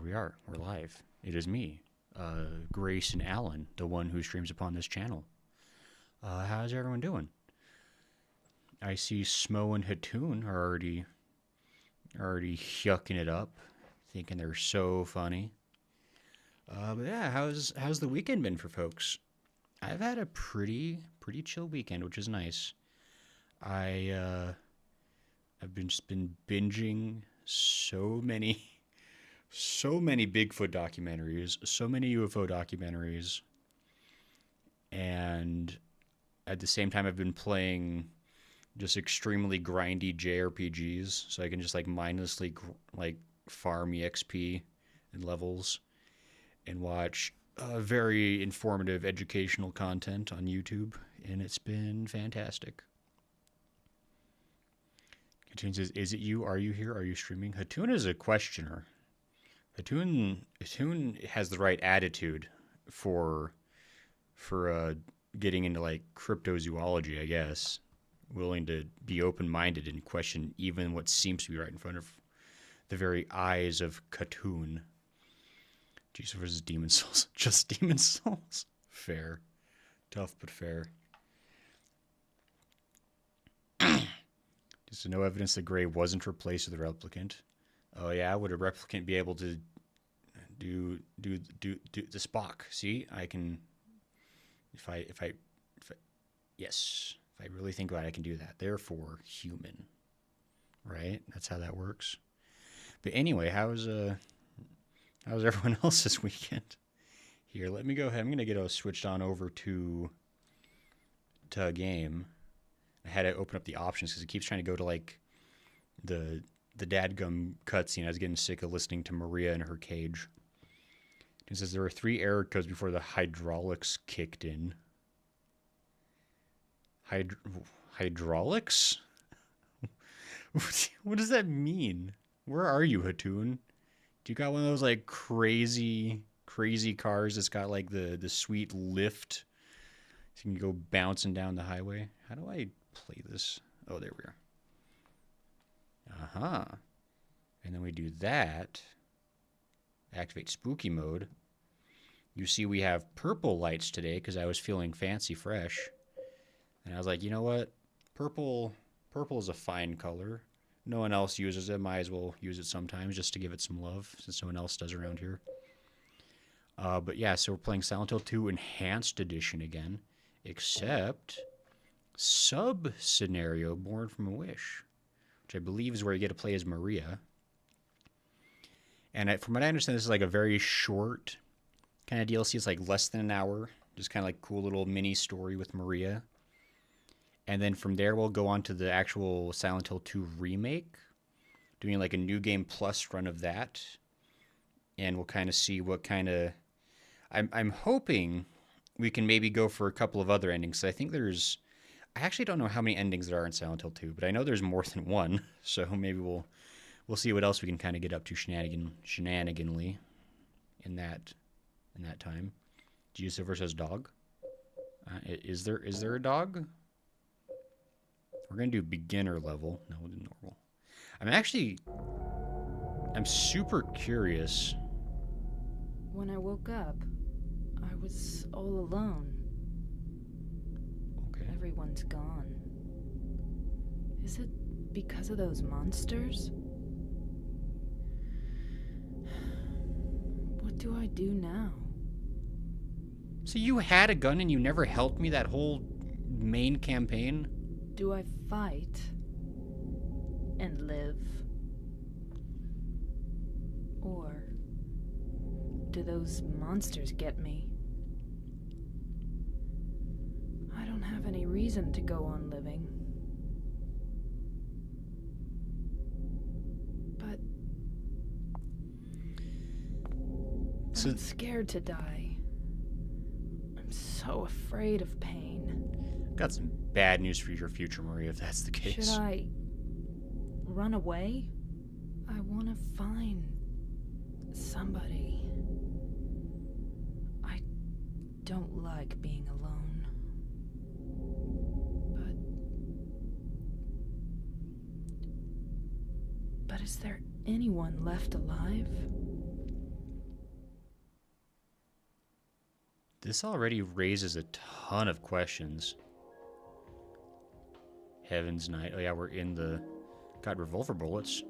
we are. We're live. It is me, Grace and Alan, the one who streams upon this channel. How's everyone doing? I see Smo and Hatoon are already yucking it up, thinking they're so funny. But yeah, how's the weekend been for folks? I've had a pretty chill weekend, which is nice. I've just been binging so many Bigfoot documentaries, so many UFO documentaries, and at the same time I've been playing just extremely grindy JRPGs, so I can just like mindlessly farm EXP and levels and watch very informative educational content on YouTube, and it's been fantastic. Hatoon says, "Is it you? Are you here? Are you streaming?" Hatoon is a questioner. Hatoon has the right attitude for getting into like cryptozoology, I guess. Willing to be open-minded and question even what seems to be right in front of the very eyes of Hatoon. Jesus versus Demon Souls. Just Demon Souls. Fair. Tough, but fair. Just no evidence that Gray wasn't replaced with a replicant. Oh yeah, would a replicant be able to do the Spock? See, I can. Yes, if I really think about it, I can do that. Therefore, human. Right? That's how that works. But anyway, how's everyone else this weekend? Here, let me go ahead. I'm gonna get us switched on over to a game. I had to open up the options because it keeps trying to go to like the dadgum cutscene. I was getting sick of listening to Maria in her cage. It says there were 3 error codes before the hydraulics kicked in. Hydraulics? What does that mean? Where are you, Hatoon? Do you got one of those like crazy cars that's got like the sweet lift so you can go bouncing down the highway? How do I play this? Oh, there we are. Uh-huh. And then we do that. Activate spooky mode. You see we have purple lights today because I was feeling fancy fresh. And I was like, you know what? Purple is a fine color. No one else uses it. Might as well use it sometimes just to give it some love since no one else does around here. But yeah, so we're playing Silent Hill 2 Enhanced Edition again. Except sub-scenario Born from a Wish, which I believe is where you get to play as Maria. And from what I understand, this is like a very short kind of DLC. It's like less than an hour. Just kind of like cool little mini story with Maria. And then from there, we'll go on to the actual Silent Hill 2 remake, doing like a New Game Plus run of that. And we'll kind of see what kind of... I'm hoping we can maybe go for a couple of other endings. So I think there's... I actually don't know how many endings there are in Silent Hill 2, but I know there's more than one. So maybe we'll see what else we can kind of get up to shenaniganly in that time. Jesus versus dog. Is there a dog? We're gonna do beginner level. No, we'll do normal. I'm super curious. When I woke up, I was all alone. Okay. Everyone's gone. Is it because of those monsters? What do I do now? So you had a gun and you never helped me that whole main campaign? Do I fight and live? Or do those monsters get me? I don't have any reason to go on living. But I'm scared to die. I'm so afraid of pain. Got some bad news for your future, Maria, if that's the case. Should I run away? I want to find somebody. I don't like being alone. But is there anyone left alive? This already raises a ton of questions. Heaven's Night. Oh yeah, we're in the... Got revolver bullets.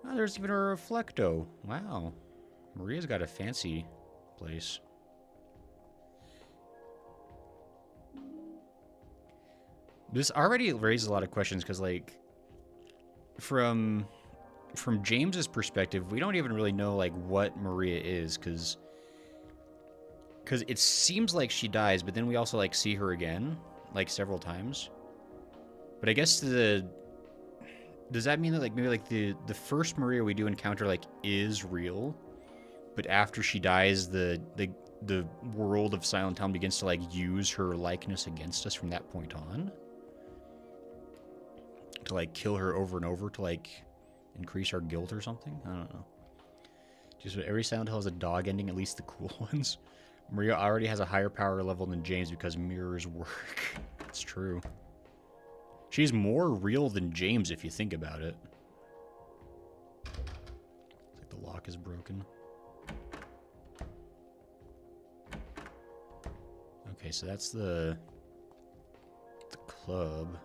Oh, there's even a reflecto. Wow. Maria's got a fancy place. This already raises a lot of questions because, like, from James's perspective, we don't even really know, like, what Maria is, because it seems like she dies, but then we also, like, see her again, like, several times. But I guess does that mean that, like, maybe, like, the first Maria we do encounter, like, is real, but after she dies, the world of Silent Town begins to, like, use her likeness against us from that point on? To, like, kill her over and over to, like, increase our guilt or something? I don't know. Just every Silent Hill has a dog ending, at least the cool ones. Maria already has a higher power level than James because mirrors work. It's true. She's more real than James if you think about it. It's like the lock is broken. Okay, so that's the club.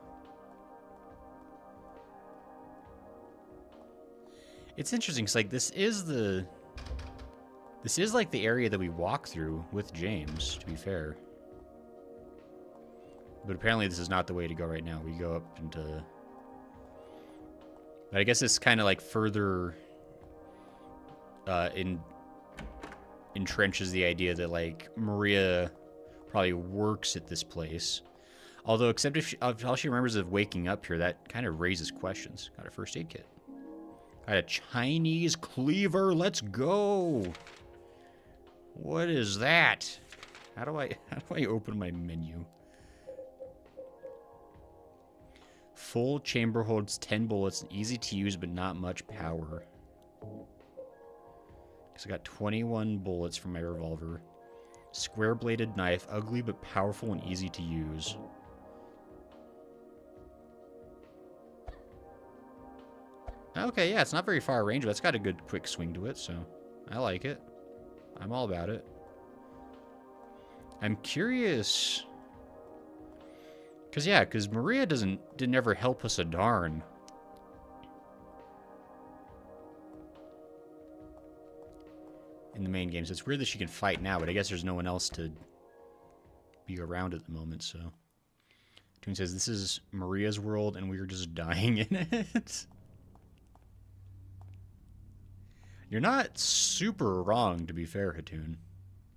It's interesting because, like, this is like the area that we walk through with James, to be fair. But apparently this is not the way to go right now. We go up into... But I guess it's kind of like further entrenches the idea that, like, Maria probably works at this place. Although, except if all she remembers of waking up here, that kind of raises questions. Got a first aid kit. Got a Chinese cleaver. Let's go. What is that? How do I open my menu? Full chamber holds 10 bullets and easy to use but not much power. So I got 21 bullets from my revolver. Square bladed knife, ugly but powerful and easy to use. Okay, yeah, it's not very far range, but it's got a good quick swing to it, so I like it. I'm all about it. I'm curious... Because Maria didn't ever help us a darn. In the main games. It's weird that she can fight now, but I guess there's no one else to be around at the moment, so... Toon says, this is Maria's world, and we're just dying in it. You're not super wrong, to be fair, Hatoon.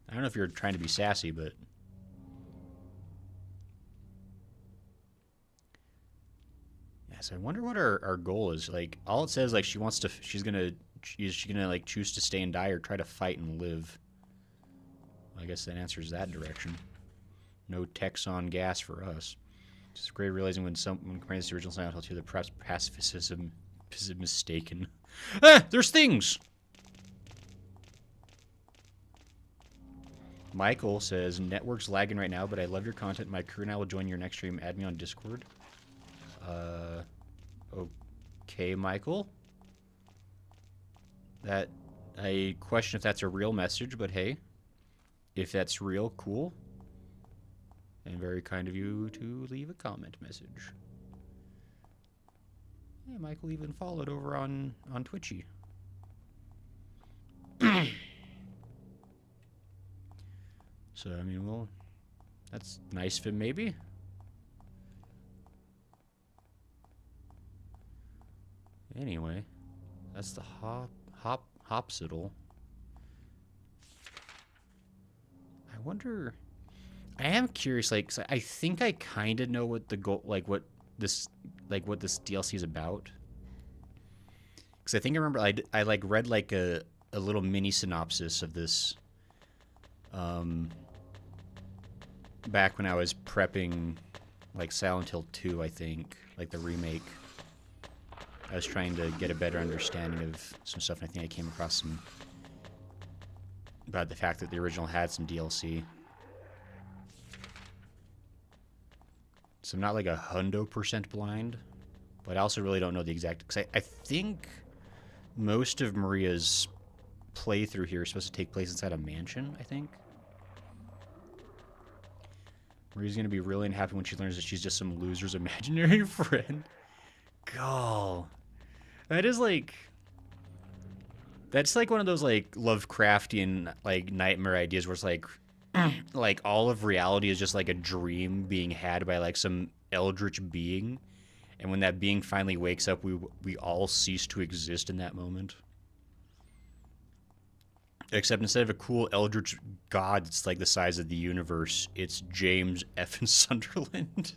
I don't know if you're trying to be sassy, but... Yeah, so I wonder what our goal is. Like, all it says, like, she's gonna like, choose to stay and die or try to fight and live? Well, I guess that answers that direction. No Texon gas for us. It's great realizing when comparing this to the original Silent Hill 2, the pacifism is mistaken. Ah! There's things! Michael says, network's lagging right now, but I love your content. My crew and I will join your next stream. Add me on Discord. Okay, Michael. I question if that's a real message, but hey. If that's real, cool. And very kind of you to leave a comment message. Yeah, Michael even followed over on Twitchy. So, I mean, well, that's nice of him, maybe. Anyway, that's the hopsital. I wonder... I am curious, like, 'cause I think I kind of know what the goal, what this DLC is about. Because I think I remember I like read like a little mini synopsis of this back when I was prepping like Silent Hill 2, I think, like the remake. I was trying to get a better understanding of some stuff, and I think I came across some about the fact that the original had some DLC. So I'm not like 100% blind, but I also really don't know the exact... Because I think most of Maria's playthrough here is supposed to take place inside a mansion, I think. Maria's gonna be really unhappy when she learns that she's just some loser's imaginary friend. God. That is like... That's like one of those like Lovecraftian like nightmare ideas where it's like all of reality is just like a dream being had by like some eldritch being, and when that being finally wakes up, we all cease to exist in that moment. Except instead of a cool eldritch god that's like the size of the universe, it's James F. Sunderland.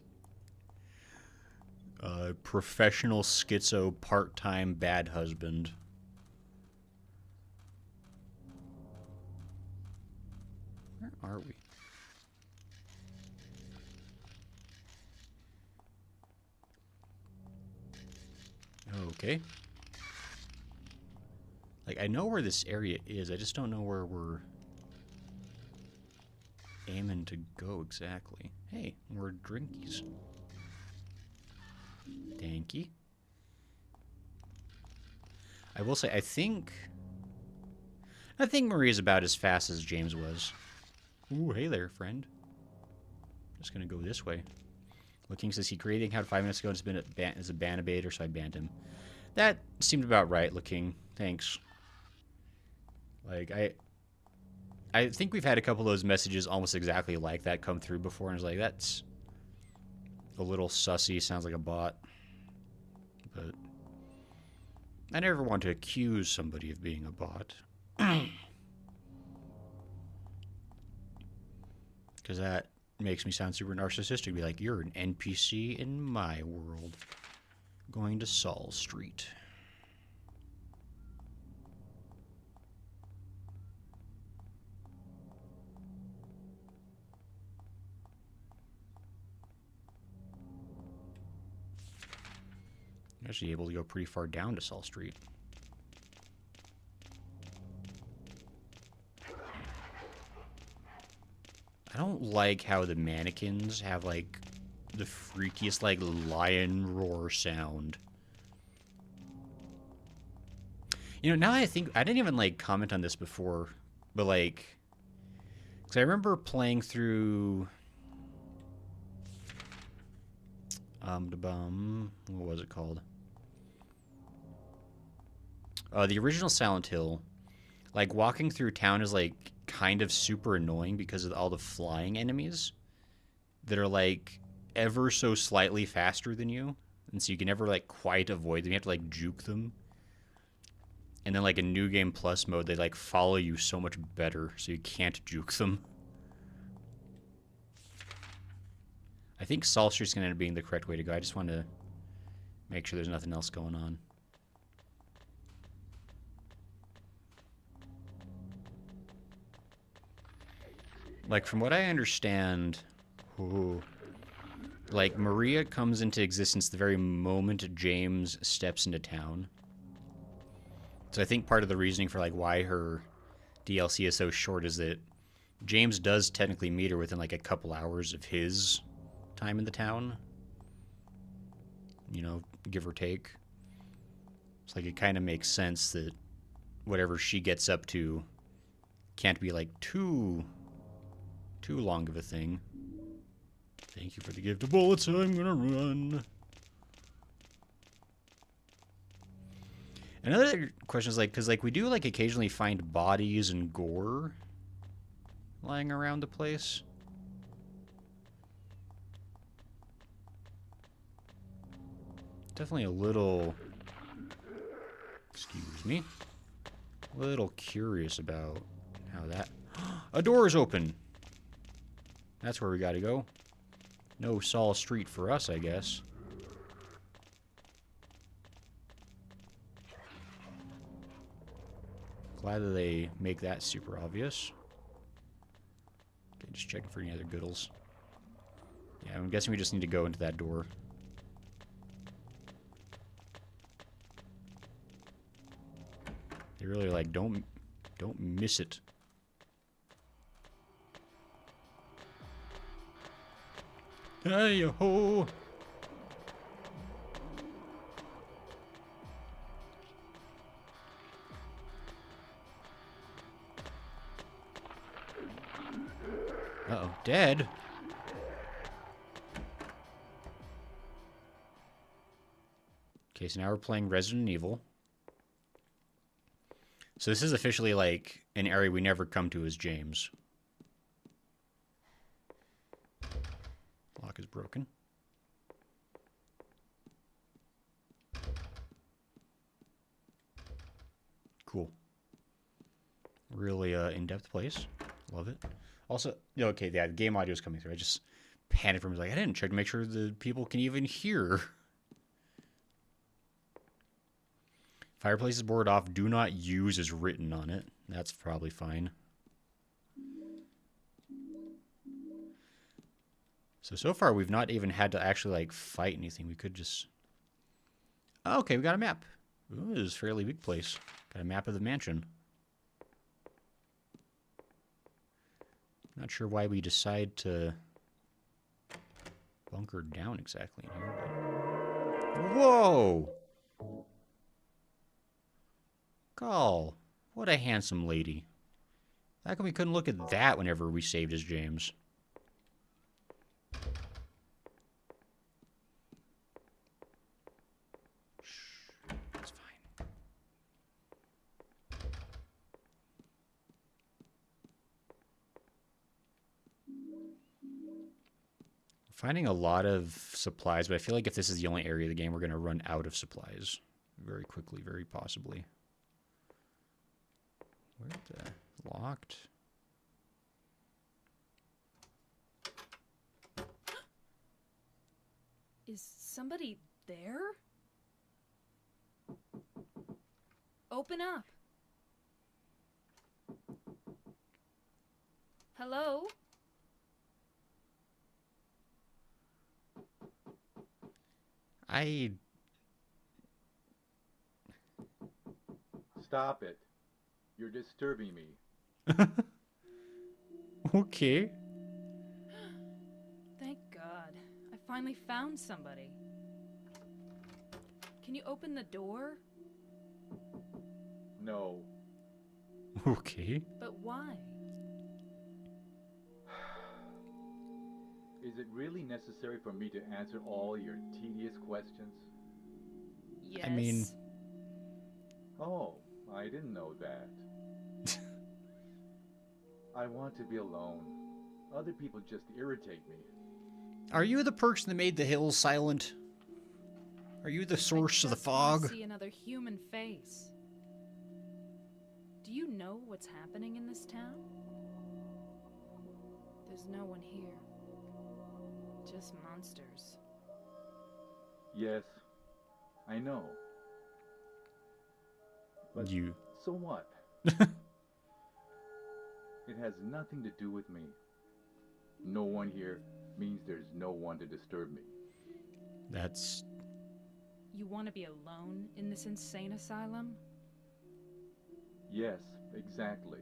Professional schizo part-time bad husband. Where are we? Okay. Like, I know where this area is. I just don't know where we're aiming to go exactly. Hey, more drinkies. Thank you. I will say, I think Maria's about as fast as James was. Ooh, hey there, friend. Just gonna go this way. Looking says he created how 5 minutes ago has been as a ban abater, so I banned him. That seemed about right. Looking, thanks. Like I think we've had a couple of those messages almost exactly like that come through before, and I was like, that's a little sussy. Sounds like a bot, but I never want to accuse somebody of being a bot. Because that makes me sound super narcissistic. Be like, you're an NPC in my world. Going to Saul Street. I'm actually able to go pretty far down to Saul Street. I don't like how the mannequins have, like, the freakiest, like, lion roar sound. You know, now that I think... I didn't even, like, comment on this before, but, like... Because I remember playing through... what was it called? The original Silent Hill. Like, walking through town is, like, kind of super annoying because of all the flying enemies that are, like, ever so slightly faster than you. And so you can never, like, quite avoid them. You have to, like, juke them. And then, like, in New Game Plus mode, they, like, follow you so much better, so you can't juke them. I think Saul Street's going to end up being the correct way to go. I just want to make sure there's nothing else going on. Like, from what I understand, like, Maria comes into existence the very moment James steps into town. So I think part of the reasoning for, like, why her DLC is so short is that James does technically meet her within, like, a couple hours of his time in the town. You know, give or take. It's like, it kind of makes sense that whatever she gets up to can't be, like, too long of a thing. Thank you for the gift of bullets. I'm gonna run. Another question is, like, because, like, we do, like, occasionally find bodies and gore lying around the place. Definitely a little, excuse me, a little curious about how that... A door is open! That's where we gotta go. No Saul Street for us, I guess. Glad that they make that super obvious. Okay, just checking for any other goodles. Yeah, I'm guessing we just need to go into that door. They really like, don't miss it. Hey-ho! Uh-oh. Dead? Okay, so now we're playing Resident Evil. So this is officially like an area we never come to as James. Lock is broken. Cool. Really in-depth place. Love it. Also, okay, yeah, the game audio is coming through. I just panicked for me. Like, I didn't check to make sure the people can even hear. Fireplace is boarded off. Do not use is written on it. That's probably fine. So far, we've not even had to actually, like, fight anything. We could just... Oh, okay, we got a map. Ooh, this is a fairly big place. Got a map of the mansion. Not sure why we decide to bunker down exactly in here, but... Whoa! Call. What a handsome lady. How come we couldn't look at that whenever we saved as James? Shh. It's fine. Finding a lot of supplies, but I feel like if this is the only area of the game, we're going to run out of supplies very quickly, very possibly. Where the... Locked? Is somebody there? Open up. Hello? Stop it. You're disturbing me. Okay. Thank God. I finally found somebody. Can you open the door? No. Okay. But why? Is it really necessary for me to answer all your tedious questions? Yes. I mean... Oh, I didn't know that. I want to be alone. Other people just irritate me. Are you the person that made the hills silent? Are you the source of the I just wanna fog? see another human face. Do you know what's happening in this town? There's no one here. Just monsters. Yes, I know. But You... so what? It has nothing to do with me. No one here means there's no one to disturb me. That's... You want to be alone in this insane asylum? Yes, exactly.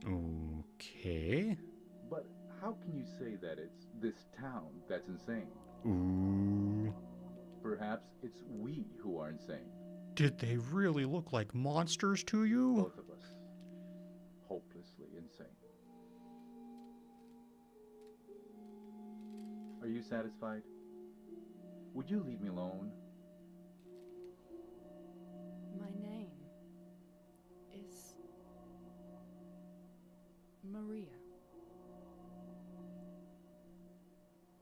Okay. But how can you say that it's this town that's insane? Ooh. Perhaps it's we who are insane. Did they really look like monsters to you? Both of us. Hopelessly insane. Are you satisfied? Would you leave me alone? My name is Maria.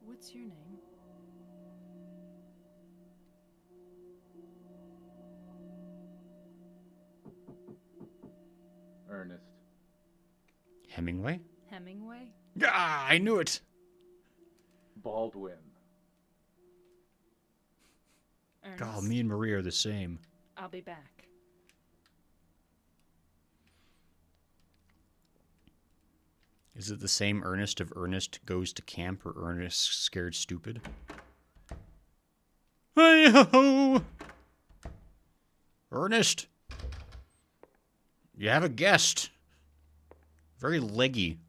What's your name? Ernest. Hemingway? Hemingway? Ah, I knew it! Baldwin. Ernest? God, me and Maria are the same. I'll be back. Is it the same Ernest of Ernest Goes to Camp or Ernest Scared Stupid? Hey-ho! Ernest! You have a guest. Very leggy.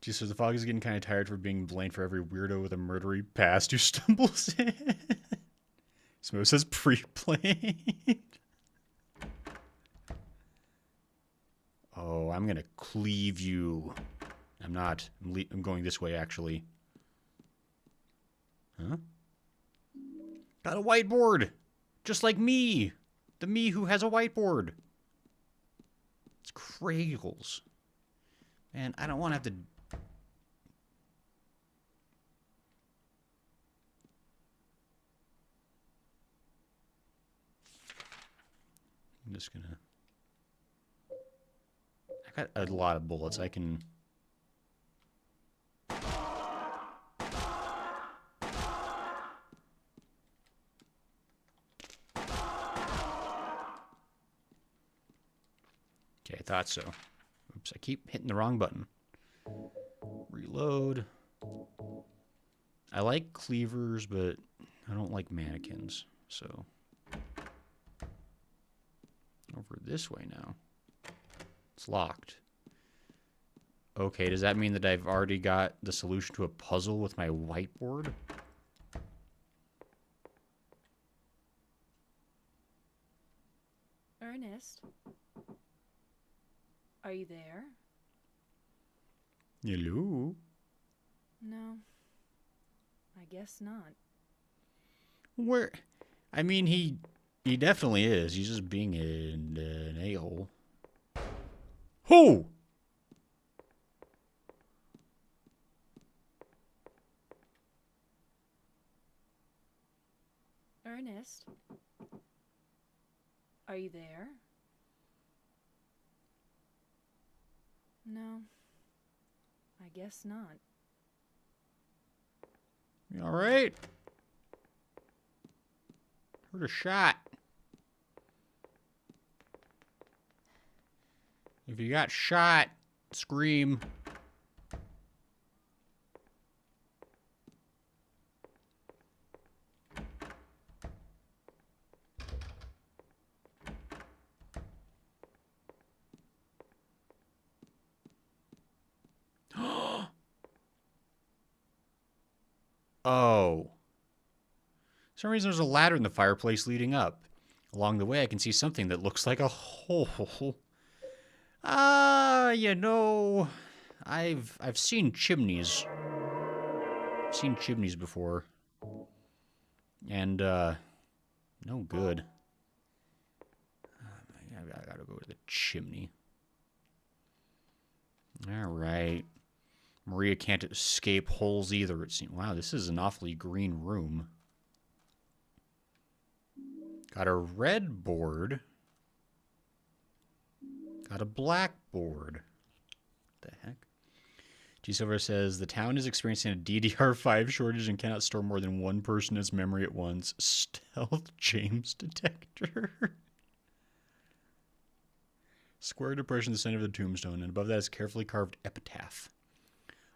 Geez, so the fog is getting kind of tired for being blamed for every weirdo with a murdery past who stumbles in. Smo says pre-played. Oh, I'm gonna cleave you. I'm not. I'm going this way, actually. Huh? Got a whiteboard! Just like me! The me who has a whiteboard. It's Cradles. Man, I don't want to have to... I'm just gonna... I got a lot of bullets. I can... Okay, I thought so. Oops, I keep hitting the wrong button. Reload. I like cleavers, but I don't like mannequins, so... Over this way now. It's locked. Okay, does that mean that I've already got the solution to a puzzle with my whiteboard? Ernest? Are you there? Hello? No. I guess not. Where? I mean, he definitely is. He's just being an a-hole. Who? Ernest? Are you there? No. I guess not. You all right? Heard a shot. If you got shot, scream. Oh. For some reason there's a ladder in the fireplace leading up. Along the way I can see something that looks like a hole. You know, I've seen chimneys. I've seen chimneys before. And no good. I gotta go to the chimney. Alright. Maria can't escape holes either, it seems. Wow, this is an awfully green room. Got a red board. Got a black board. What the heck? G Silver says, the town is experiencing a DDR5 shortage and cannot store more than one person as memory at once. Stealth James detector. Square depression in the center of the tombstone, and above that is a carefully carved epitaph.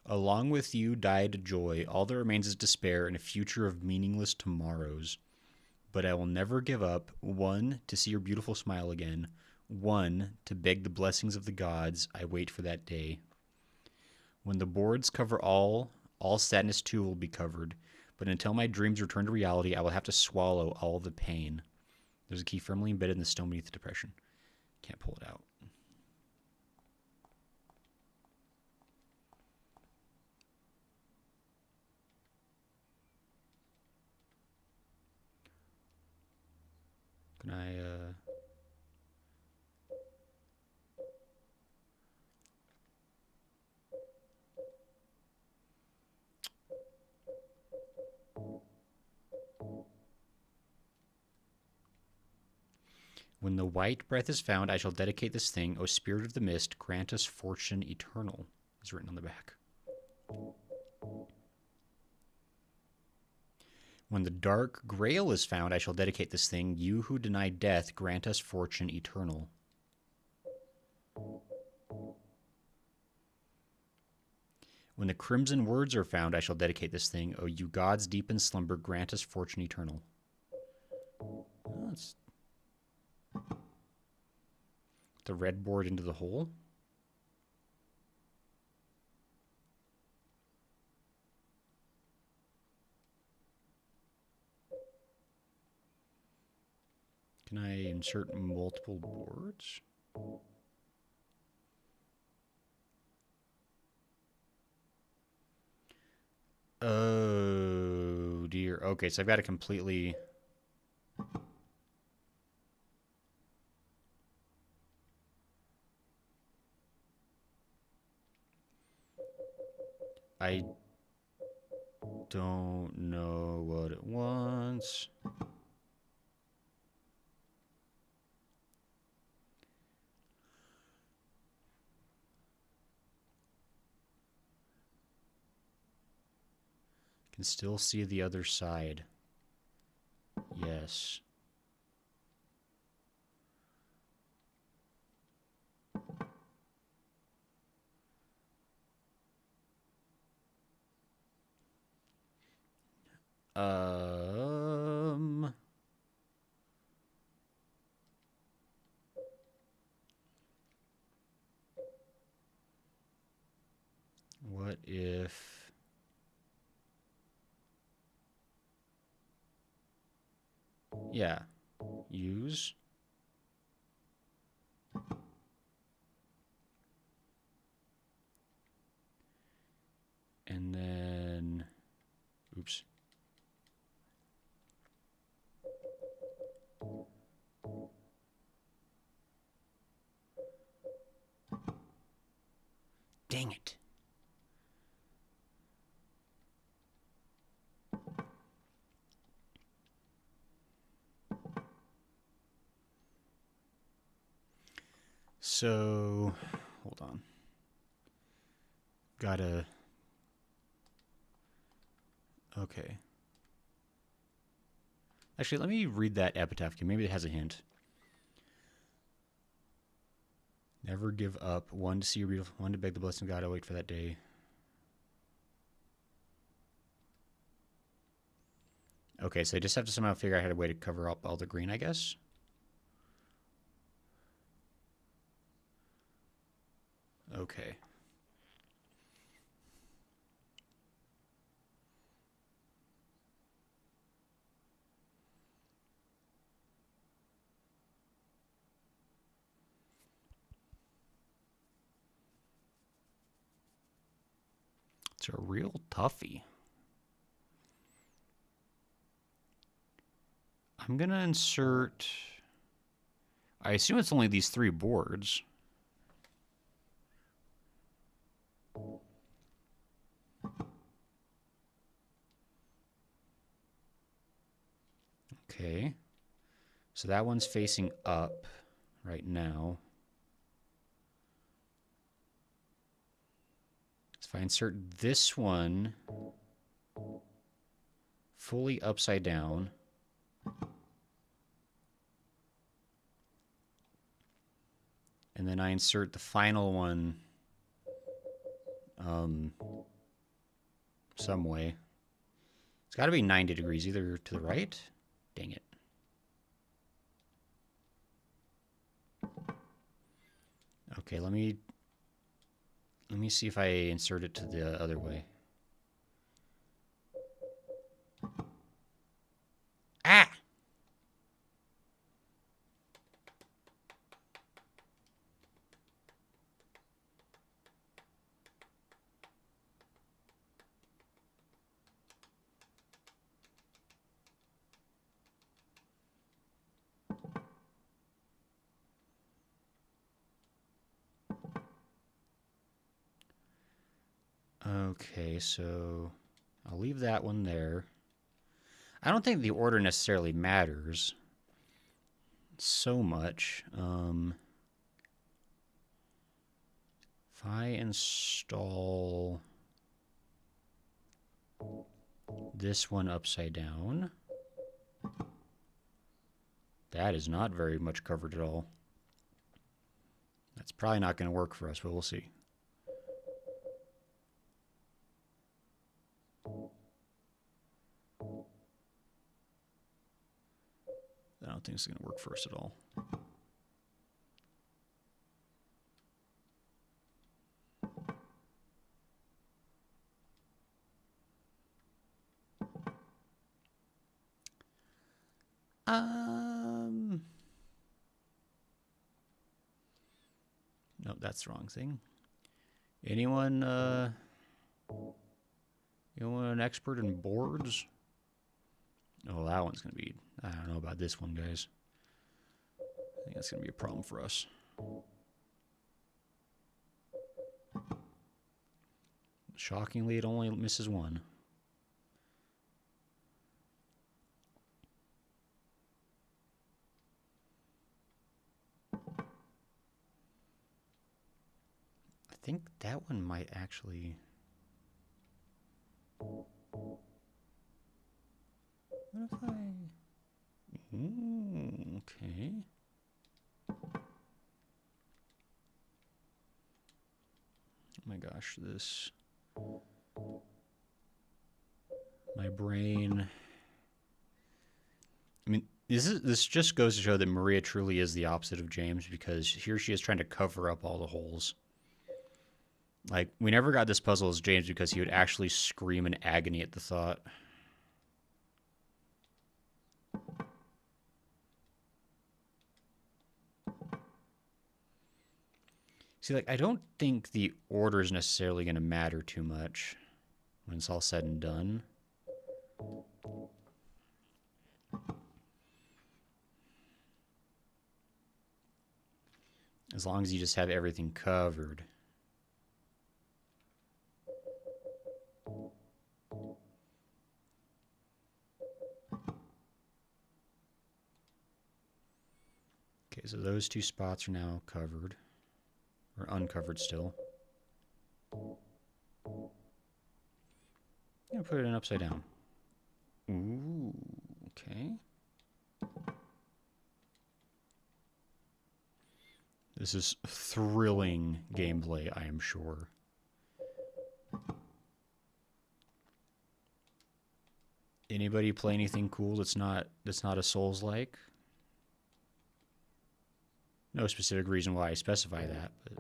Along with you died joy. All that remains is despair and a future of meaningless tomorrows. But I will never give up. 1, to see your beautiful smile again. 1, to beg the blessings of the gods. I wait for that day. When the boards cover all sadness too will be covered. But until my dreams return to reality, I will have to swallow all the pain. There's a key firmly embedded in the stone beneath the depression. Can't pull it out. Can I, When the white breath is found, I shall dedicate this thing. O spirit of the mist, grant us fortune eternal. Is written on the back. When the dark grail is found, I shall dedicate this thing. You who deny death, grant us fortune eternal. When the crimson words are found, I shall dedicate this thing. O you gods deep in slumber, grant us fortune eternal. Oh, that's the red board into the hole. Can I insert multiple boards? Oh dear. Okay, so I've got to completely... I don't know what it wants. Can still see the other side. Yes. Um... What if... Yeah. Use. And then... Oops. Dang it. So, hold on. Gotta... Okay. Actually, let me read that epitaph. Maybe it has a hint. Never give up. One to see your beautiful... One to beg the blessing of God. I'll wait for that day. Okay, so I just have to somehow figure out how to way to cover up all the green, I guess. Okay. It's a real toughie. I'm gonna insert... I assume it's only these 3 boards. Okay. So that one's facing up right now. So if I insert this one fully upside down, and then I insert the final one some way. It's got to be 90 degrees, either to the right. Dang it. Okay, let me see if I insert it to the other way. Ah! Okay, so I'll leave that one there. I don't think the order necessarily matters so much. If I install this one upside down, that is not very much covered at all. That's probably not going to work for us, but we'll see. I don't think it's going to work for us at all. that's the wrong thing. Anyone an expert in boards? Oh, that one's gonna be, I don't know about this one, guys. I think that's gonna be a problem for us. Shockingly, it only misses one. I think that one might actually... What if I... Ooh, okay. Oh my gosh, this... My brain... I mean, this just goes to show that Maria truly is the opposite of James, because here she is trying to cover up all the holes. Like, we never got this puzzle as James because he would actually scream in agony at the thought. See, like, I don't think the order is necessarily going to matter too much when it's all said and done. As long as you just have everything covered. Okay, so those two spots are now covered. Or uncovered still. I'm gonna put it in upside down. Ooh, okay. This is thrilling gameplay, I am sure. Anybody play anything cool that's not a Souls-like? No specific reason why I specify that, but...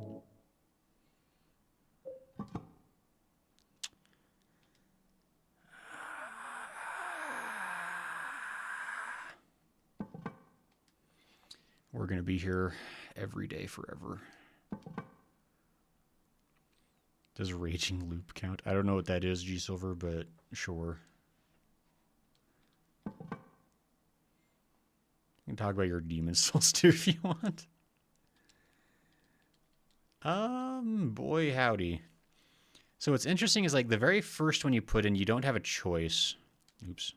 We're gonna be here every day forever. Does Raging Loop count? I don't know what that is, G Silver, but sure. You can talk about your Demon Souls too if you want. Boy howdy. So what's interesting is, like, the very first one you put in, you don't have a choice. Oops.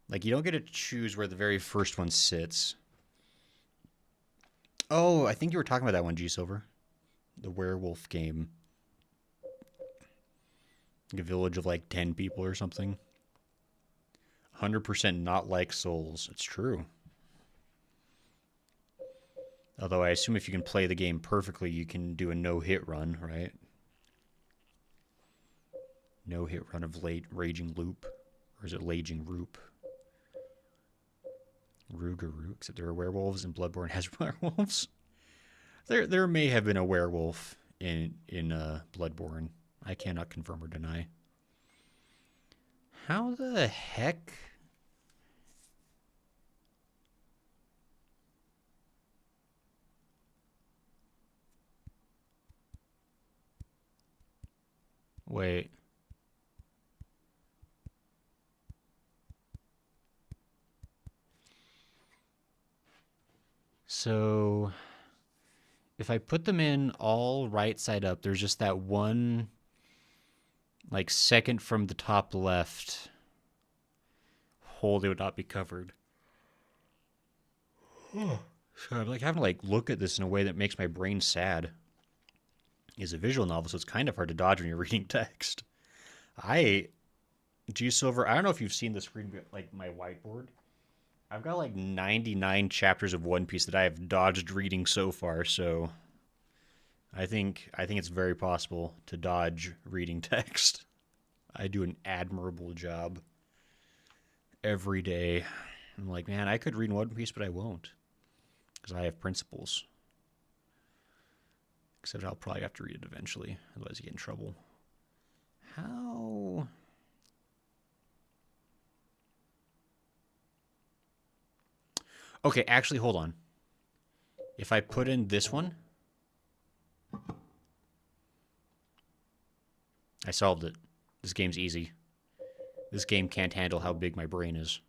Like, you don't get to choose where the very first one sits. Oh, I think you were talking about that one, G Silver. The werewolf game. Like a village of like 10 people or something. 100% not like Souls. It's true. Although I assume if you can play the game perfectly, you can do a no-hit run, right? No-hit run of Raging Loop. Or is it Raging Roop? Rougarou, except there are werewolves and Bloodborne has werewolves. There may have been a werewolf in Bloodborne. I cannot confirm or deny. How the heck? Wait. So, if I put them in all right side up, there's just that one, like, second from the top left hole they would not be covered. So I'm like having to like look at this in a way that makes my brain sad. It's a visual novel, so it's kind of hard to dodge when you're reading text. G Silver, I don't know if you've seen the screen, like my whiteboard. I've got like 99 chapters of One Piece that I have dodged reading so far, so I think it's very possible to dodge reading text. I do an admirable job every day. I'm like, man, I could read One Piece, but I won't. Because I have principles. Except I'll probably have to read it eventually, otherwise I get in trouble. How? Okay, actually, hold on. If I put in this one, I solved it. This game's easy. This game can't handle how big my brain is.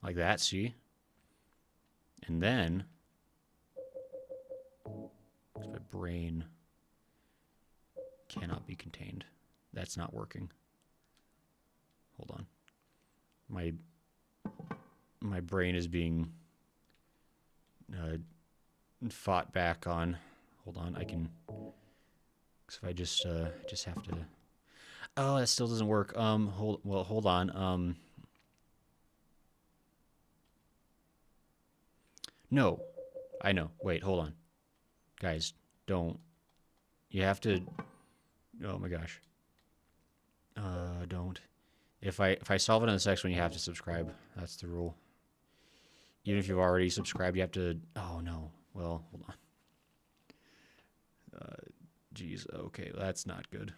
Like that, see? And then... my brain cannot be contained. That's not working. Hold on. My brain is being fought back on. Hold on, I can... So if I just have to... Oh, that still doesn't work. Hold on. No. I know. Wait, hold on. Guys, don't. You have to... Oh my gosh. Don't. If I solve it on the next one, you have to subscribe. That's the rule. Even if you've already subscribed, you have to... Oh, no. Well, hold on. Geez, okay, that's not good.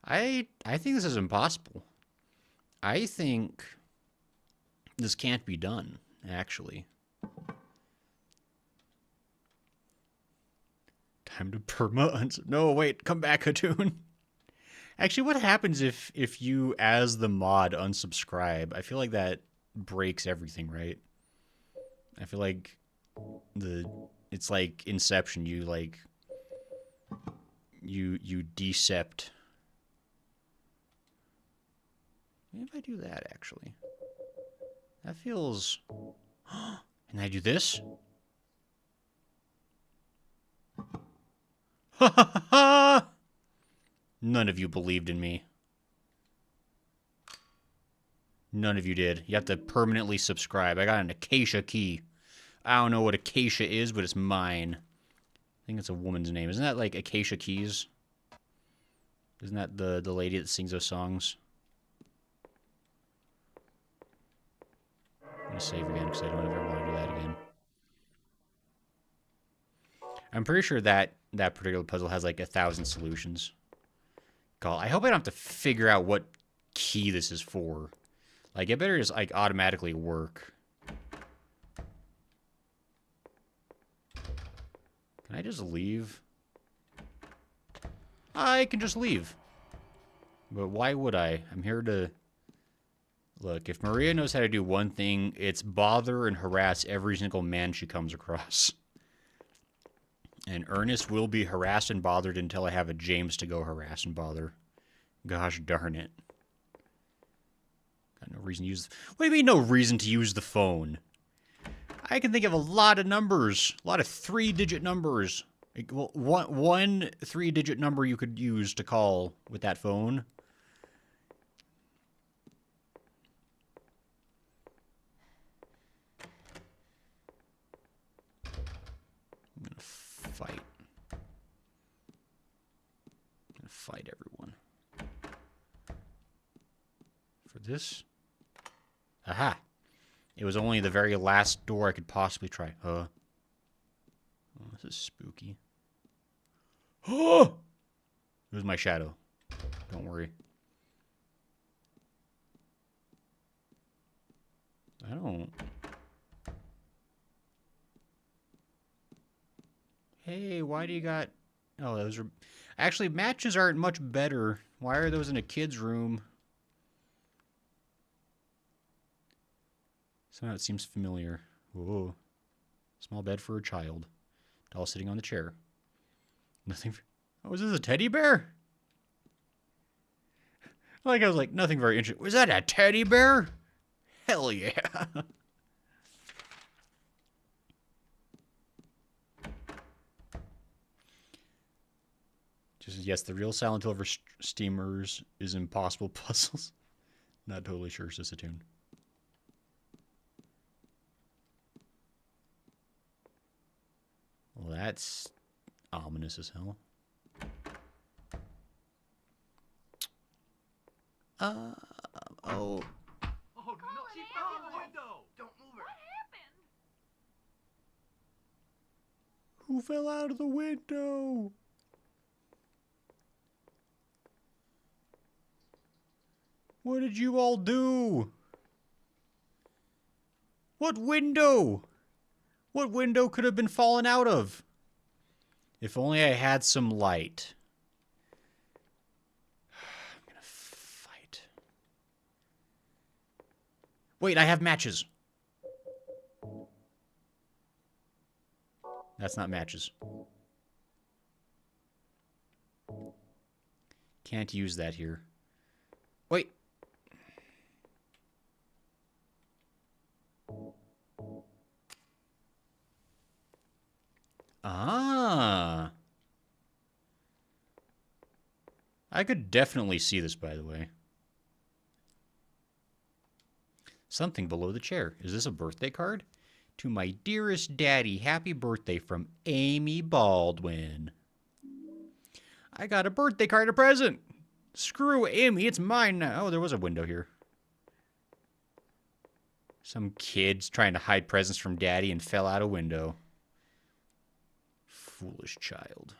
I think this is impossible. I think this can't be done, actually. Time to perma... No, wait, come back, Hatoon. Actually, what happens if you, as the mod, unsubscribe? I feel like that breaks everything, right? I feel like it's like Inception. You like you decept. Maybe if I do that, actually, that feels. And I do this. Ha ha ha! None of you believed in me. None of you did. You have to permanently subscribe. I got an Acacia key. I don't know what Acacia is, but it's mine. I think it's a woman's name. Isn't that like Acacia Keys? Isn't that the lady that sings those songs? I'm gonna save again because I don't ever want to do that again. I'm pretty sure that particular puzzle has like 1,000 solutions. God, I hope I don't have to figure out what key this is for. Like, it better just, like, automatically work. Can I just leave? I can just leave. But why would I? I'm here to... Look, if Maria knows how to do one thing, it's bother and harass every single man she comes across. And Ernest will be harassed and bothered until I have a James to go harass and bother. Gosh darn it. Got no reason to use... What do you mean no reason to use the phone? I can think of a lot of numbers. A lot of 3-digit numbers. Like, well, one 3-digit number you could use to call with that phone. I'm gonna fight. I'm gonna fight everyone. For this? Aha! It was only the very last door I could possibly try. Oh, this is spooky. Oh! It was my shadow. Don't worry. I don't... Hey, why do you got... Oh, those are... Actually, matches aren't much better. Why are those in a kid's room? Somehow it seems familiar. Whoa. Small bed for a child. Doll sitting on the chair. Nothing... Oh, is this a teddy bear? Like, I was like, nothing very interesting. Was that a teddy bear? Hell yeah. Just, yes, the real Silent Hill for steamers is impossible puzzles. Not totally sure, Sissatoon. Well, that's ominous as hell. Oh. Oh, no, she fell out the window! Don't move her! Who fell out of the window? What did you all do? What window? What window could have been fallen out of? If only I had some light. I'm gonna fight. Wait, I have matches. That's not matches. Can't use that here. Wait. Ah. I could definitely see this, by the way. Something below the chair. Is this a birthday card? To my dearest daddy, happy birthday from Amy Baldwin. I got a birthday card, a present. Screw Amy, it's mine now. Oh, there was a window here. Some kid's trying to hide presents from daddy and fell out a window. Foolish child.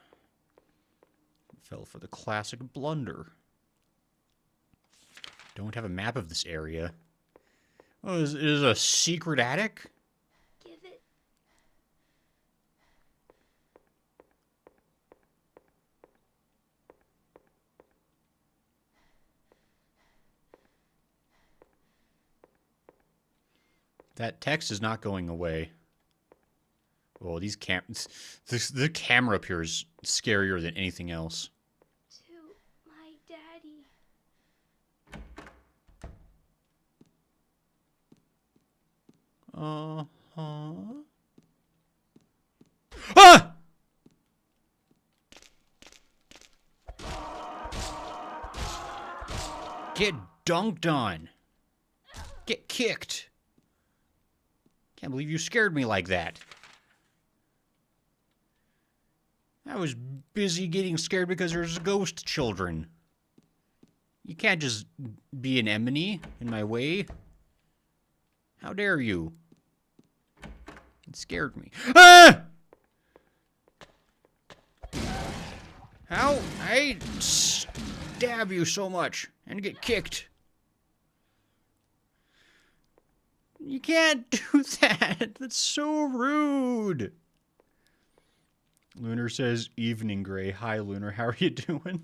Fell for the classic blunder. Don't have a map of this area. Oh, is it a secret attic? Give it. That text is not going away. Oh, these the camera up here is scarier than anything else. To my daddy. Uh-huh. Ah! Get dunked on. Get kicked. Can't believe you scared me like that. I was busy getting scared because there's ghost children. You can't just be an enemy in my way. How dare you? It scared me. Ah! How? I stab you so much and get kicked. You can't do that. That's so rude. Lunar says, evening gray. Hi, Lunar. How are you doing?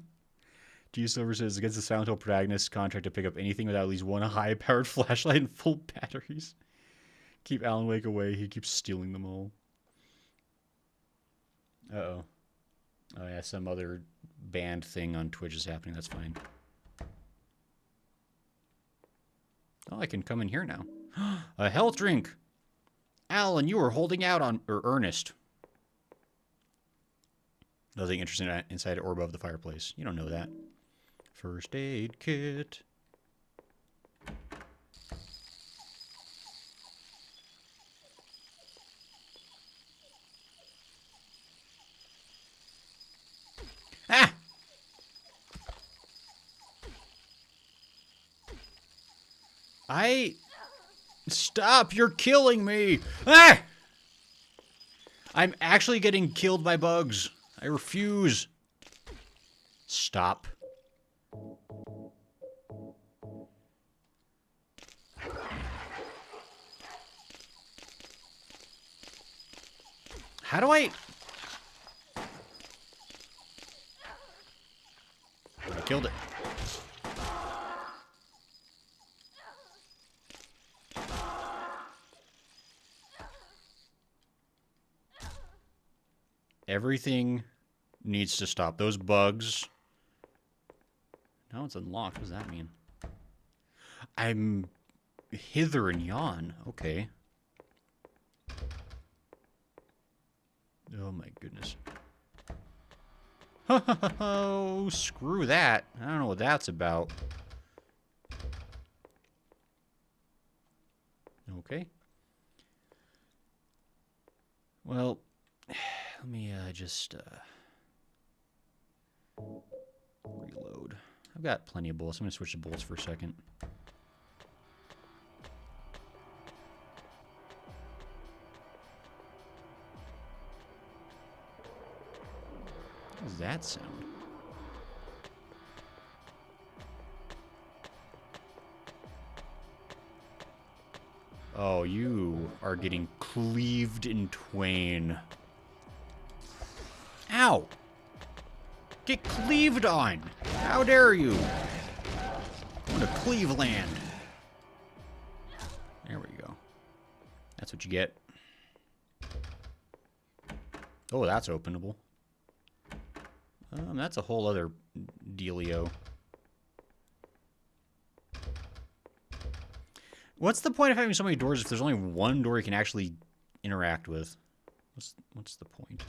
G Silver says, against the Silent Hill protagonist's contract to pick up anything without at least one high-powered flashlight and full batteries. Keep Alan Wake away. He keeps stealing them all. Uh-oh. Oh, yeah, some other band thing on Twitch is happening. That's fine. Oh, I can come in here now. A health drink! Alan, you were holding out on... Or Ernest. Nothing interesting inside or above the fireplace. You don't know that. First aid kit. Ah! Stop! You're killing me! Ah! I'm actually getting killed by bugs. I refuse. Stop. How do I killed it. Everything needs to stop. Those bugs. Now it's unlocked. What does that mean? I'm hither and yon. Okay. Oh my goodness. Oh, screw that. I don't know what that's about. Okay. Well, let me just reload. I've got plenty of bullets. I'm going to switch to bullets for a second. What does that sound? Oh, you are getting cleaved in twain. Ow! Get cleaved on! How dare you! Going to Cleveland. There we go. That's what you get. Oh, that's openable. That's a whole other dealio. What's the point of having so many doors if there's only one door you can actually interact with? What's the point?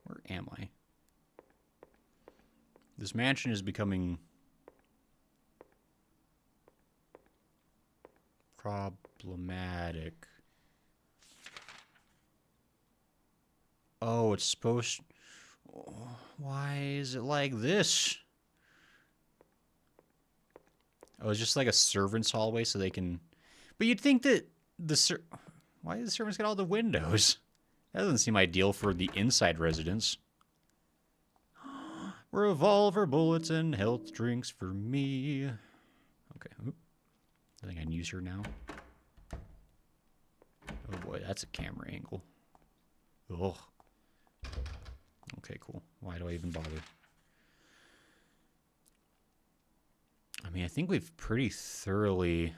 Where am I? This mansion is becoming problematic. Oh, it's supposed... Why is it like this? Oh, it's just like a servant's hallway so they can... But you'd think that the... Why do the servants get all the windows? That doesn't seem ideal for the inside residents. Revolver bullets and health drinks for me. Okay. Oop. I think I can use her now. Oh boy, that's a camera angle. Ugh. Okay, cool. Why do I even bother? I mean, I think we've pretty thoroughly...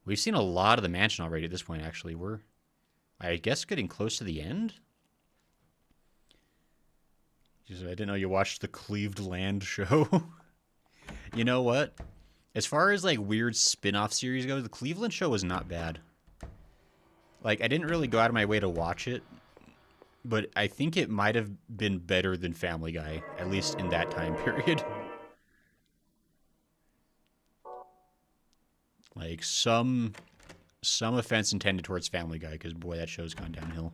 We've seen a lot of the mansion already at this point, actually. We're, I guess, getting close to the end? Jeez, I didn't know you watched the Cleaved Land show. You know what? As far as, like, weird spin-off series go, the Cleveland show was not bad. Like, I didn't really go out of my way to watch it, but I think it might have been better than Family Guy, at least in that time period. Like, some offense intended towards Family Guy, because, boy, that show's gone downhill.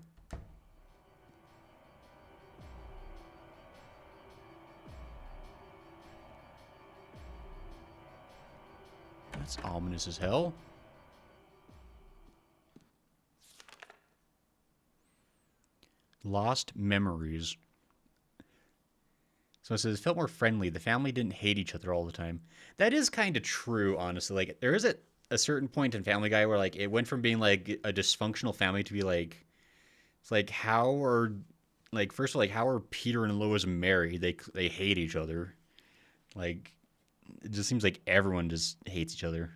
That's ominous as hell. Lost memories. So it says, it felt more friendly. The family didn't hate each other all the time. That is kind of true, honestly. Like, there is a certain point in Family Guy where, like, it went from being, like, a dysfunctional family to be, like... It's like, how are... Like, first of all, like, how are Peter and Lois married? They hate each other. Like, it just seems like everyone just hates each other.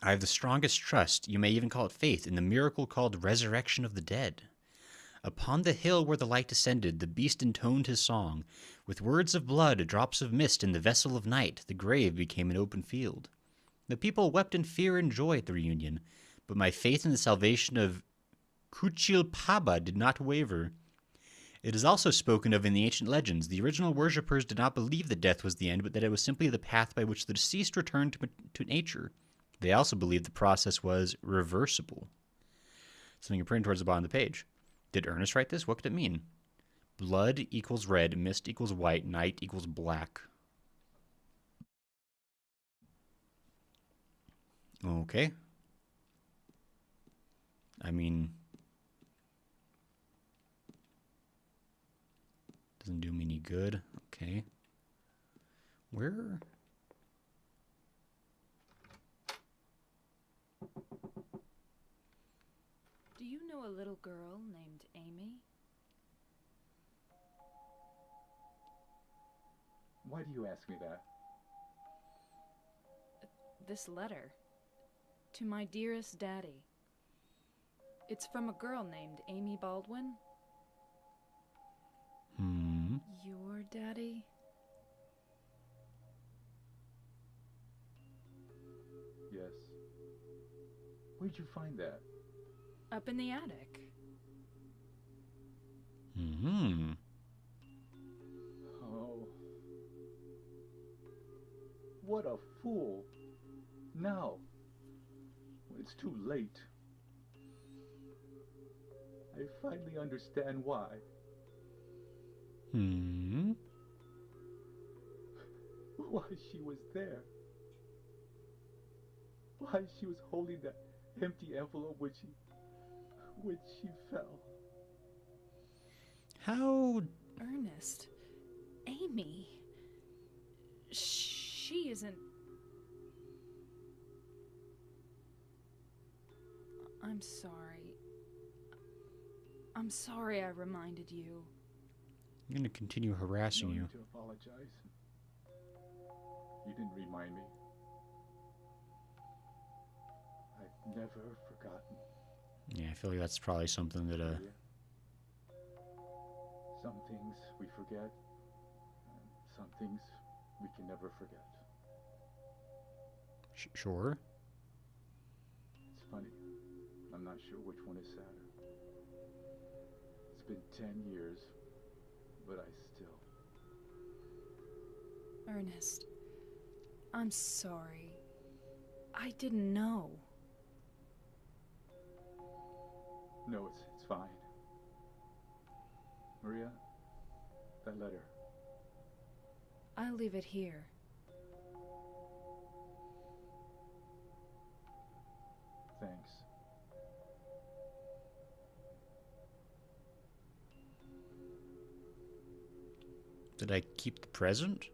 I have the strongest trust, you may even call it faith, in the miracle called resurrection of the dead. Upon the hill where the light descended, the beast intoned his song. With words of blood, drops of mist in the vessel of night, the grave became an open field. The people wept in fear and joy at the reunion, but my faith in the salvation of Kuchilpaba did not waver. It is also spoken of in the ancient legends. The original worshippers did not believe that death was the end, but that it was simply the path by which the deceased returned to nature. They also believed the process was reversible. Something you're printing towards the bottom of the page. Did Ernest write this? What could it mean? Blood equals red, mist equals white, night equals black. Okay. I mean... Doesn't do me any good. Okay. Where... Do you know a little girl named Amy? Why do you ask me that? This letter. To my dearest daddy. It's from a girl named Amy Baldwin. Your daddy? Yes. Where'd you find that? Up in the attic. Oh. What a fool. Now, when it's too late, I finally understand why. Why she was there. Why she was holding that empty envelope when she fell. How... Ernest. Amy. She isn't... I'm sorry. I'm sorry I reminded you. I'm gonna continue harassing No you. need to apologize. You didn't remind me. I've never forgotten. Yeah, I feel like that's probably something that, Maria. Some things we forget, and some things we can never forget. Sure. It's funny. I'm not sure which one is sadder. It's been 10 years, but I still... Ernest, I'm sorry. I didn't know. No, it's fine. Maria, that letter. I'll leave it here. Thanks. Did I keep the present?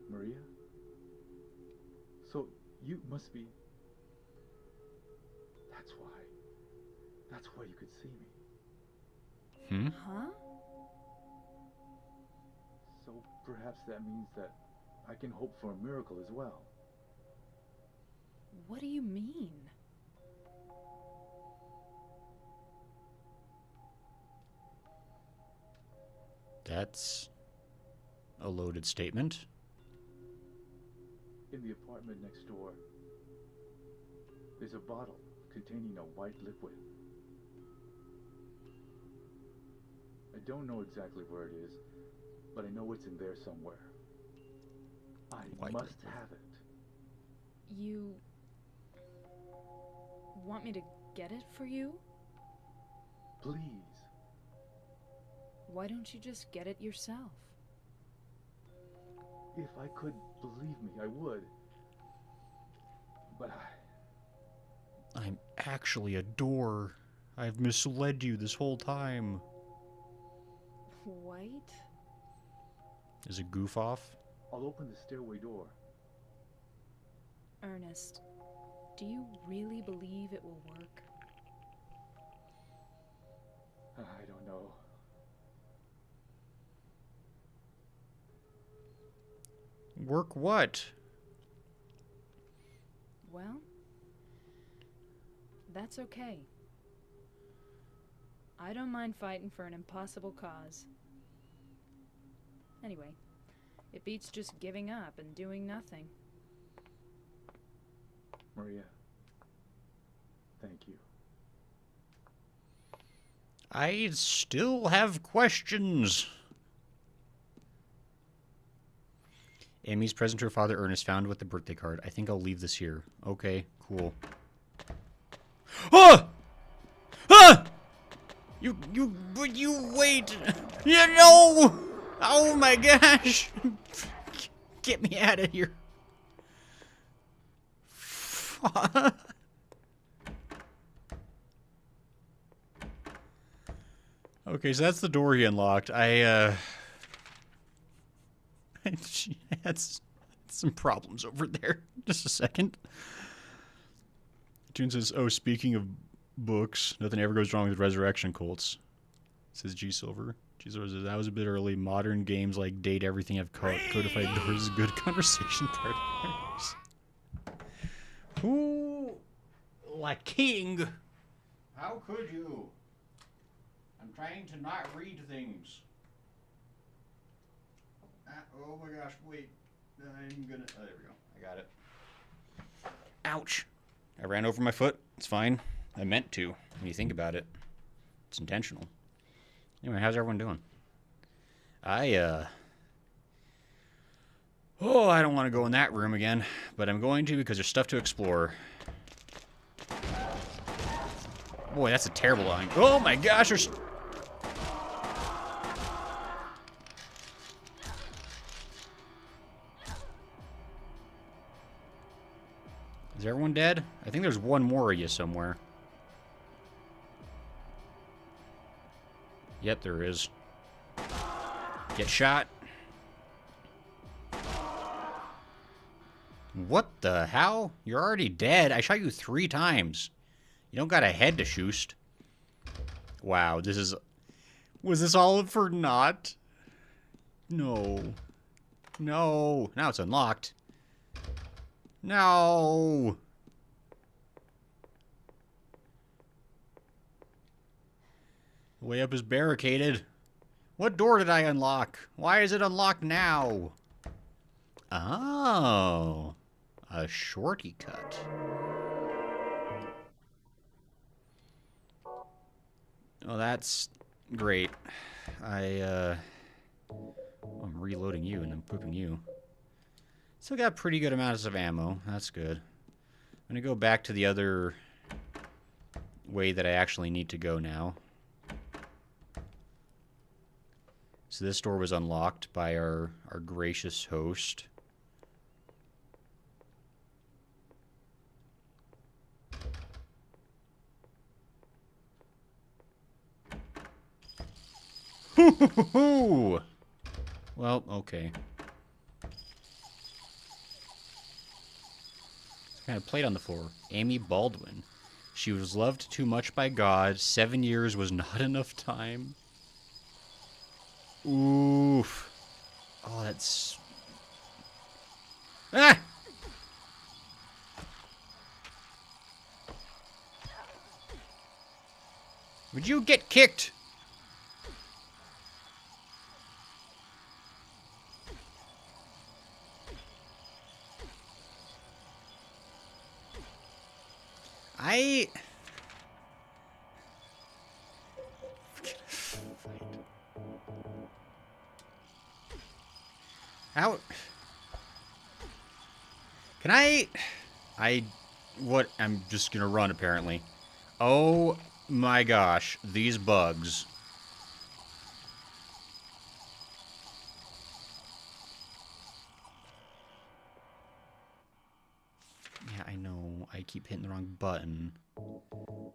Maria? So you must be... That's why you could see me. Hmm? Huh? So perhaps that means that I can hope for a miracle as well. What do you mean? That's a loaded statement. In the apartment next door, there's a bottle containing a white liquid. I don't know exactly where it is, but I know it's in there somewhere. I White must liquid. have it. You want me to get it for you? Please. Why don't you just get it yourself? If I could, believe me, I would. But I'm actually a door. I've misled you this whole time. White? Is it goof off? I'll open the stairway door. Ernest, do you really believe it will work? I don't know. Work what? Well, that's okay. I don't mind fighting for an impossible cause. Anyway, it beats just giving up and doing nothing. Maria, thank you. I still have questions. Amy's present to her father Ernest found with the birthday card. I think I'll leave this here. Okay, cool. Ah! Ah! You wait. You know. Oh my gosh. Get me out of here. Okay, so that's the door he unlocked. She had some problems over there. Just a second. Tune says, "Oh, speaking of books, nothing ever goes wrong with resurrection cults." Says G Silver. G Silver says, "That was a bit early. Modern games like Date Everything have codified doors as good conversation partners." Who, like king? How could you? I'm trying to not read things. Oh my gosh, wait. I'm gonna... Oh, there we go. I got it. Ouch. I ran over my foot. It's fine. I meant to, when you think about it. It's intentional. Anyway, how's everyone doing? Oh, I don't want to go in that room again, but I'm going to because there's stuff to explore. Boy, that's a terrible line. Oh my gosh, there's... Is everyone dead? I think there's one more of you somewhere. Yep, there is. Get shot. What the hell? You're already dead. I shot you 3 times. You don't got a head to shoot. Wow, this is... Was this all for naught? No. No. Now it's unlocked. No. The way up is barricaded. What door did I unlock? Why is it unlocked now? Oh. A shorty cut. Oh, that's great. I'm reloading you and I'm pooping you. Still got pretty good amounts of ammo. That's good. I'm gonna go back to the other way that I actually need to go now. So this door was unlocked by our gracious host. Hoo-hoo-hoo-hoo! Well, okay. Kind of plate on the floor. Amy Baldwin. She was loved too much by God. 7 years was not enough time. Oof. Oh, that's... Ah! Would you get kicked? How? Can what? I'm just gonna run, apparently. Oh my gosh, these bugs. Yeah, I know. I keep hitting the wrong button. Well,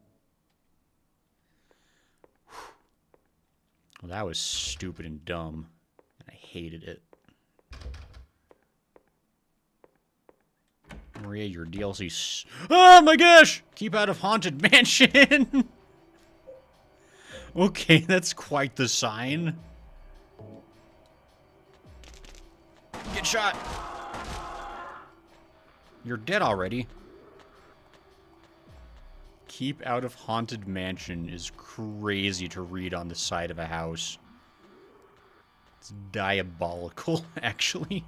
that was stupid and dumb. And I hated it. Maria, your DLC... Oh my gosh! Keep out of Haunted Mansion! Okay, that's quite the sign. Get shot! You're dead already. Keep out of Haunted Mansion is crazy to read on the side of a house. It's diabolical, actually.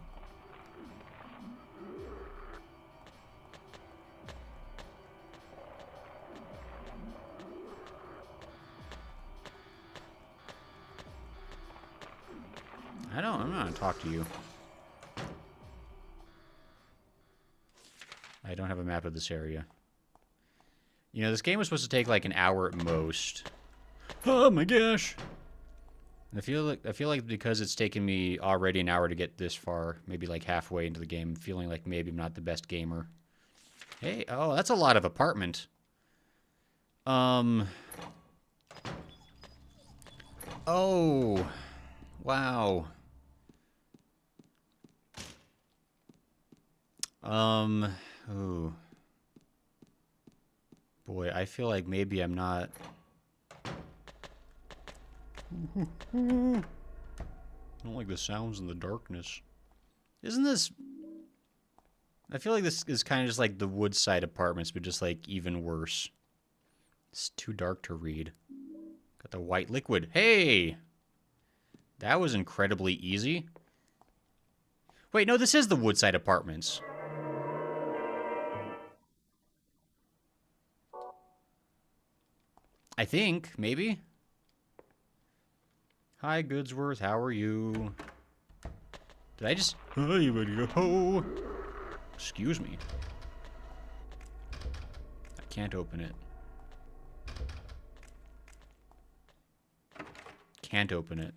I'm not gonna talk to you. I don't have a map of this area. You know, this game was supposed to take like an hour at most. Oh my gosh! And I feel like because it's taken me already an hour to get this far, maybe like halfway into the game, I'm feeling like maybe I'm not the best gamer. Hey, oh, that's a lot of apartment. Oh, wow. Ooh. Boy, I feel like maybe I'm not... I don't like the sounds in the darkness. Isn't this... I feel like this is kind of just like the Woodside Apartments, but just like even worse. It's too dark to read. Got the white liquid. Hey! That was incredibly easy. Wait, no, this is the Woodside Apartments. I think, maybe. Hi, Goodsworth, how are you? Did I just... Hi, buddy. Oh. Excuse me. I can't open it. Can't open it.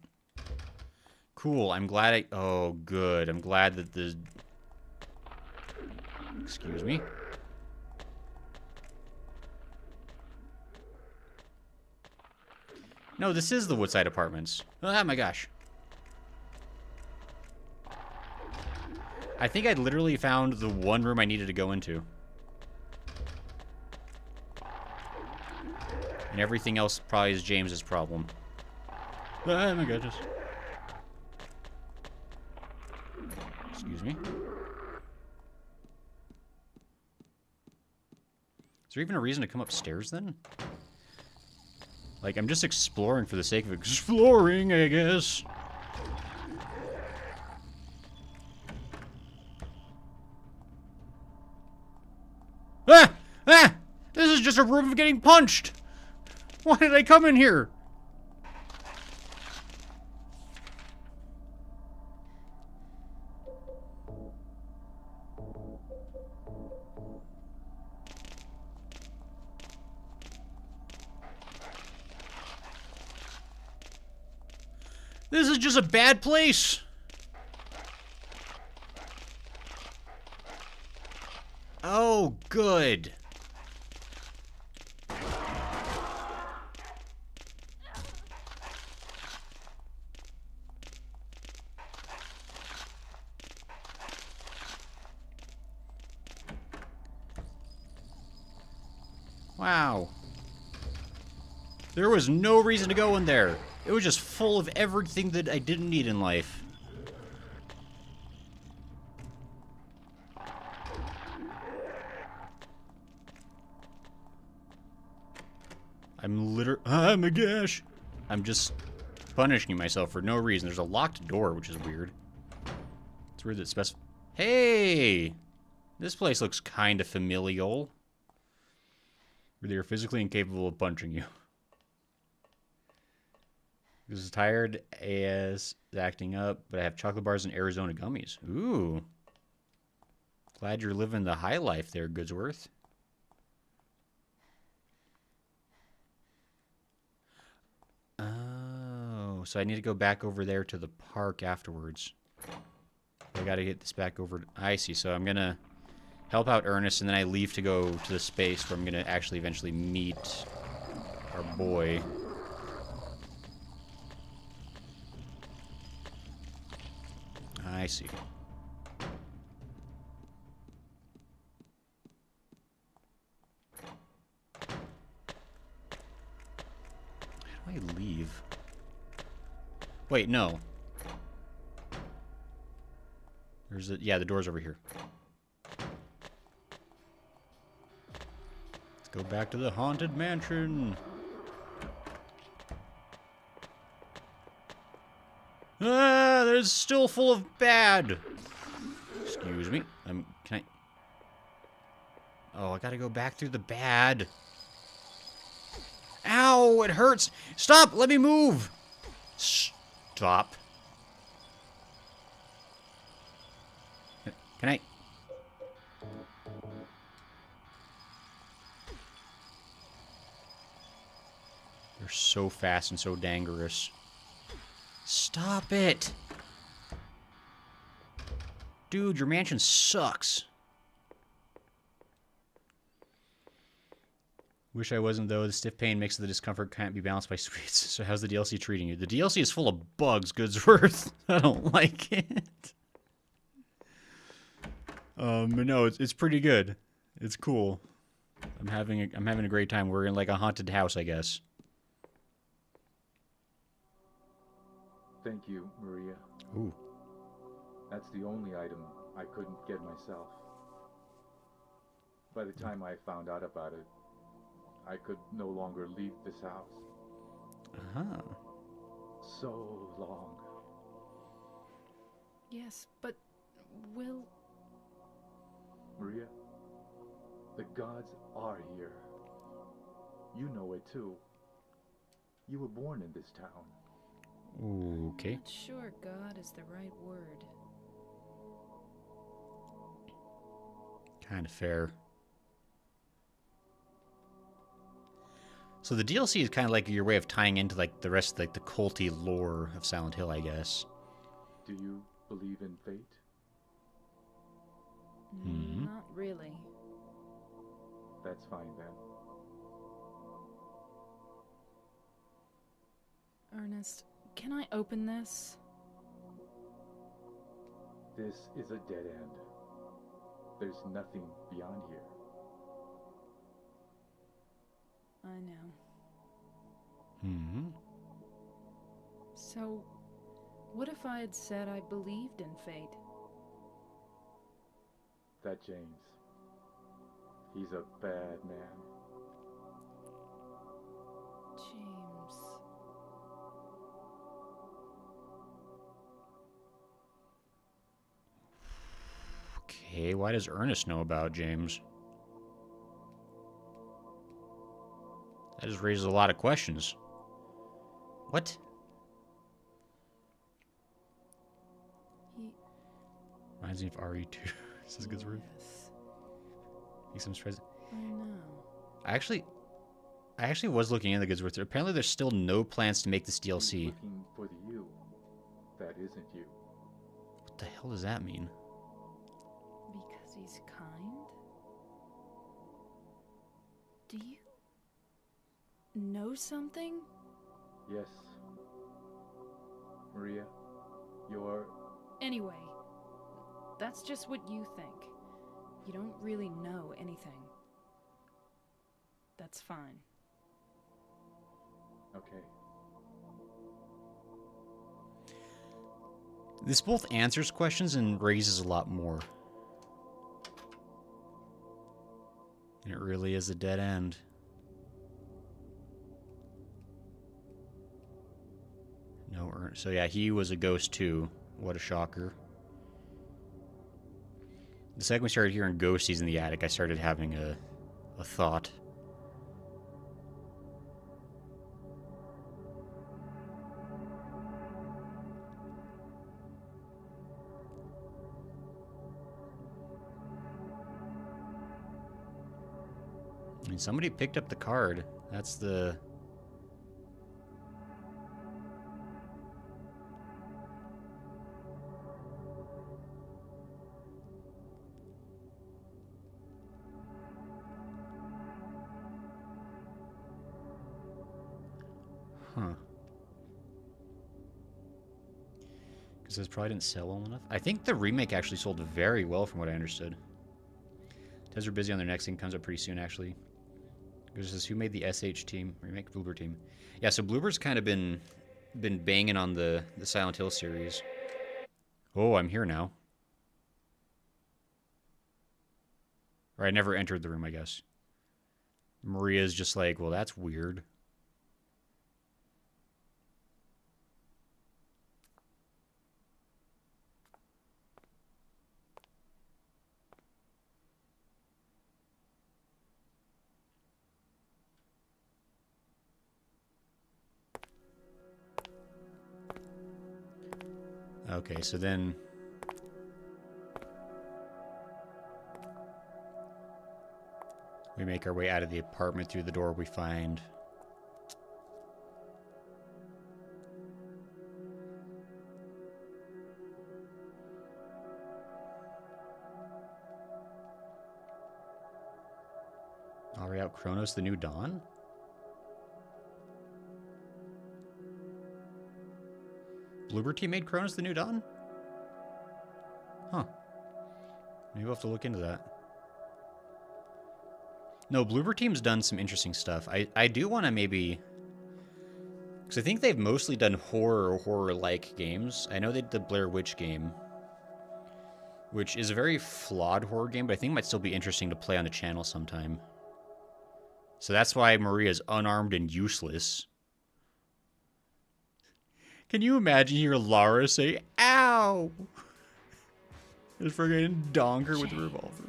Cool, I'm glad I... Oh, good. I'm glad that the... Excuse me. No, this is the Woodside Apartments. Oh my gosh. I think I literally found the one room I needed to go into. And everything else probably is James's problem. Oh my god, just... Excuse me. Is there even a reason to come upstairs then? Like, I'm just exploring for the sake of exploring, I guess. Ah! Ah! This is just a room of getting punched! Why did I come in here? This is just a bad place. Oh, good. Wow. There was no reason to go in there. It was just full of everything that I didn't need in life. Oh my gosh. I'm just punishing myself for no reason. There's a locked door, which is weird. It's weird that Hey! This place looks kind of familial. Where they are physically incapable of punching you. This is tired as acting up, but I have chocolate bars and Arizona gummies. Ooh. Glad you're living the high life there, Goodsworth. Oh, so I need to go back over there to the park afterwards. I gotta get this back over. I see, so I'm gonna help out Ernest, and then I leave to go to the space where I'm gonna actually eventually meet our boy. I see. How do I leave? Wait, no. There's a... Yeah, the door's over here. Let's go back to the haunted mansion. Ah, there's still full of bad. Excuse me. Can I... Oh, I gotta go back through the bad. Ow, it hurts. Stop, let me move. Stop. Can I... They're so fast and so dangerous. Stop it! Dude, your mansion sucks. Wish I wasn't, though. The stiff pain makes the discomfort can't be balanced by sweets. So how's the DLC treating you? The DLC is full of bugs, Goodsworth. I don't like it. But no, it's pretty good. It's cool. I'm having a great time. We're in like a haunted house, I guess. Thank you, Maria. Ooh. That's the only item I couldn't get myself. By the time I found out about it, I could no longer leave this house. Uh-huh. So long. Yes, but will... Maria, the gods are here. You know it too. You were born in this town. Okay. Not sure God is the right word. Kind of fair. So the DLC is kind of like your way of tying into like the rest of like the culty lore of Silent Hill, I guess. Do you believe in fate? Not really. That's fine then. Ernest, can I open this? This is a dead end. There's nothing beyond here. I know. Hmm. So, what if I had said I believed in fate? That James. He's a bad man. James. Okay, why does Ernest know about James? That just raises a lot of questions. What? He. Reminds me of RE2. This is good word. Yes, Makes him stress. I know. I actually was looking into the Goodsworth. Apparently, there's still no plans to make this He's DLC. looking for the you. That isn't you. What the hell does that mean? Because he's kind? Do you know something? Yes. Maria, you're... Anyway, that's just what you think. You don't really know anything. That's fine. Okay. This both answers questions and raises a lot more. And it really is a dead end. No, so yeah, he was a ghost too. What a shocker. The second we started hearing ghosties in the attic, I started having a thought. I mean, somebody picked up the card. That's the... Huh. Because this probably didn't sell well enough. I think the remake actually sold very well from what I understood. Tez are busy on their next thing. Comes up pretty soon, actually. This is who made the SH team? Remake Bloober team. Yeah, so Bloober's kind of been banging on the Silent Hill series. Oh, I'm here now. Or I never entered the room, I guess. Maria's just like, well, that's weird. Okay, so then... we make our way out of the apartment through the door we find. Are we out Kronos the New Dawn? Bloober Team made Kronos the New Dawn? Huh. Maybe we'll have to look into that. No, Bloober Team's done some interesting stuff. I do want to maybe... because I think they've mostly done horror or horror-like games. I know they did the Blair Witch game, which is a very flawed horror game, but I think it might still be interesting to play on the channel sometime. So that's why Maria's unarmed and useless. Can you imagine hear Lara say, ow? Just friggin' donk her with a revolver.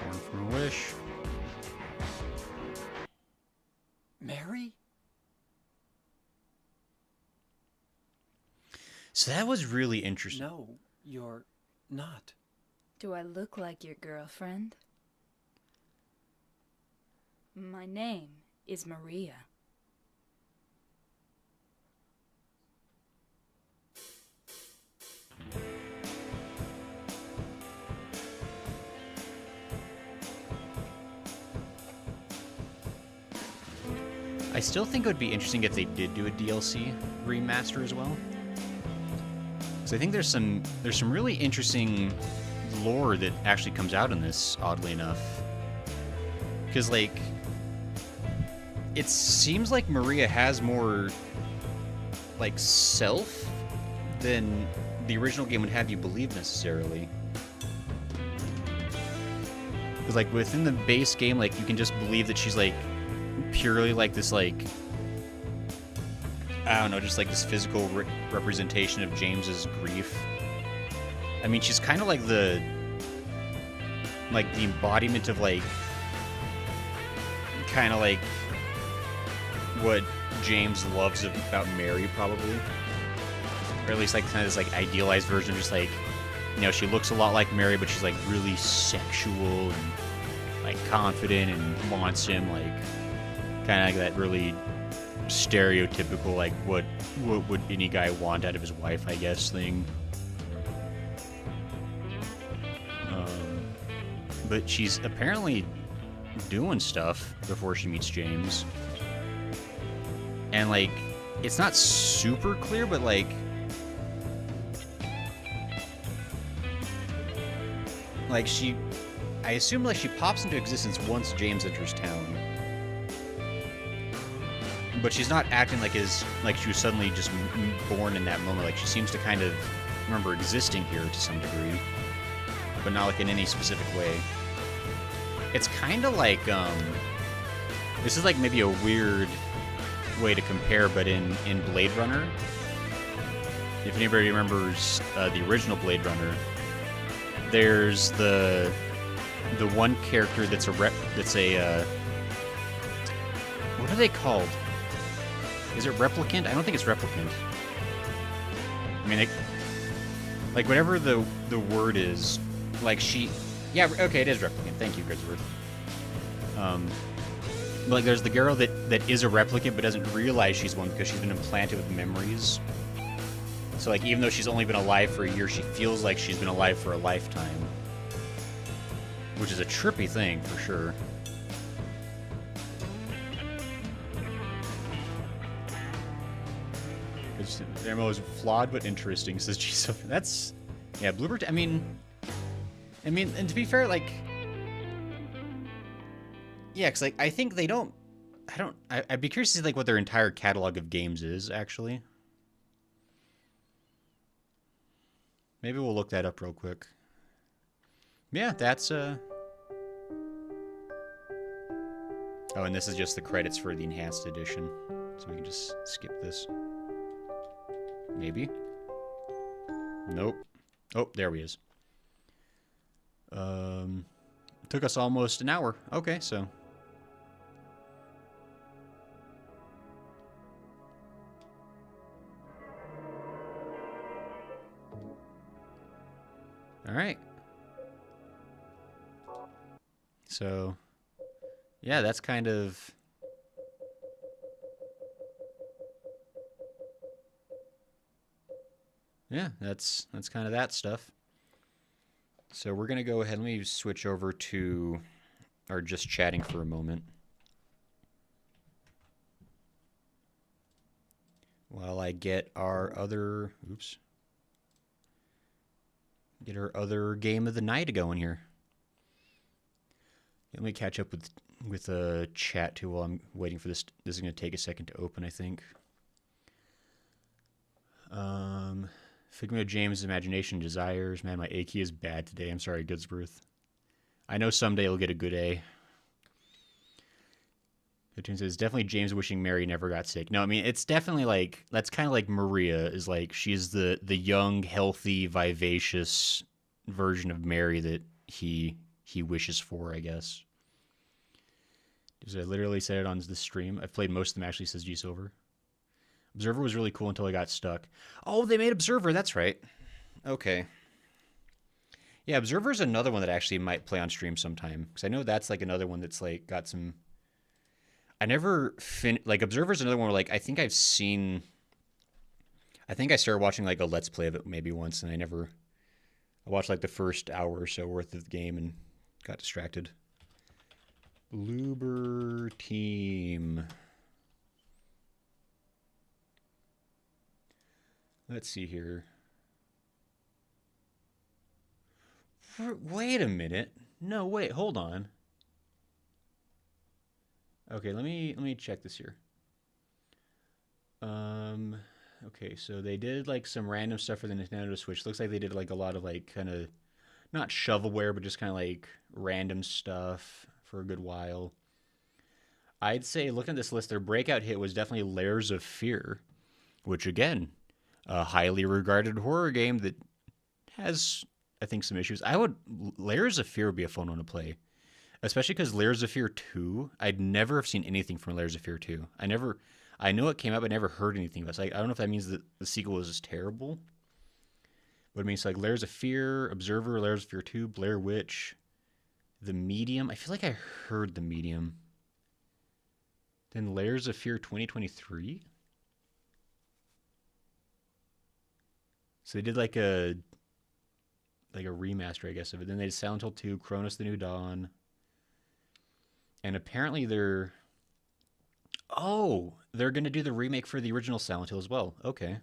Born from a wish. Mary? So that was really interesting. No, you're not. Do I look like your girlfriend? My name is Maria. I still think it would be interesting if they did do a DLC remaster as well. Because I think there's some really interesting lore that actually comes out in this, oddly enough. Because, like, it seems like Maria has more, like, self than the original game would have you believe necessarily. Because, like, within the base game, like, you can just believe that she's, like, purely, like, this, like, I don't know, just, like, this physical representation of James's grief. I mean, she's kind of like the embodiment of, like, kind of like what James loves about Mary, probably. Or at least, like, kind of this, like, idealized version of just, like, you know, she looks a lot like Mary, but she's, like, really sexual and, like, confident and wants him, like, kind of like that really stereotypical, like, what would any guy want out of his wife, I guess, thing. But she's apparently doing stuff before she meets James. And, like, it's not super clear, but, like, I assume, like, she pops into existence once James enters town. But she's not acting like she was suddenly just born in that moment. Like, she seems to kind of remember existing here to some degree, but not, like, in any specific way. It's kind of like, this is, like, maybe a weird way to compare, but in Blade Runner, if anybody remembers the original Blade Runner, there's the one character that's a what are they called? Is it replicant? I don't think it's replicant. I mean, like, whatever the word is, like, yeah, okay, it is replicant. Thank you, Gridsworth. But, like, there's the girl that is a replicant but doesn't realize she's one because she's been implanted with memories. So, like, even though she's only been alive for a year, she feels like she's been alive for a lifetime. Which is a trippy thing, for sure. The MMO is flawed but interesting, says G. So that's, yeah, Bluebird. I mean, and to be fair, like, yeah, because, like, I think they don't. I'd be curious to see, like, what their entire catalog of games is actually. Maybe we'll look that up real quick. Yeah, that's Oh, and this is just the credits for the enhanced edition, so we can just skip this. Maybe. Nope. Oh, there he is. Took us almost an hour. Okay, so. All right. So, yeah, that's kind of. Yeah, that's kind of that stuff. So we're going to go ahead. Let me switch over to our just chatting for a moment. While I get our other, get our other game of the night going here. Let me catch up with a chat too while I'm waiting for this. This is going to take a second to open, I think. Figment of James' imagination desires. Man, my A key is bad today. I'm sorry, Goodsworth. I know someday you'll get a good A. Cartoon says, definitely James wishing Mary never got sick. No, I mean, it's definitely like, that's kind of like Maria is like, she's the young, healthy, vivacious version of Mary that he wishes for, I guess. Because I literally said it on the stream. I've played most of them, actually, says G Silver. Observer was really cool until I got stuck. Oh, they made Observer. That's right. Okay. Yeah, Observer is another one that actually might play on stream sometime. Because I know that's like another one that's like got some... I never... Like, Observer is another one where, like, I think I've seen... I think I started watching like a Let's Play of it maybe once, and I watched like the first hour or so worth of the game and got distracted. Bloober Team... Let's see here. Wait a minute. No, wait, hold on. Okay, let me check this here. Okay, so they did like some random stuff for the Nintendo Switch. Looks like they did like a lot of like kind of not shovelware, but just kind of like random stuff for a good while. I'd say looking at this list, their breakout hit was definitely Layers of Fear, which again, a highly regarded horror game that has, I think, some issues. Layers of Fear would be a fun one to play, especially because Layers of Fear 2, I'd never have seen anything from Layers of Fear 2. I know it came out, but I never heard anything about it. So I don't know if that means that the sequel was just terrible. But it means like Layers of Fear, Observer, Layers of Fear 2, Blair Witch, The Medium. I feel like I heard The Medium. Then Layers of Fear 2023. So they did like a remaster, I guess, of it. Then they did Silent Hill 2, Chronos: The New Dawn. And apparently they're going to do the remake for the original Silent Hill as well. Okay.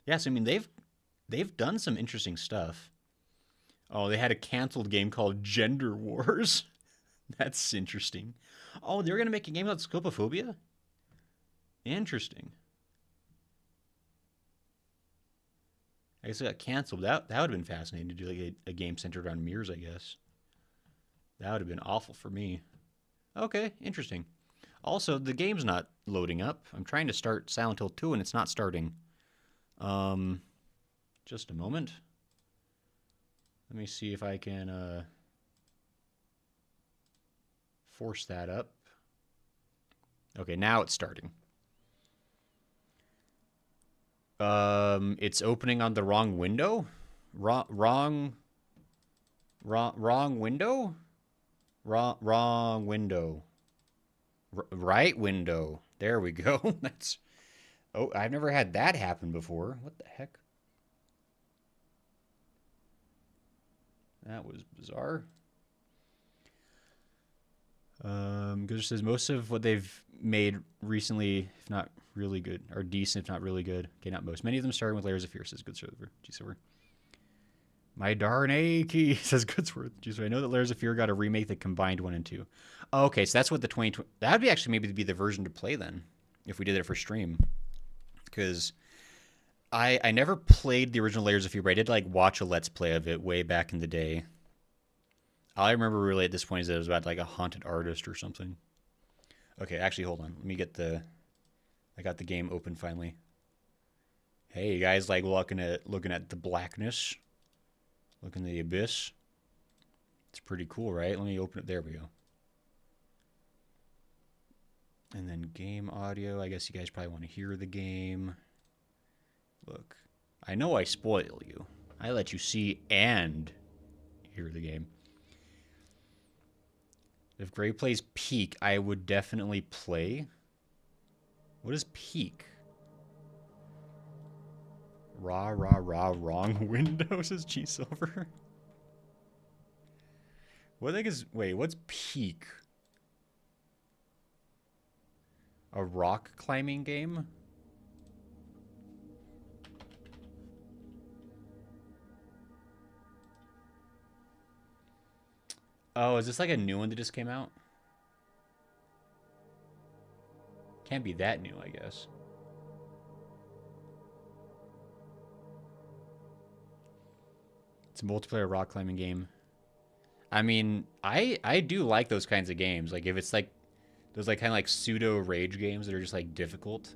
Yeah, so I mean they've done some interesting stuff. Oh, they had a canceled game called Gender Wars. That's interesting. Oh, they were going to make a game about scopophobia? Interesting. I guess it got canceled. That would have been fascinating to do like a game centered on mirrors, I guess. That would have been awful for me. Okay, interesting. Also, the game's not loading up. I'm trying to start Silent Hill 2 and it's not starting. Just a moment. Let me see if I can force that up. Okay, now it's starting. It's opening on the wrong window? Wrong window? Wrong window. Right window. There we go. Oh, I've never had that happen before. What the heck? That was bizarre. Because it says most of what they've made recently, if not really good, are decent, if not really good. Okay, not most. Many of them starting with Layers of Fear, says Good Server. G-Server. My darn Aki, says Goodsworth. G-Server. I know that Layers of Fear got a remake that combined 1 and 2. Oh, okay, so that's what the 2020... That would be actually maybe be the version to play then, if we did it for stream. Because I never played the original Layers of Fear, but I did like watch a Let's Play of it way back in the day. All I remember really at this point is that it was about like a haunted artist or something. Okay, actually, hold on. Let me get I got the game open finally. Hey, you guys like looking at the blackness? Looking at the abyss? It's pretty cool, right? Let me open it. There we go. And then game audio. I guess you guys probably want to hear the game. Look. I know I spoil you. I let you see and hear the game. If Gray plays Peak, I would definitely play. What is Peak? Wrong window, says G Silver. What the heck is... Wait, what's Peak? A rock climbing game? Oh, is this like a new one that just came out? Can't be that new, I guess. It's a multiplayer rock climbing game. I mean, I do like those kinds of games. Like if it's like those like kind of like pseudo rage games that are just like difficult,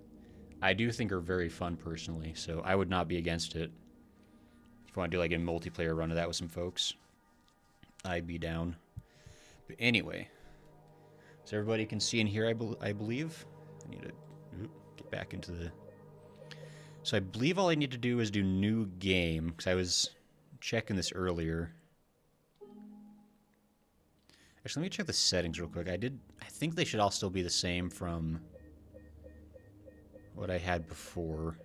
I do think are very fun personally. So I would not be against it. If you want to do like a multiplayer run of that with some folks, I'd be down. But anyway, so everybody can see and hear, I believe. I need to get back into the... So I believe all I need to do is do new game, because I was checking this earlier. Actually, let me check the settings real quick. I think they should all still be the same from what I had before.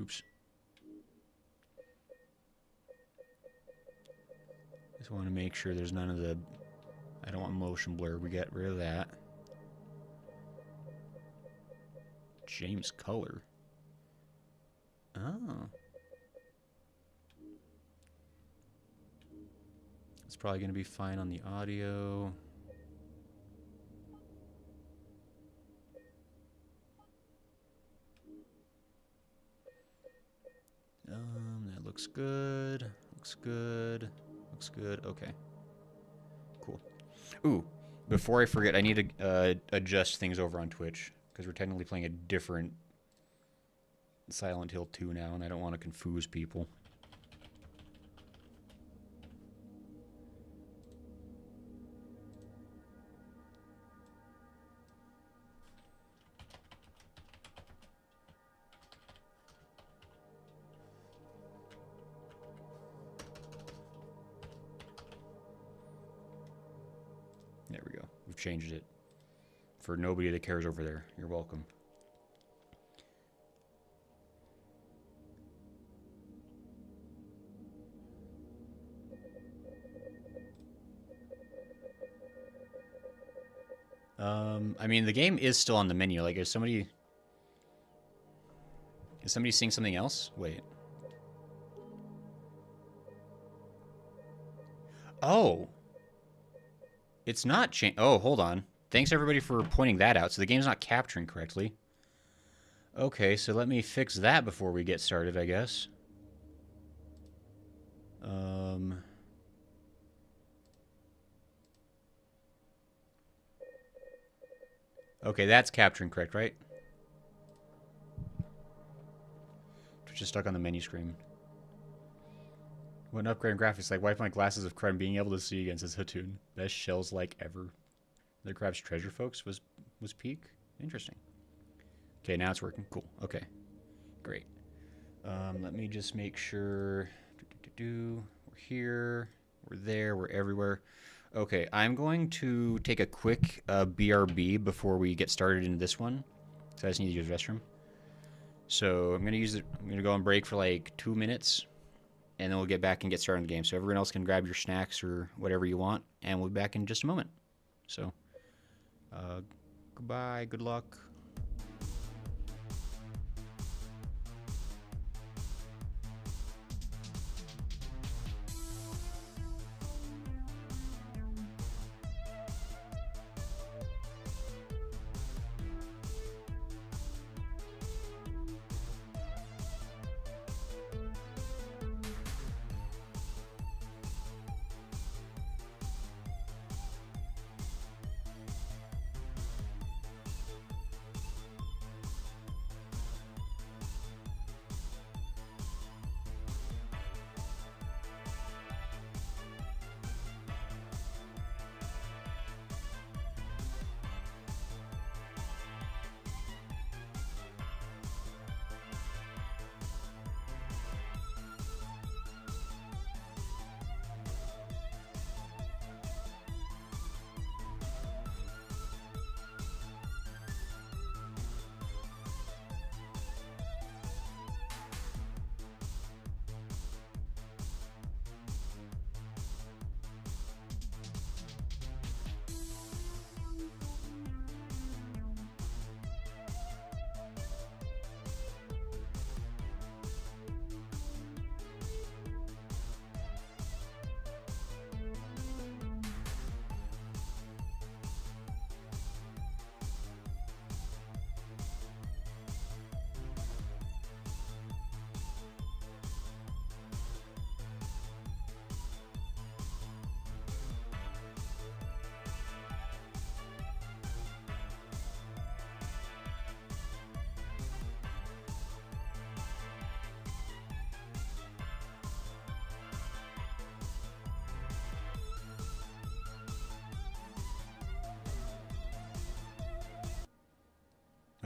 Oops. Just want to make sure there's none of the... I don't want motion blur. We get rid of that. James Color. Oh. It's probably going to be fine on the audio. That looks good. Looks good. Looks good. Okay. Cool. Ooh, before I forget, I need to adjust things over on Twitch because we're technically playing a different Silent Hill 2 now, and I don't want to confuse people. There we go. We've changed it. For nobody that cares over there. You're welcome. I mean, the game is still on the menu. Like, is somebody seeing something else? Wait. Oh. It's not oh, hold on. Thanks everybody for pointing that out. So the game's not capturing correctly. Okay, so let me fix that before we get started, I guess. Okay, that's capturing correct, right? Twitch is stuck on the menu screen. What an upgrade in graphics, like wipe my glasses of crud and being able to see again, says Hatun. Best shells like ever. The Crab's Treasure, folks, was peak? Interesting. Okay, now it's working. Cool. Okay. Great. Let me just make sure. We're here. We're there. We're everywhere. Okay, I'm going to take a quick BRB before we get started into this one. So I just need to use the restroom. So I'm going to use it. I'm going to go on break for like 2 minutes. And then we'll get back and get started on the game. So everyone else can grab your snacks or whatever you want. And we'll be back in just a moment. So, goodbye. Good luck.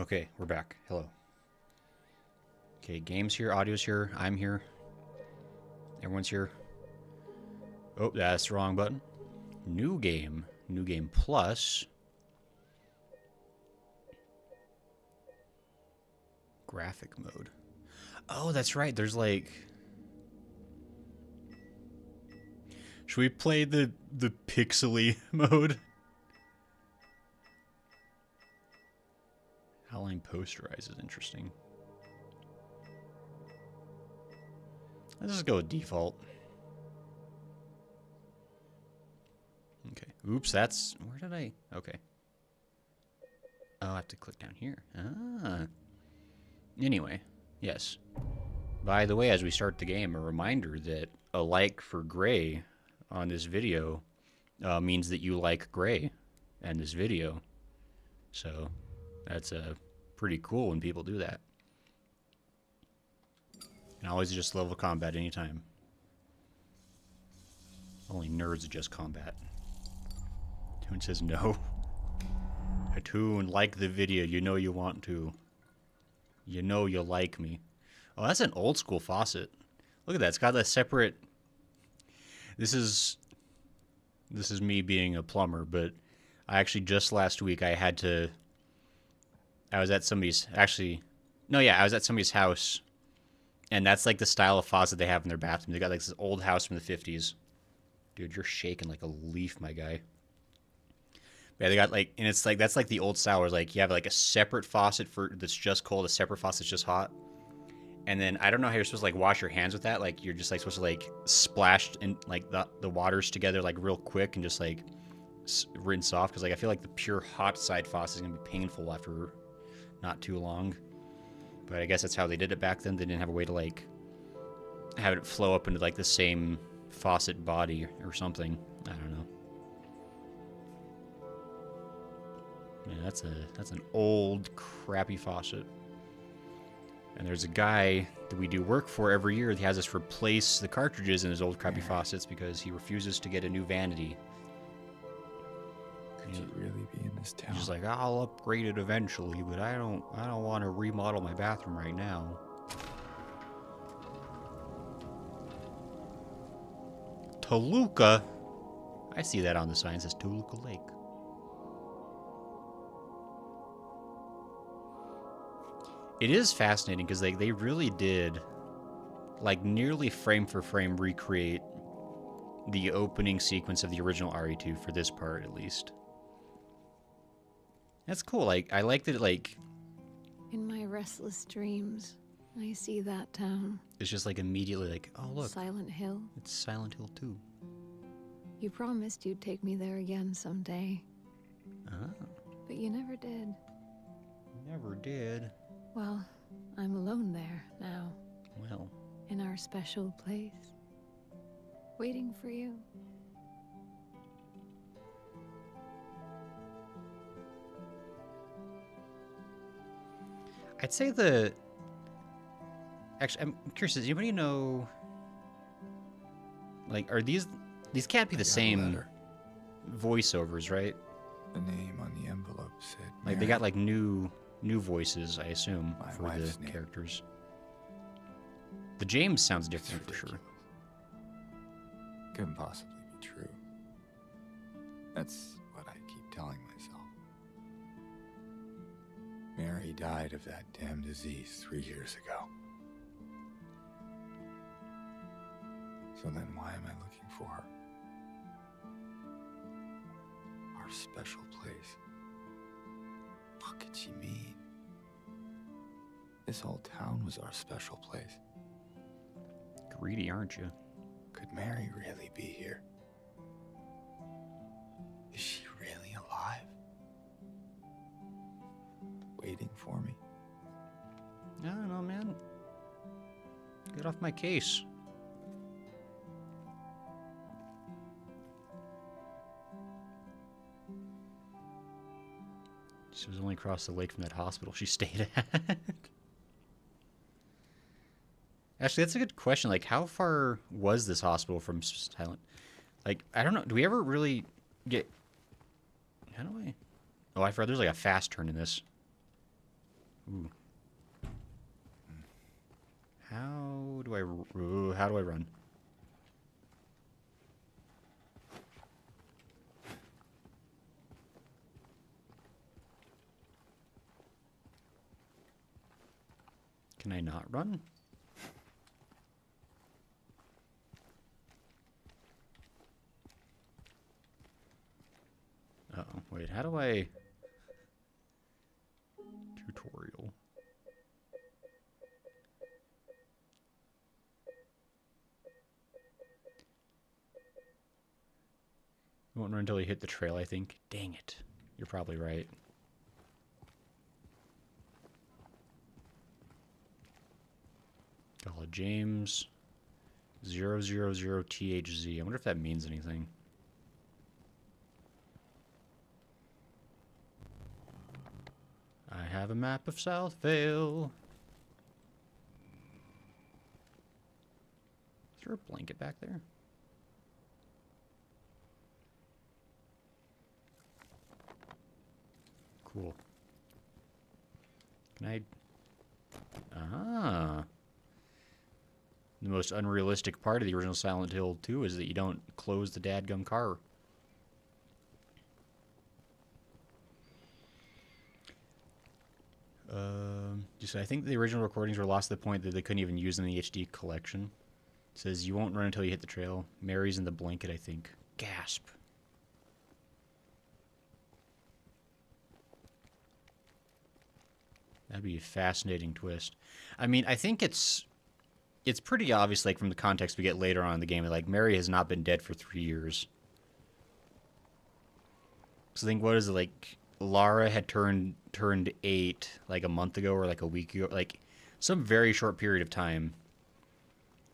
Okay, we're back. Hello. Okay, game's here, audio's here, I'm here. Everyone's here. Oh, that's the wrong button. New game. New game plus. Graphic mode. Oh, that's right. There's like... Should we play the pixely mode? How long Following posterize is interesting. Let's just go with default. Okay. Oops, that's... Where did I... Okay. Oh, I have to click down here. Ah. Anyway, yes. By the way, as we start the game, a reminder that a like for gray on this video means that you like gray and this video. So that's pretty cool when people do that. And always just level combat anytime. Only nerds adjust combat. Toon says no. Toon, like the video. You know you want to. You know you like me. Oh, that's an old school faucet. Look at that. It's got a separate... This is me being a plumber, but I actually just last week I was at somebody's... Actually, no, yeah, I was at somebody's house, and that's like the style of faucet they have in their bathroom. They got like this old house from the 50s. Dude, you're shaking like a leaf, my guy. Yeah, they got like, and it's like, that's like the old style where like you have like a separate faucet for that's just cold, a separate faucet that's just hot. And then I don't know how you're supposed to like wash your hands with that. Like you're just like supposed to like splash in like the waters together like real quick and just like rinse off. Cause like I feel like the pure hot side faucet is gonna be painful after not too long. But I guess that's how they did it back then. They didn't have a way to like have it flow up into like the same faucet body or something. I don't know. Man, that's an old crappy faucet. And there's a guy that we do work for every year that has us replace the cartridges in his old crappy faucets because he refuses to get a new vanity. Could you really be in this town? He's just like, I'll upgrade it eventually, but I don't want to remodel my bathroom right now. Toluca? I see that on the sign. It says Toluca Lake. It is fascinating because they really did, like, nearly frame for frame recreate the opening sequence of the original RE2 for this part, at least. That's cool. Like, I like that it, like... In my restless dreams, I see that town. It's just, like, immediately like, oh, look. Silent Hill. It's Silent Hill 2. You promised you'd take me there again someday. Ah. But you never did. Never did. Well, I'm alone there now. Well. In our special place. Waiting for you. I'd say the... Actually, I'm curious, does anybody know... Like, are these can't be the same voiceovers, right? The name on the envelope said Like, they got, like, new voices, I assume, My for wife's the name. characters. The James sounds different, for sure. Couldn't possibly be true. That's what I keep telling myself. Mary died of that damn disease 3 years ago. So then why am I looking for her? Our special place. What could she mean? This whole town was our special place. Greedy, aren't you? Could Mary really be here? Is she really alive? Waiting for me? I don't know, man. Get off my case. She was only across the lake from that hospital she stayed at. Actually, that's a good question. Like, how far was this hospital from Silent? Like, I don't know. Do we ever really get... How do I... Oh, I forgot there's like a fast turn in this. Ooh. How do I run? Can I not run? Uh-oh, wait, how do I... Tutorial. Won't run until you hit the trail, I think. Dang it. You're probably right. Call it James 000THZ. I wonder if that means anything. I have a map of Southvale. Is there a blanket back there? Cool. Can I... Ah. The most unrealistic part of the original Silent Hill 2 is that you don't close the dadgum car. Just I think the original recordings were lost to the point that they couldn't even use them in the HD collection. It says you won't run until you hit the trail. Mary's in the blanket, I think. Gasp. That'd be a fascinating twist. I mean, I think it's pretty obvious, like, from the context we get later on in the game, that, like, Mary has not been dead for 3 years. So I think, what is it, like, Lara had turned 8, like, a month ago or, like, a week ago, like, some very short period of time.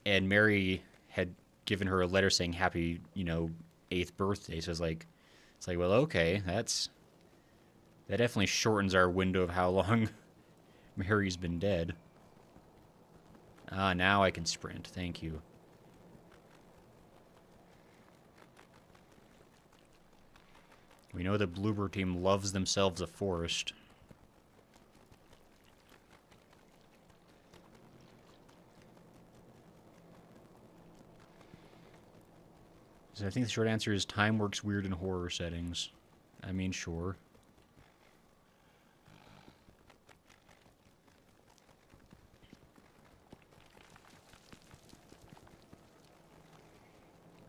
And Mary had given her a letter saying happy, 8th birthday. So it's like, well, okay, that definitely shortens our window of how long Mary's been dead. Ah, now I can sprint. Thank you. We know the Bloober team loves themselves a forest. So I think the short answer is time works weird in horror settings. I mean, sure.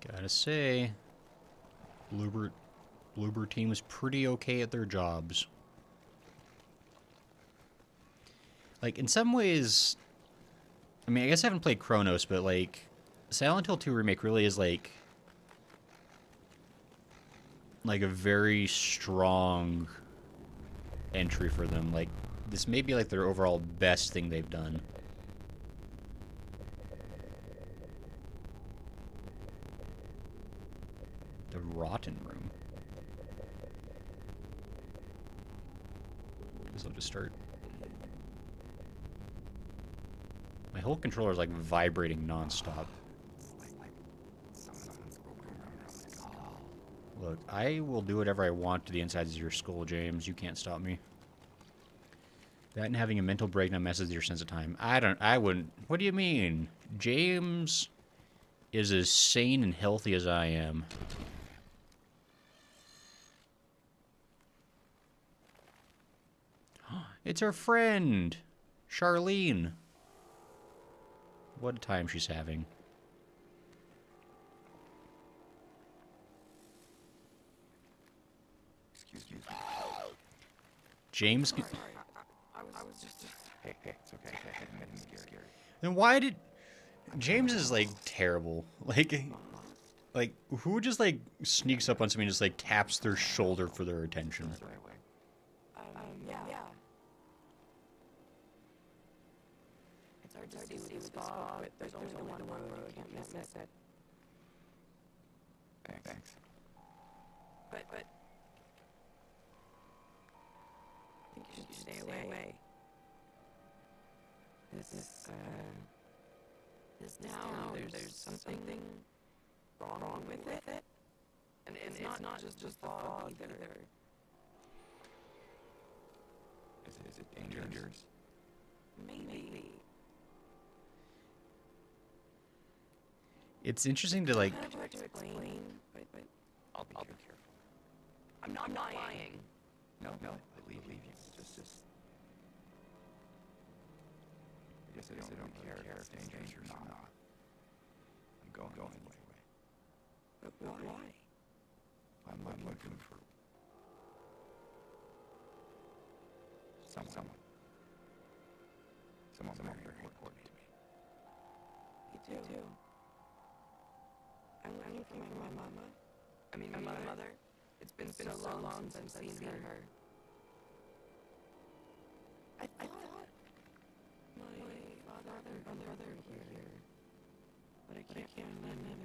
Gotta say, Bloober team was pretty okay at their jobs. Like, in some ways, I mean, I guess I haven't played Chronos, but, like, Silent Hill 2 Remake really is, like a very strong entry for them. Like, this may be, like, their overall best thing they've done. The Rotten Room. Guess I'll just start. My whole controller is like vibrating nonstop. Look, I will do whatever I want to the insides of your skull, James. You can't stop me. That and having a mental breakdown messes with your sense of time. I wouldn't. What do you mean? James is as sane and healthy as I am. It's her friend, Charlene. What a time she's having. Excuse me. James. I was just. Hey, it's okay. I'm scared. Then why did James is like terrible? Like who just like sneaks up on somebody and just like taps their shoulder for their attention? That's the right way. Yeah. It's hard to see with this fog, but there's only one road. You can't miss it. Thanks. But I think you should stay away. This town, there's something wrong with it. And it's not just fog either. Is it dangerous? Maybe. It's interesting to like. Kind of hard to explain, but I'll be careful. I'm not lying. No, I believe you. Just. I guess I don't care if it's dangerous or not. I'm going anyway. But why? I'm looking for someone. Someone very important to me. Me too. I'm looking for my mama. I mean, my mother. It's been so long since I've seen her. I thought my father and brother were here, but I can't remember either.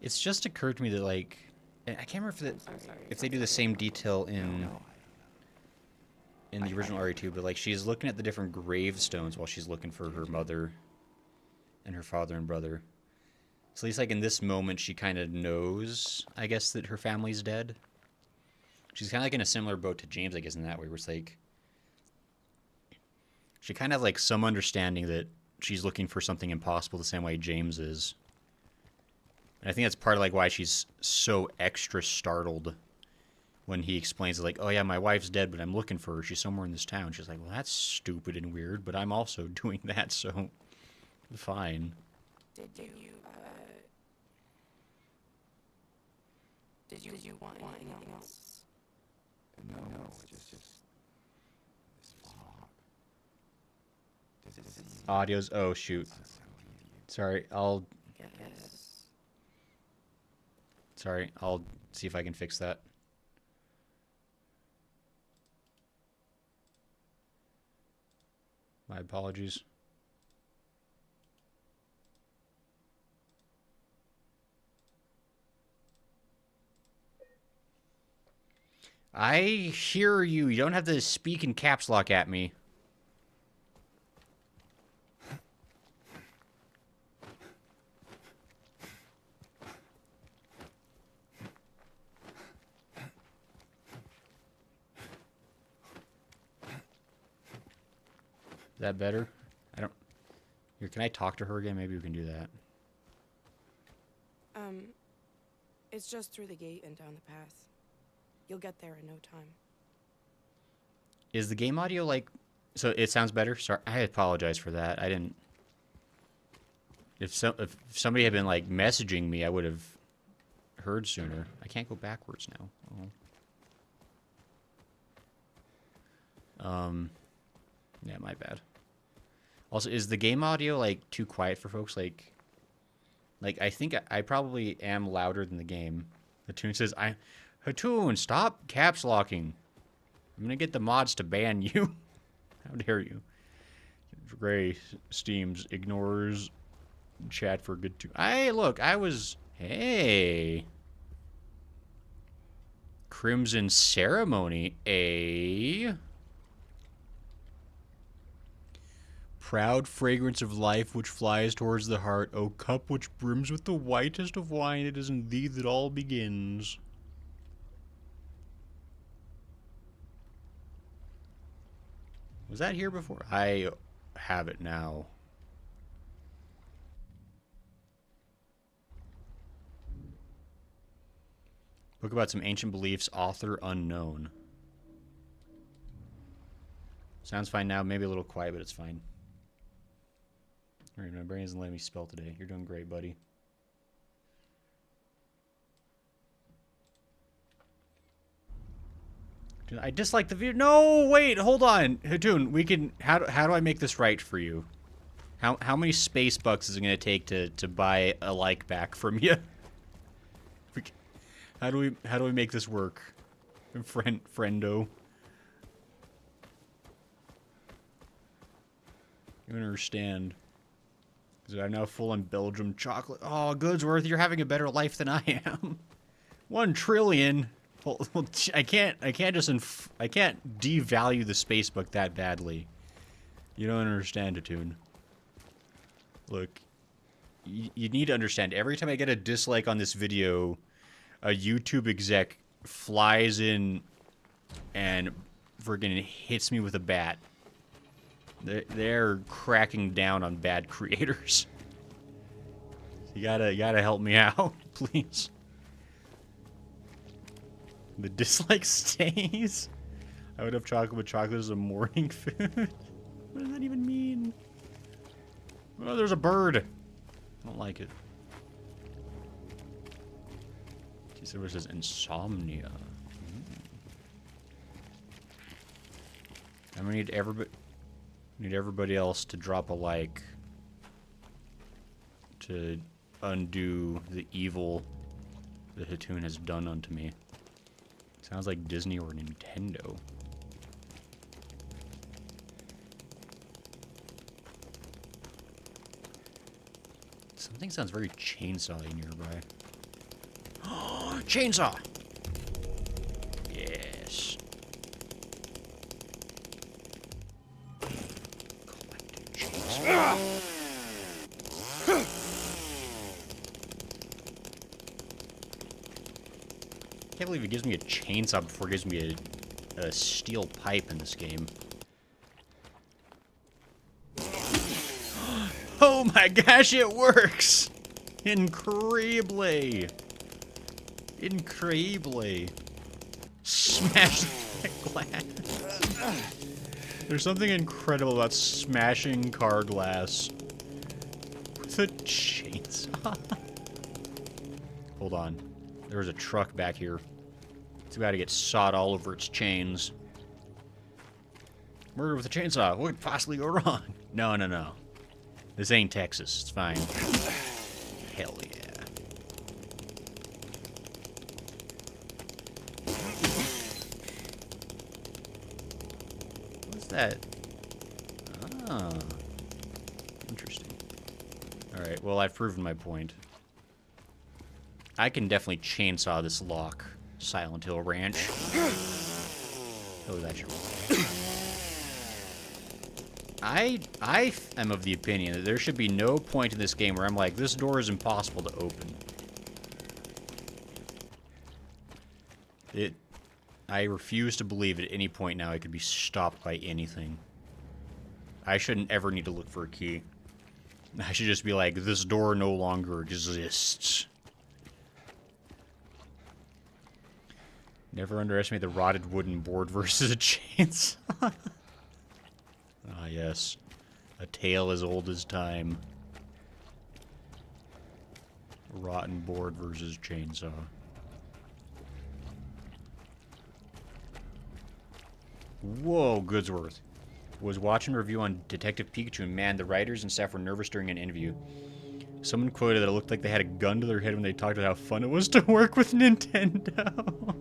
It's just occurred to me that, like, and I can't remember if they do the same detail in the original RE2, but like she's looking at the different gravestones while she's looking for her mother and her father and brother. So at least like in this moment, she kind of knows, I guess, that her family's dead. She's kind of like in a similar boat to James, I guess, in that way, where it's like she kind of have like some understanding that she's looking for something impossible the same way James is. And I think that's part of like why she's so extra startled when he explains like, oh yeah, my wife's dead, but I'm looking for her. She's somewhere in this town. She's like, well, that's stupid and weird, but I'm also doing that, so fine. Did you want anything else? No, it's just this fog. Audio's, oh shoot. Sorry, I'll see if I can fix that. My apologies. I hear you. You don't have to speak in caps lock at me. Is that better? I don't... Here, can I talk to her again? Maybe we can do that. It's just through the gate and down the path. You'll get there in no time. Is the game audio like... So it sounds better? Sorry, I apologize for that. I didn't... If somebody had been like messaging me, I would have heard sooner. I can't go backwards now. Oh. Yeah, my bad. Also, is the game audio like too quiet for folks? Like I think I probably am louder than the game. Hatun says, Hatun, stop caps locking. I'm gonna get the mods to ban you. How dare you? Gray Steams ignores chat for good too. Hey. Crimson Ceremony, proud fragrance of life which flies towards the heart, O cup which brims with the whitest of wine, it is in thee that all begins. Was that here before? I have it now. Book about some ancient beliefs, author unknown. Sounds fine now, maybe a little quiet, but it's fine. Alright, my brain isn't letting me spell today. You're doing great, buddy. Dude, I dislike the video. No, wait, hold on. Hatun, we can... How do I make this right for you? How many space bucks is it going to take to buy a like back from you? How do we make this work? Friendo. You don't understand. Because I'm now full on Belgium chocolate. Oh, Goodsworth, you're having a better life than I am. 1 trillion. Well, I can't devalue the space book that badly. You don't understand it, Toon. Look, you need to understand. Every time I get a dislike on this video, a YouTube exec flies in and friggin' hits me with a bat. They're cracking down on bad creators. You gotta help me out, please. The dislike stays. I would have chocolate, but chocolate is a morning food. What does that even mean? Oh, there's a bird. I don't like it. She said it says insomnia. I'm gonna need everybody else to drop a like to undo the evil the Hitoon has done unto me. Sounds like Disney or Nintendo. Something sounds very chainsaw-y nearby. Chainsaw! Yes. Collected chainsaw. Can't believe it gives me a chainsaw before it gives me a steel pipe in this game. Oh my gosh, it works! Incredibly! Incredibly! Smash that glass! There's something incredible about smashing car glass with a chainsaw. Hold on. There's a truck back here. It's about to get sawed all over its chains. Murder with a chainsaw. What could possibly go wrong? No, no, no. This ain't Texas. It's fine. Hell yeah. What's that? Ah. Interesting. Alright, well, I've proven my point. I can definitely chainsaw this lock, Silent Hill Ranch. Oh, that's your I am of the opinion that there should be no point in this game where I'm like, this door is impossible to open. I refuse to believe at any point now it could be stopped by anything. I shouldn't ever need to look for a key. I should just be like, this door no longer exists. Never underestimate the rotted wooden board versus a chainsaw. Ah, yes. A tale as old as time. Rotten board versus chainsaw. Whoa, Goodsworth. Was watching a review on Detective Pikachu, and man, the writers and staff were nervous during an interview. Someone quoted that it looked like they had a gun to their head when they talked about how fun it was to work with Nintendo.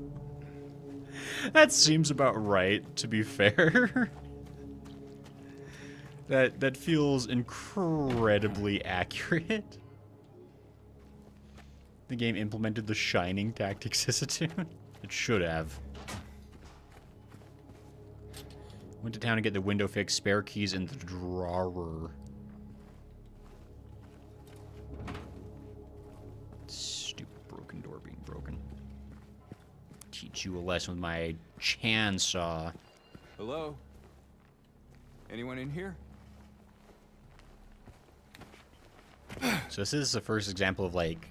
That seems about right, to be fair. That feels incredibly accurate. The game implemented the Shining tactics as a tune. It should have. Went to town to get the window fixed, spare keys in the drawer. Stupid broken door being broken. Teach you a lesson with my chainsaw. Hello? Anyone in here? So this is the first example of, like,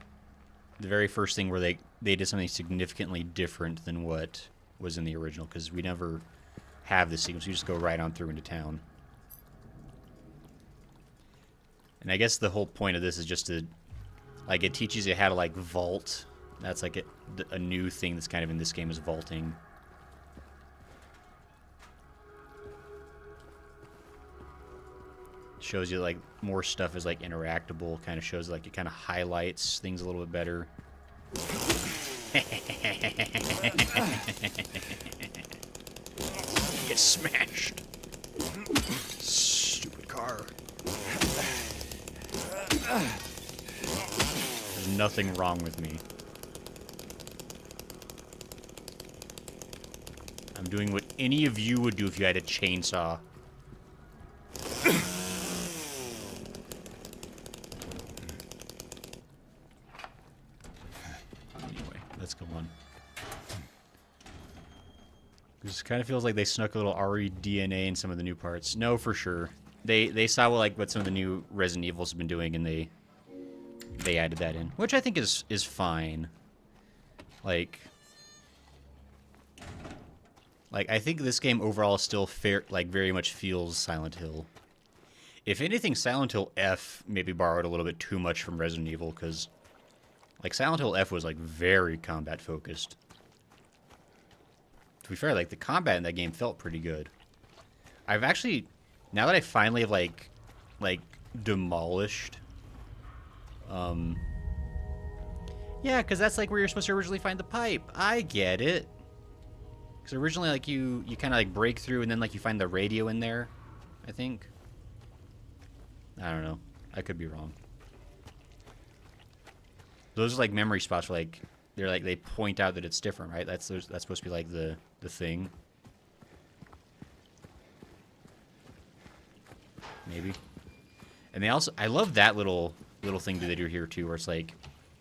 the very first thing where they did something significantly different than what was in the original, because we never have this sequence. We just go right on through into town. And I guess the whole point of this is just to, like, it teaches you how to, like, vault. That's, like, a new thing that's kind of in this game is vaulting. Shows you, like, more stuff is, like, interactable. Kind of shows, like, it kind of highlights things a little bit better. Get smashed. Stupid car. There's nothing wrong with me. I'm doing what any of you would do if you had a chainsaw. Anyway, let's go on. This kind of feels like they snuck a little RE DNA in some of the new parts. No, for sure. They saw what some of the new Resident Evils have been doing, and they added that in, which I think is fine. Like I think this game overall is still very much feels Silent Hill. If anything, Silent Hill F maybe borrowed a little bit too much from Resident Evil, because like Silent Hill F was like very combat focused. To be fair, like the combat in that game felt pretty good. I've actually, now that I finally have like demolished Yeah, because that's like where you're supposed to originally find the pipe. I get it. Because originally, like, you kind of like break through and then like you find the radio in there, I think. I don't know. I could be wrong. Those are like memory spots where like they point out that it's different, right? That's supposed to be like the thing. Maybe. And they also, I love that little thing that they do here too, where it's like,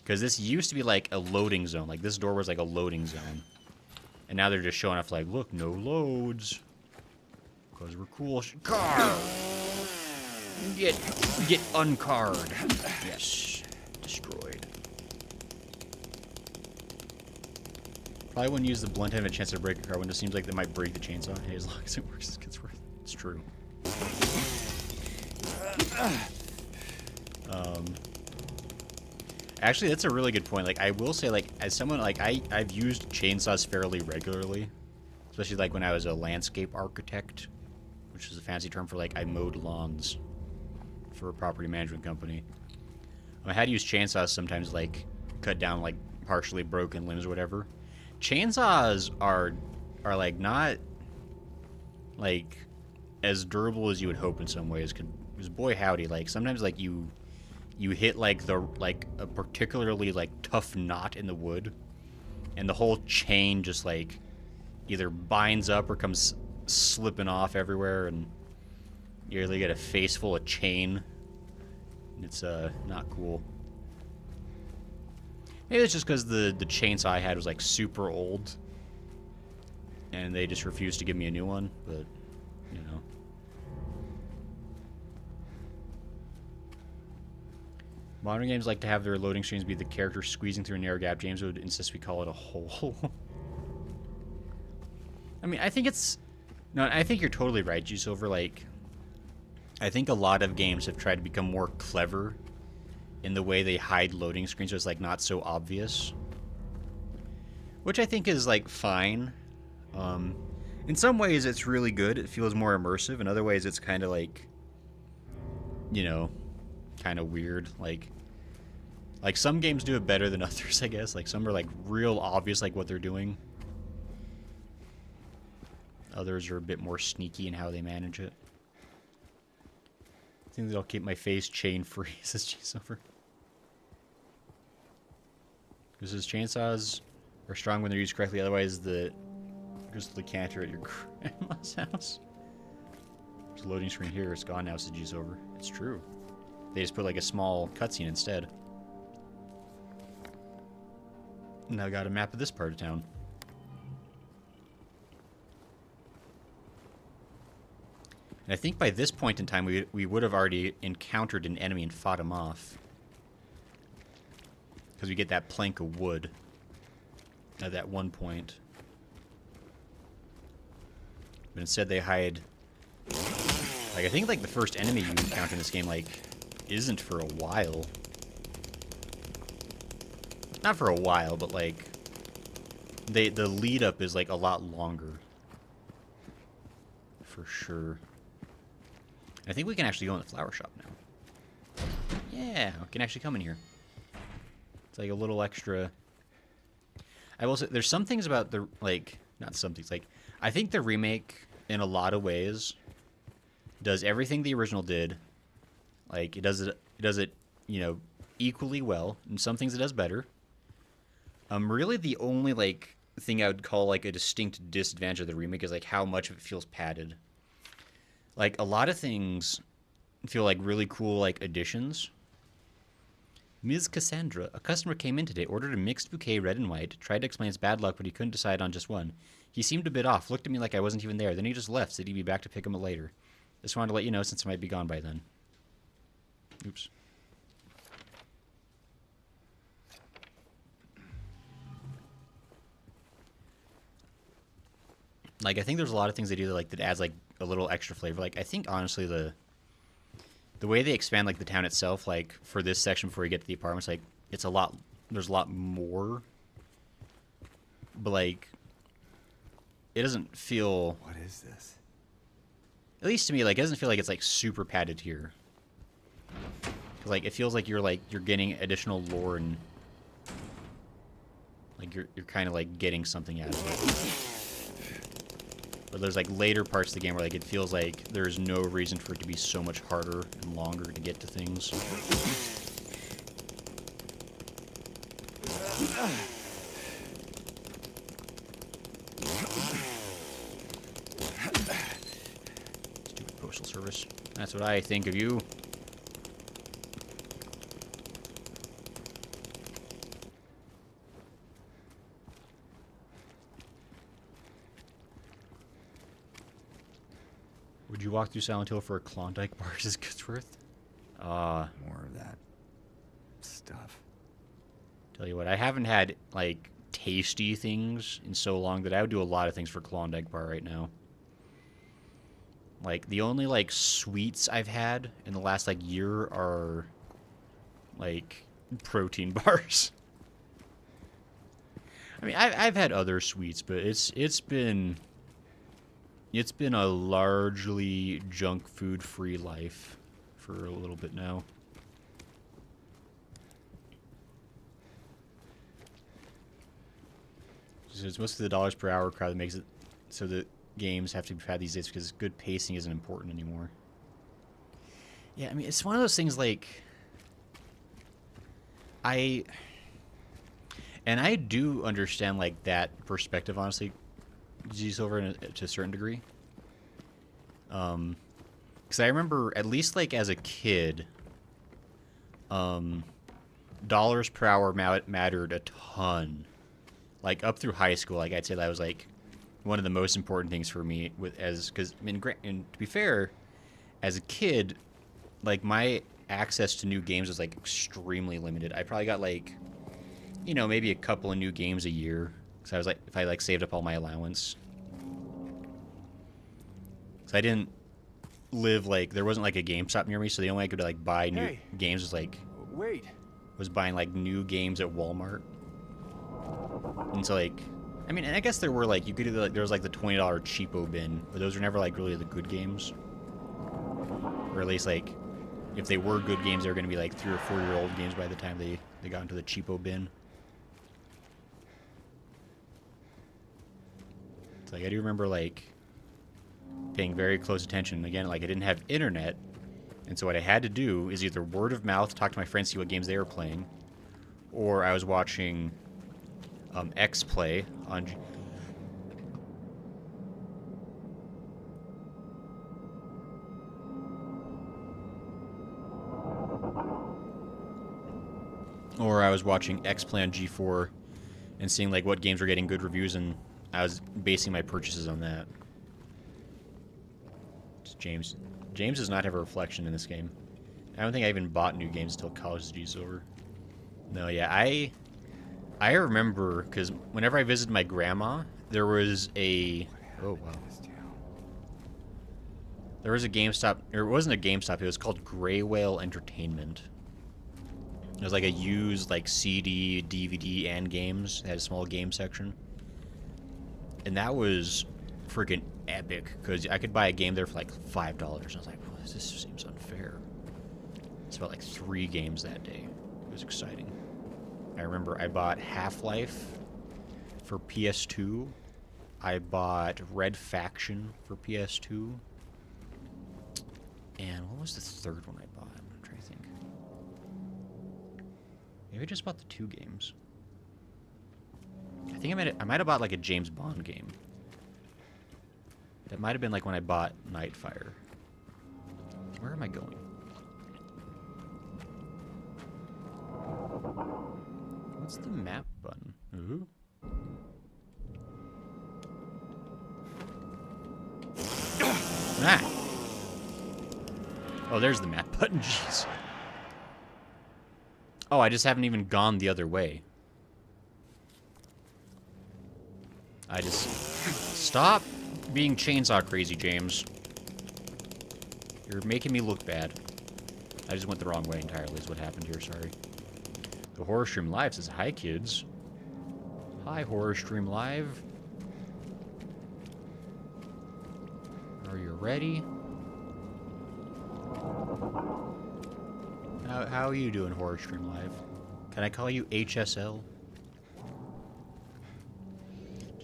because this used to be like a loading zone. Like this door was like a loading zone, and now they're just showing off like, look, no loads, because we're cool. Car. Get uncarred. Yes, destroyed. Probably wouldn't use the blunt have a chance to break a car window. Seems like they might break the chainsaw. Hey, as long as it works, it's worth. It's true. Actually, that's a really good point. Like, I will say, like, as someone, like, I've used chainsaws fairly regularly. Especially, like, when I was a landscape architect. Which is a fancy term for, like, I mowed lawns for a property management company. I had to use chainsaws sometimes, like, cut down, like, partially broken limbs or whatever. Chainsaws are like, not, like, as durable as you would hope in some ways. Because, boy, howdy, like, sometimes, like, you hit, like, a particularly, like, tough knot in the wood, and the whole chain just, like, either binds up or comes slipping off everywhere, and you really get a face full of chain. It's, not cool. Maybe it's just because the chainsaw I had was, like, super old, and they just refused to give me a new one, but, you know. Modern games like to have their loading screens be the character squeezing through a narrow gap. James would insist we call it a hole. I mean, I think it's... No, I think you're totally right, G-Silver. Like, I think a lot of games have tried to become more clever in the way they hide loading screens so it's, like, not so obvious. Which I think is, like, fine. In some ways, it's really good. It feels more immersive. In other ways, it's kind of, like, you know, kind of weird. Like, some games do it better than others, I guess. Like, some are, like, real obvious, like, what they're doing. Others are a bit more sneaky in how they manage it. I think that'll keep my face chain free, says G-Silver. Because his chainsaws are strong when they're used correctly, otherwise just the canter at your grandma's house. There's a loading screen here, it's gone now, says G-Silver. It's true. They just put like a small cutscene instead. Now I got a map of this part of town. And I think by this point in time, we would have already encountered an enemy and fought him off. Because we get that plank of wood at that one point. But instead they hide... Like, I think, like, the first enemy you encounter in this game, like, isn't for a while. Not for a while, but, like... the lead-up is, like, a lot longer. For sure. I think we can actually go in the flower shop now. Yeah, we can actually come in here. It's like a little extra... I will say, there's some things about the, like... Not some things, like... I think the remake, in a lot of ways, does everything the original did. Like, it does it, you know, equally well. And some things it does better. Really the only, like, thing I would call, like, a distinct disadvantage of the remake is, like, how much of it feels padded. Like, a lot of things feel like really cool, like, additions. Ms. Cassandra, a customer came in today, ordered a mixed bouquet, red and white, tried to explain it's bad luck, but he couldn't decide on just one. He seemed a bit off, looked at me like I wasn't even there, then he just left, said he'd be back to pick him up later. Just wanted to let you know since I might be gone by then. Oops. Like, I think there's a lot of things they do that adds, like, a little extra flavor. Like, I think, honestly, the way they expand, like, the town itself, like, for this section before you get to the apartments, like, it's a lot, there's a lot more. But, like, it doesn't feel... What is this? At least to me, like, it doesn't feel like it's, like, super padded here. 'Cause, like, it feels like you're getting additional lore and Like you're kind of like getting something out of it. But there's like later parts of the game where like it feels like there's no reason for it to be so much harder and longer to get to things. Stupid postal service. That's what I think of you. Would you walk through Silent Hill for a Klondike bar as Goodsworth? More of that stuff. Tell you what, I haven't had, like, tasty things in so long that I would do a lot of things for Klondike bar right now. Like, the only, like, sweets I've had in the last, like, year are, like, protein bars. I mean, I've had other sweets, but it's been a largely junk food free life for a little bit now. So it's mostly the dollars per hour crowd that makes it so that games have to be had these days because good pacing isn't important anymore. Yeah, I mean, it's one of those things like I do understand like that perspective, honestly, G Silver to a certain degree. Because I remember at least like as a kid, dollars per hour mattered a ton. Like up through high school, like I'd say that was like one of the most important things for me. Because I mean, and to be fair, as a kid, like my access to new games was like extremely limited. I probably got like, you know, maybe a couple of new games a year. Because I was like, if I like saved up all my allowance. So I didn't live like there wasn't like a GameStop near me, so the only way I could like buy new games was like was buying like new games at Walmart. And so like, I mean, and I guess there were like you could do like there was like the $20 cheapo bin, but those were never like really the good games, or at least like if they were good games, they were going to be like 3 or 4 year old games by the time they got into the cheapo bin. So like I do remember like paying very close attention. Again, like I didn't have internet, and so what I had to do is either word of mouth, talk to my friends, see what games they were playing, or I was watching X play on. Or I was watching X play on G4 and seeing like what games were getting good reviews, and I was basing my purchases on that. James does not have a reflection in this game. I don't think I even bought new games until college G's over. No, yeah, I remember because whenever I visited my grandma, there was a there was a GameStop, or it wasn't a GameStop. It was called Gray Whale Entertainment. It was like a used like CD, DVD, and games. It had a small game section, and that was freaking epic because I could buy a game there for like $5. And I was like, well, this seems unfair. It's about like 3 games that day. It was exciting. I remember I bought Half-Life for PS2. I bought Red Faction for PS2. And what was the third one I bought? I'm trying to think. Maybe I just bought the 2 games. I think I might have bought like a James Bond game. That might have been like when I bought Nightfire. Where am I going? What's the map button? Ooh. Ah! Oh, there's the map button. Jeez. Oh, I just haven't even gone the other way. I just... Stop being chainsaw crazy, James. You're making me look bad. I just went the wrong way entirely is what happened here, sorry. The Horror Stream Live says, hi, kids. Hi, Horror Stream Live. Are you ready? How are you doing, Horror Stream Live? Can I call you HSL?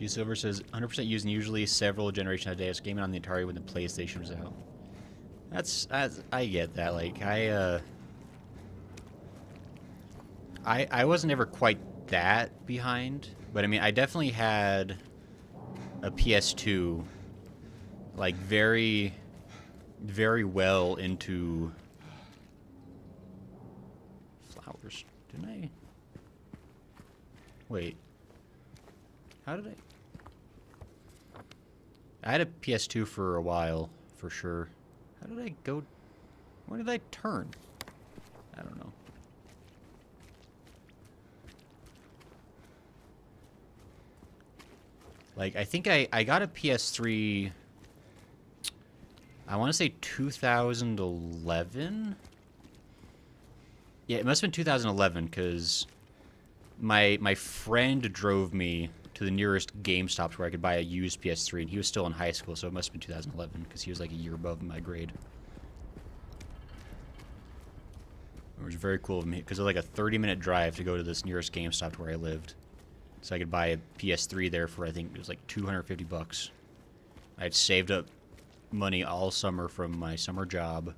Q Silver says 100% used and usually several generations a day. I was gaming on the Atari when the PlayStation was out. That's I get that. Like I wasn't ever quite that behind, but I mean I definitely had a PS2 like very well into flowers. Didn't I? Wait. How did I had a PS2 for a while, for sure. How did I go? Where did I turn? I don't know. Like, I think I got a PS3, I want to say 2011? Yeah, it must have been 2011, because my friend drove me to the nearest GameStop where I could buy a used PS3, and he was still in high school, so it must have been 2011, because he was like a year above my grade. It was very cool of me, because it was like a 30-minute drive to go to this nearest GameStop where I lived. So I could buy a PS3 there for, I think it was like $250. I had saved up money all summer from my summer job.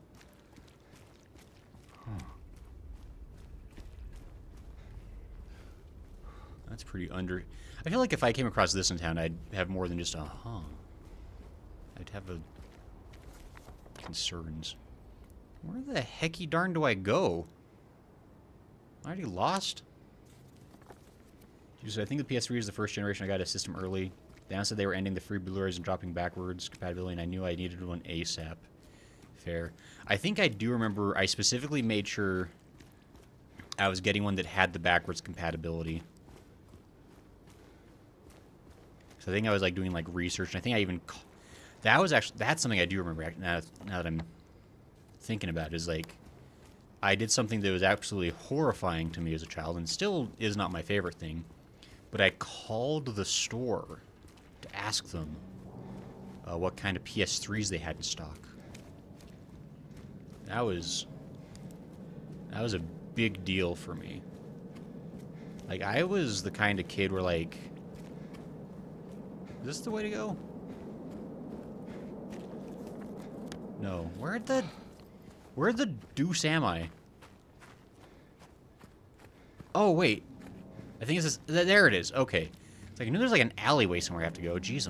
That's pretty under... I feel like if I came across this in town, I'd have more than just a huh. I'd have a... concerns. Where the hecky darn do I go? Am I already lost? So I think the PS3 is the first generation I got a system early. They announced that they were ending the free Blu-rays and dropping backwards compatibility, and I knew I needed one ASAP. Fair. I think I do remember I specifically made sure I was getting one that had the backwards compatibility. So I think I was like doing like research, and I think I even that's something I do remember now that I'm thinking about it, is like I did something that was absolutely horrifying to me as a child, and still is not my favorite thing. But I called the store to ask them what kind of PS3s they had in stock. That was a big deal for me. Like, I was the kind of kid where, like, is this the way to go? No. Where the deuce am I? Oh, wait. I think it's this, there it is. Okay. It's like I knew there's like an alleyway somewhere I have to go. Jeez.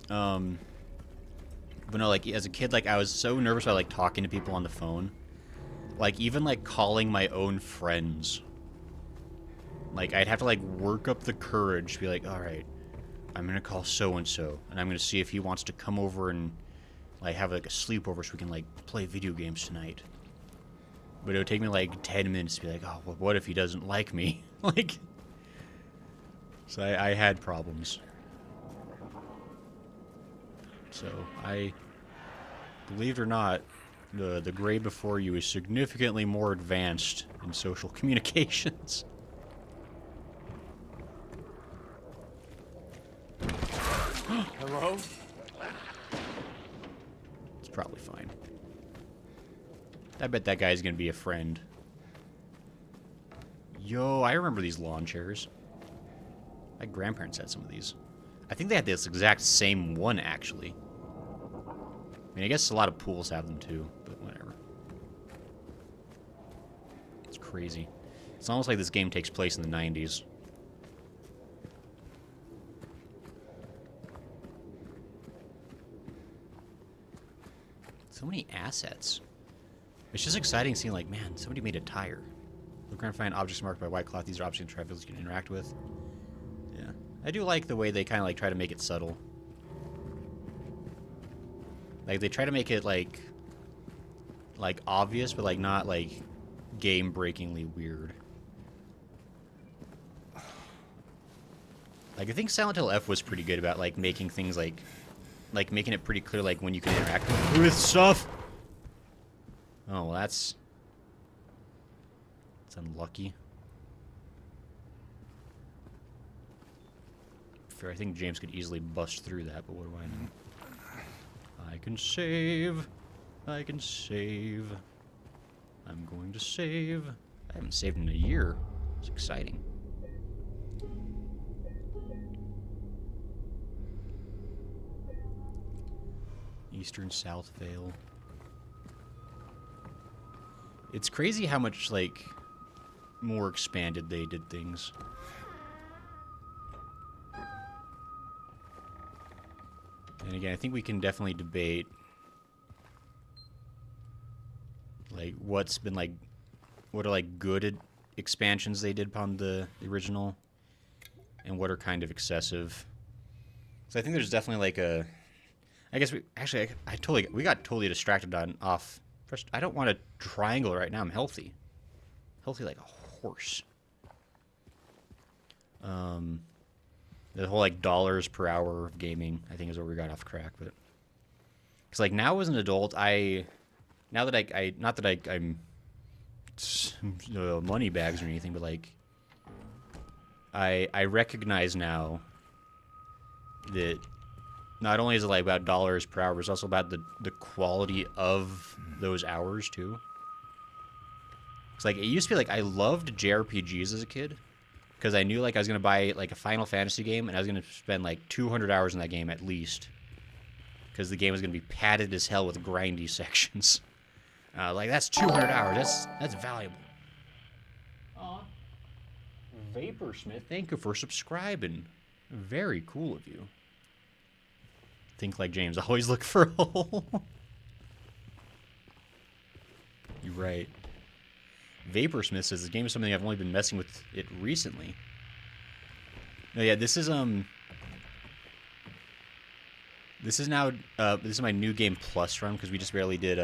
But no, like as a kid, like I was so nervous about like talking to people on the phone. Like even like calling my own friends. Like I'd have to like work up the courage to be like, all right, I'm gonna call so and so, and I'm gonna see if he wants to come over and like have like a sleepover so we can like play video games tonight. But it would take me like 10 minutes to be like, oh, well, what if he doesn't like me? Like, so I had problems. So believe it or not, the grade before you is significantly more advanced in social communications. Hello? It's probably fine. I bet that guy's gonna be a friend. Yo, I remember these lawn chairs. My grandparents had some of these. I think they had this exact same one, actually. I mean, I guess a lot of pools have them too, but whatever. It's crazy. It's almost like this game takes place in the 90s. So many assets. It's just exciting seeing, like, man, somebody made a tire. Look around and find objects marked by white cloth. These are objects and travelers you can interact with. Yeah. I do like the way they kind of, like, try to make it subtle. Like, they try to make it, like, obvious, but, like, not, like, game-breakingly weird. Like, I think Silent Hill F was pretty good about, like, making things, like, making it pretty clear, like, when you can interact with stuff. Oh, well, that's unlucky. Fair, I think James could easily bust through that, but what do I know? I can save. I can save. I'm going to save. I haven't saved in a year. It's exciting. Eastern South Vale. It's crazy how much, like, more expanded they did things. And again, I think we can definitely debate, like, what's been, like, what are, like, good expansions they did upon the original, and what are kind of excessive. So I think there's definitely, like, a... I guess we... Actually, we got totally distracted off... First, I don't want a triangle right now. I'm healthy. Healthy like a horse. The whole, like, dollars per hour of gaming, I think, is where we got off track. But because, like, now as an adult, now that I not that I'm money bags or anything, but, like, I recognize now that not only is it, like, about dollars per hour, but it's also about the quality of those hours too. It's like, it used to be like I loved JRPGs as a kid because I knew, like, I was gonna buy, like, a Final Fantasy game and I was gonna spend like 200 hours in that game at least because the game was gonna be padded as hell with grindy sections. Like, that's 200 hours. That's valuable. Aw, Vaporsmith, thank you for subscribing. Very cool of you. Think like James. Always look for a hole. You're right. Vaporsmith says the game is something I've only been messing with it recently. No, yeah, this is now this is my new game plus run because we just barely did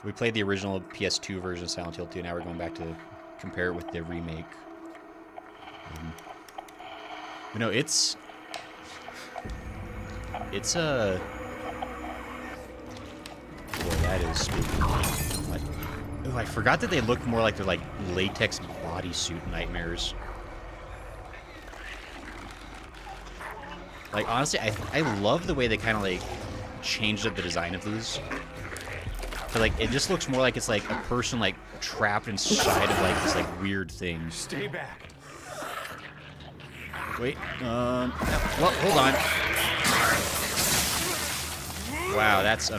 we played the original PS2 version of Silent Hill 2. Now we're going back to compare it with the remake. But no, it's a... Boy, that is spooky. Like, ooh, I forgot that they look more like they're, like, latex bodysuit nightmares. Like, honestly, I love the way they kind of, like, changed up the design of these. But, like, it just looks more like it's, like, a person, like, trapped inside of, like, this, like, weird thing. Stay back. Wait, well, hold on. Wow, that's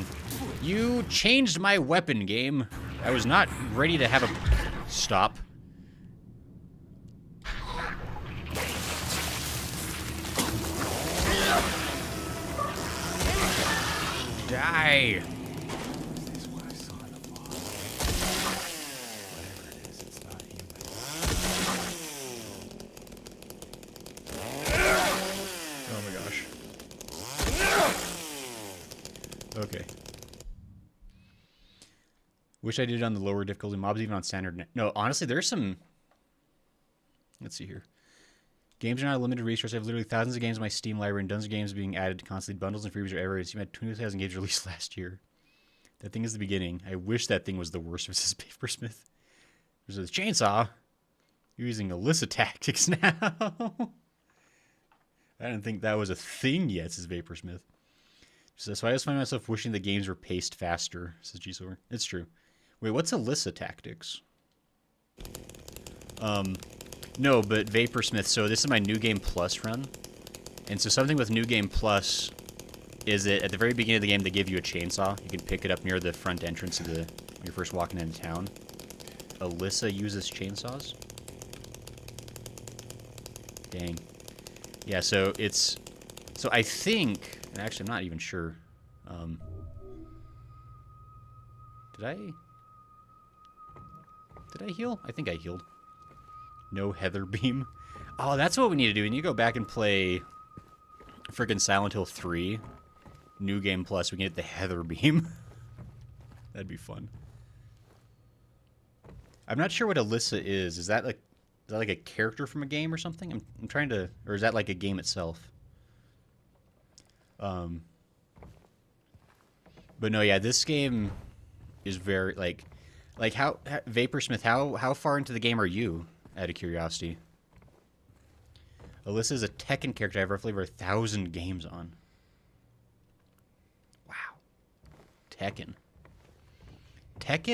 you changed my weapon, game. I was not ready to have a stop. Die. Is what I saw in the fog. Whatever it is, it's not human. Oh my gosh. Okay. Wish I did it on the lower difficulty. Mobs even on standard. No, honestly, there's some... Let's see here. Games are not a limited resource. I have literally thousands of games in my Steam library and dozens of games being added to constantly. Bundles and freebies are everywhere. Steam had 20,000 games released last year. That thing is the beginning. I wish that thing was the worst. This is Papersmith. There's a chainsaw. You're using Alyssa tactics now. I didn't think that was a thing yet, says Vaporsmith. So I just find myself wishing the games were paced faster, says G-Silver. It's true. Wait, what's Alyssa tactics? No, but Vaporsmith, so this is my New Game Plus run. And so something with New Game Plus is that at the very beginning of the game, they give you a chainsaw. You can pick it up near the front entrance of when you're first walking into town. Alyssa uses chainsaws? Dang. Yeah, so it's... So I think... And actually, I'm not even sure. Did I heal? I think I healed. No Heather Beam. Oh, that's what we need to do. We need to go back and play freaking Silent Hill 3. New Game Plus. We can get the Heather Beam. That'd be fun. I'm not sure what Alyssa is. Is that like a character from a game or something? I'm trying to... Or is that like a game itself? But no, yeah, this game is very, like how Vaporsmith, how far into the game are you, out of curiosity? Alyssa is a Tekken character I have roughly over 1,000 games on. Wow. Tekken,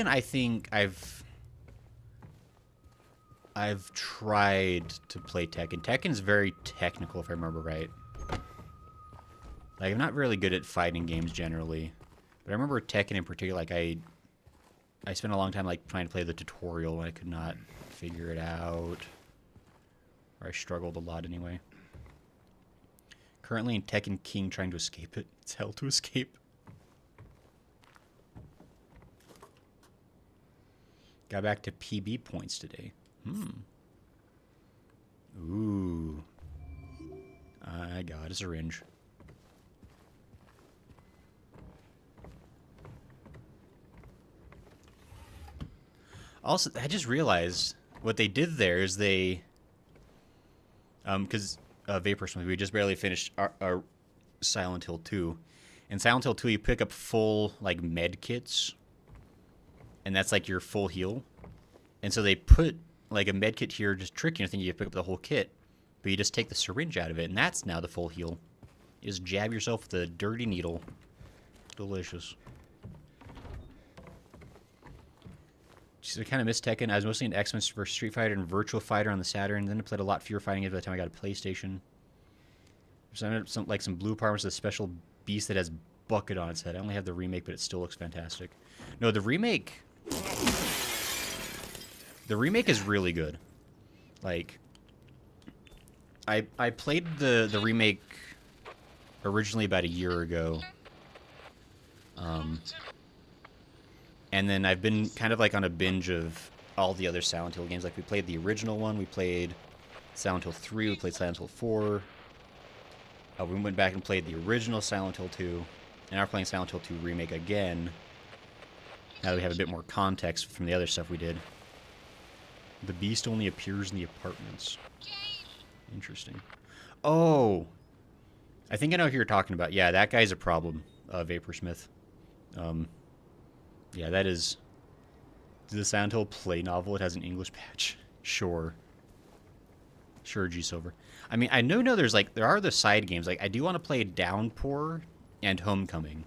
I think I've tried to play Tekken. Tekken's very technical, if I remember right. Like, I'm not really good at fighting games generally. But I remember Tekken in particular, like, I spent a long time, like, trying to play the tutorial and I could not figure it out. Or I struggled a lot anyway. Currently in Tekken King trying to escape it. It's hell to escape. Got back to PB points today. Ooh. I got a syringe. Also, I just realized what they did there is they... Because Vapor Smith, we just barely finished our Silent Hill 2. In Silent Hill 2, you pick up full, like, med kits. And that's, like, your full heal. And so they put, like, a med kit here, just trick you, thinking you pick up the whole kit. But you just take the syringe out of it, and that's now the full heal. You just jab yourself with a dirty needle. Delicious. So I kind of missed Tekken. I was mostly into X-Men vs. Street Fighter and Virtual Fighter on the Saturn. Then I played a lot fewer fighting games by the time I got a PlayStation. Some blue parts with a special beast that has bucket on its head. I only have the remake, but it still looks fantastic. No, the remake... The remake is really good. Like... I played the remake originally about a year ago. And then I've been kind of like on a binge of all the other Silent Hill games. Like we played the original one, we played Silent Hill 3, we played Silent Hill 4. We went back and played the original Silent Hill 2. And now we're playing Silent Hill 2 Remake again. Now that we have a bit more context from the other stuff we did. The beast only appears in the apartments. Interesting. Oh! I think I know who you're talking about. Yeah, that guy's a problem, Vaporsmith. Yeah, that is... The Silent Hill play novel, it has an English patch. Sure. Sure, G-Silver. I mean, I know there's, like, there are the side games. Like, I do want to play Downpour and Homecoming.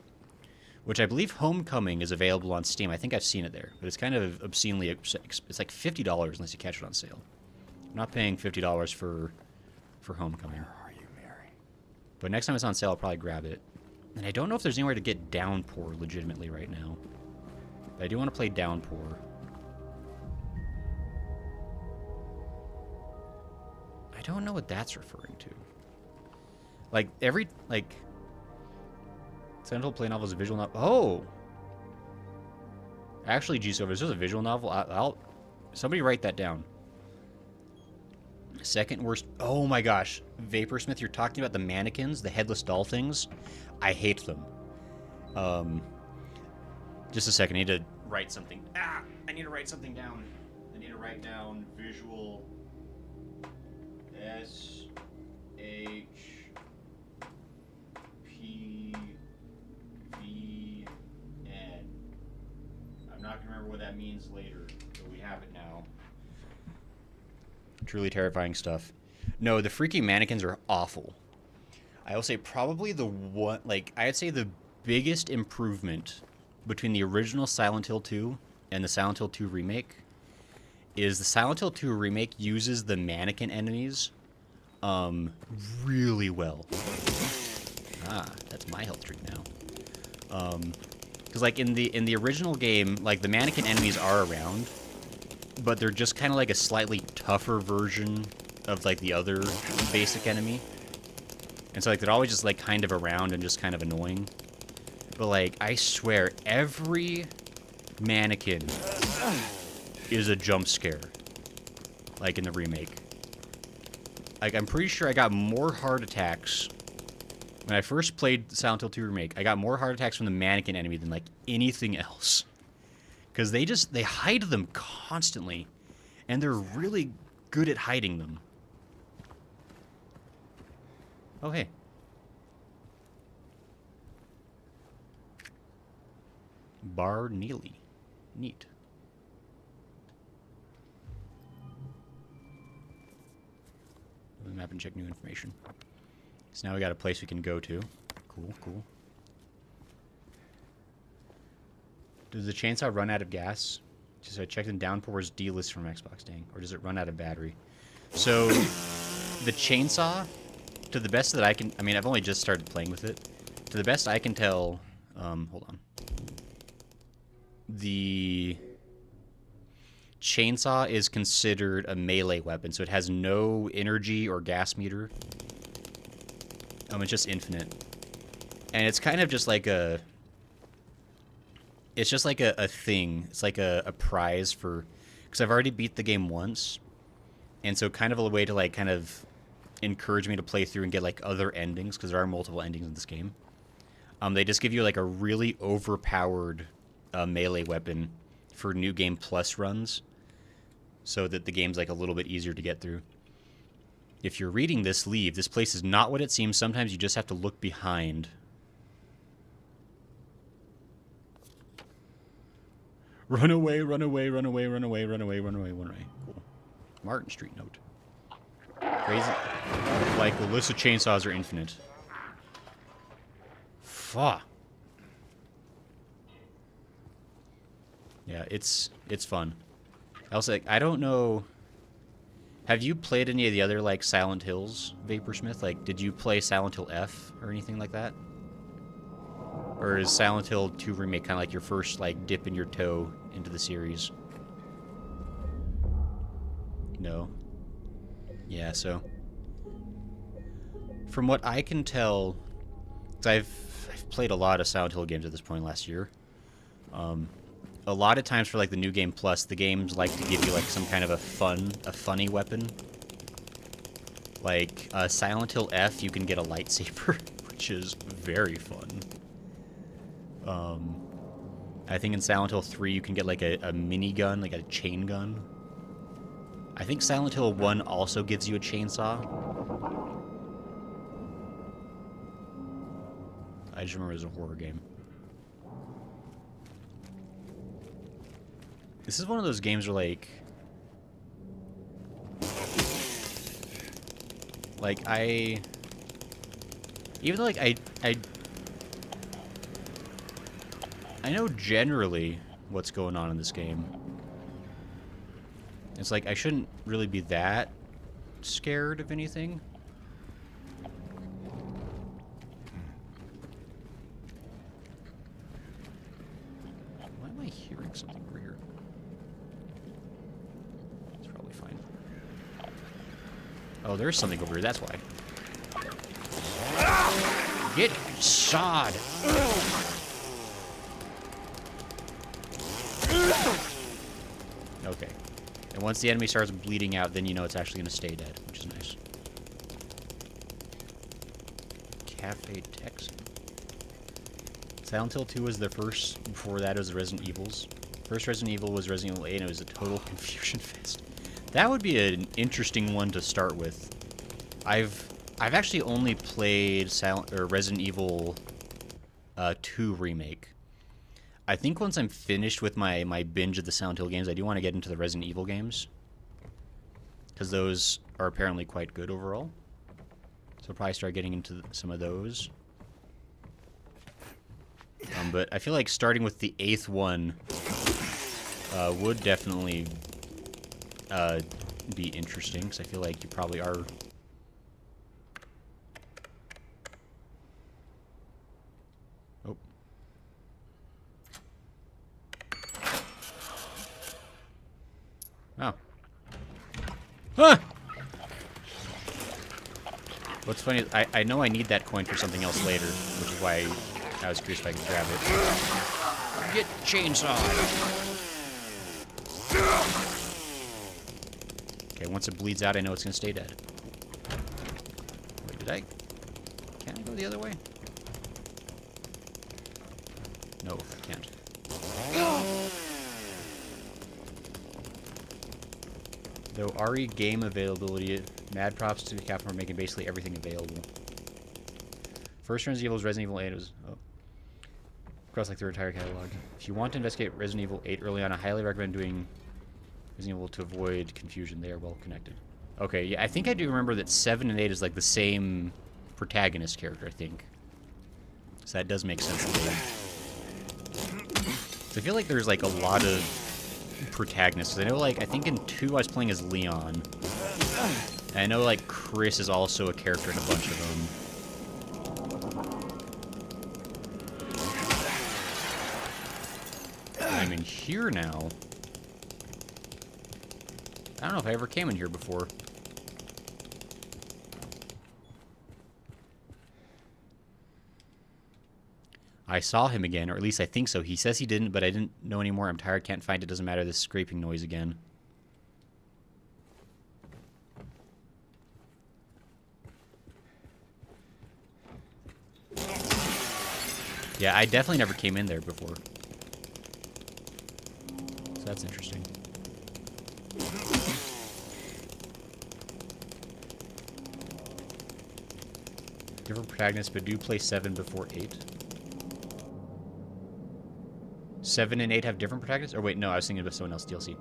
Which I believe Homecoming is available on Steam. I think I've seen it there. But it's kind of obscenely... It's like $50 unless you catch it on sale. I'm not paying $50 for Homecoming. Where are you, Mary? But next time it's on sale, I'll probably grab it. And I don't know if there's anywhere to get Downpour legitimately right now. But I do want to play Downpour. I don't know what that's referring to. Like, Silent Hill play novel is a visual novel. Oh! Actually, G-Silver, this is a visual novel. Somebody write that down. Second worst... Oh my gosh. Vaporsmith, you're talking about the mannequins, the headless doll things. I hate them. Just a second. I need to write something. I need to write something down. I need to write down visual... S-H-P-V-N. I'm not going to remember what that means later, but we have it now. Truly terrifying stuff. No, the freaking mannequins are awful. I will say probably the one, like, I'd say the biggest improvement between the original Silent Hill 2 and the Silent Hill 2 remake is the Silent Hill 2 remake uses the mannequin enemies really well. That's my health drink now. Because like in the original game, like the mannequin enemies are around, but they're just kind of like a slightly tougher version of like the other basic enemy. And so like they're always just like kind of around and just kind of annoying. But like I swear every mannequin is a jump scare. Like in the remake. Like I'm pretty sure I got more heart attacks when I first played Silent Hill 2 Remake. I got more heart attacks from the mannequin enemy than like anything else. Because they hide them constantly. And they're really good at hiding them. Oh, hey. Bar Neely. Neat. Go to the map and check new information. So now we got a place we can go to. Cool, cool. Does the chainsaw run out of gas? Just I checked in Downpour's D-list from Xbox, dang. Or does it run out of battery? So, the chainsaw, to the best that I can... I mean, I've only just started playing with it. to the best I can tell, hold on. The chainsaw is considered a melee weapon, so it has no energy or gas meter. It's just infinite. And it's kind of just like a... It's just like a thing. It's like a prize for... Because I've already beat the game once. And so kind of a way to like kind of encourage me to play through and get like other endings, because there are multiple endings in this game. They just give you like a really overpowered melee weapon for New Game Plus runs, so that the game's like a little bit easier to get through. If you're reading this, leave. This place is not what it seems. Sometimes you just have to look behind. Run away, run away, run away, run away, run away, run away, run away. Cool. Martin Street note. Crazy. Like, the list of chainsaws are infinite. Fuck. Yeah, it's fun. Also, like, I don't know... Have you played any of the other, like, Silent Hills, Vaporsmith? Like, did you play Silent Hill F or anything like that? Or is Silent Hill 2 Remake kind of like your first, like, dipping your toe into the series? No. Yeah, so... From what I can tell... 'Cause I've played a lot of Silent Hill games at this point last year. A lot of times for, like, the New Game Plus, the games like to give you, like, some kind of a funny weapon. Like, Silent Hill F, you can get a lightsaber, which is very fun. I think in Silent Hill 3, you can get, like, a minigun, like a chain gun. I think Silent Hill 1 also gives you a chainsaw. I just remember it was a horror game. This is one of those games where, like... Even though, like, I know generally what's going on in this game. It's like, I shouldn't really be that scared of anything. Why am I hearing something over here? It's probably fine. Oh, there's something over here, that's why. Get sawed! Okay. And once the enemy starts bleeding out, then you know it's actually going to stay dead, which is nice. Cafe Texan. Silent Hill 2 was the first. Before that, it was the Resident Evils. First Resident Evil was Resident Evil 8, and it was a total confusion fest. That would be an interesting one to start with. I've actually only played Resident Evil 2 Remake. I think once I'm finished with my binge of the Silent Hill games, I do want to get into the Resident Evil games. Because those are apparently quite good overall. So I'll probably start getting into some of those. But I feel like starting with the 8th one would definitely be interesting. Because I feel like you probably are... Oh. Oh. Ah! What's funny is I know I need that coin for something else later, which is why I was curious if I could grab it. Get chainsawed! Okay, once it bleeds out, I know it's gonna stay dead. Wait, can I go the other way? No, I can't. Though RE game availability, mad props to Capcom for making basically everything available. First Resident Evil was Resident Evil 8. It was across like the entire catalog. If you want to investigate Resident Evil 8 early on, I highly recommend doing Resident Evil to avoid confusion. They are well connected. Okay, yeah, I think I do remember that 7 and 8 is like the same protagonist character, I think. So that does make sense to me. So I feel like there's like a lot of protagonists. I know, like, I think in 2 I was playing as Leon. And I know, like, Chris is also a character in a bunch of them. in here now. I don't know if I ever came in here before. I saw him again, or at least I think so. He says he didn't, but I didn't know anymore. I'm tired, can't find it, doesn't matter. This scraping noise again. Yeah, I definitely never came in there before. So that's interesting. Different protagonists, but do play 7 before 8. 7 and 8 have different protagonists? Or wait, no, I was thinking about someone else DLC.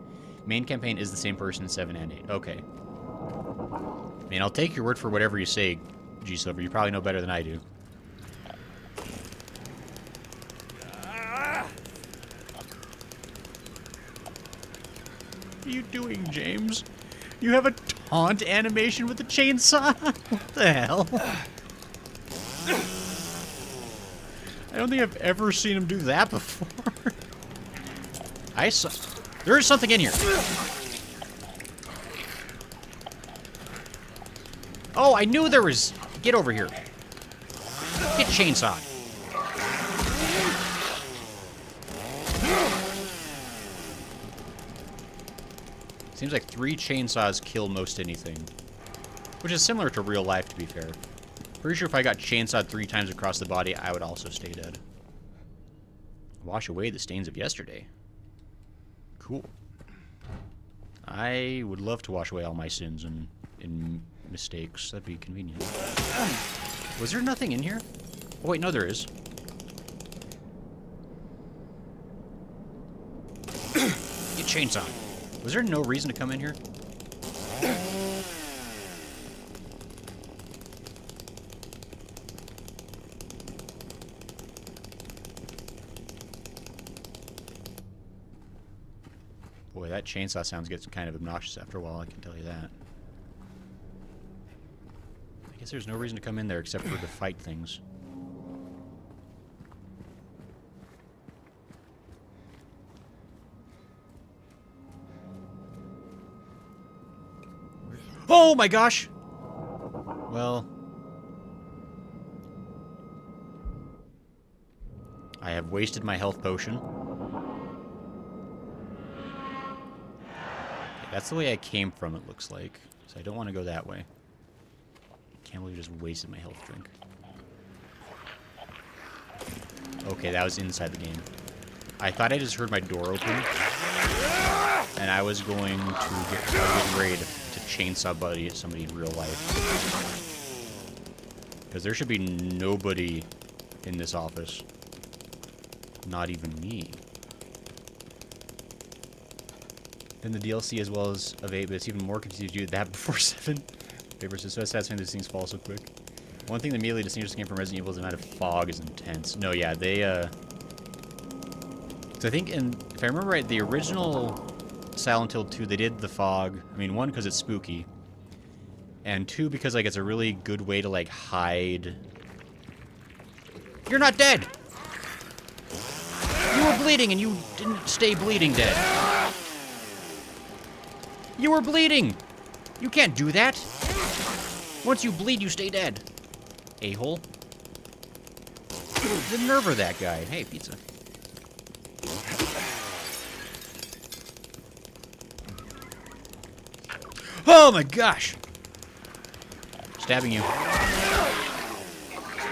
Main campaign is the same person in 7 and 8. Okay. I mean, I'll take your word for whatever you say, G Silver. You probably know better than I do. What are you doing, James? You have a taunt animation with the chainsaw? What the hell? I don't think I've ever seen him do that before. I saw... There is something in here. Oh, I knew there was... Get over here. Get chainsawed. Seems like 3 chainsaws kill most anything. Which is similar to real life, to be fair. Pretty sure if I got chainsawed 3 times across the body, I would also stay dead. Wash away the stains of yesterday. Cool. I would love to wash away all my sins and mistakes. That'd be convenient. Was there nothing in here? Oh, wait, no, there is. Get chainsawed. Was there no reason to come in here? Boy, that chainsaw sounds gets kind of obnoxious after a while, I can tell you that. I guess there's no reason to come in there except for to fight things. Oh my gosh! Well... I have wasted my health potion. That's the way I came from, it looks like. So I don't want to go that way. Can't believe I just wasted my health drink. Okay, that was inside the game. I thought I just heard my door open. And I was going to get ready to chainsaw buddy at somebody in real life. Because there should be nobody in this office. Not even me. Then the DLC as well as of 8, but it's even more confused to do that before 7. Papers is so satisfying these things fall so quick. One thing that immediately distinguishes the game from Resident Evil is the amount of fog is intense. No, yeah, they, So I think, if I remember right, the original Silent Hill 2, they did the fog. I mean, 1, because it's spooky. And 2, because, like, it's a really good way to, like, hide... You're not dead! You were bleeding and you didn't stay bleeding dead. You were bleeding! You can't do that! Once you bleed, you stay dead. A-hole. The nerve of that guy. Hey, pizza. Oh my gosh! Stabbing you. Do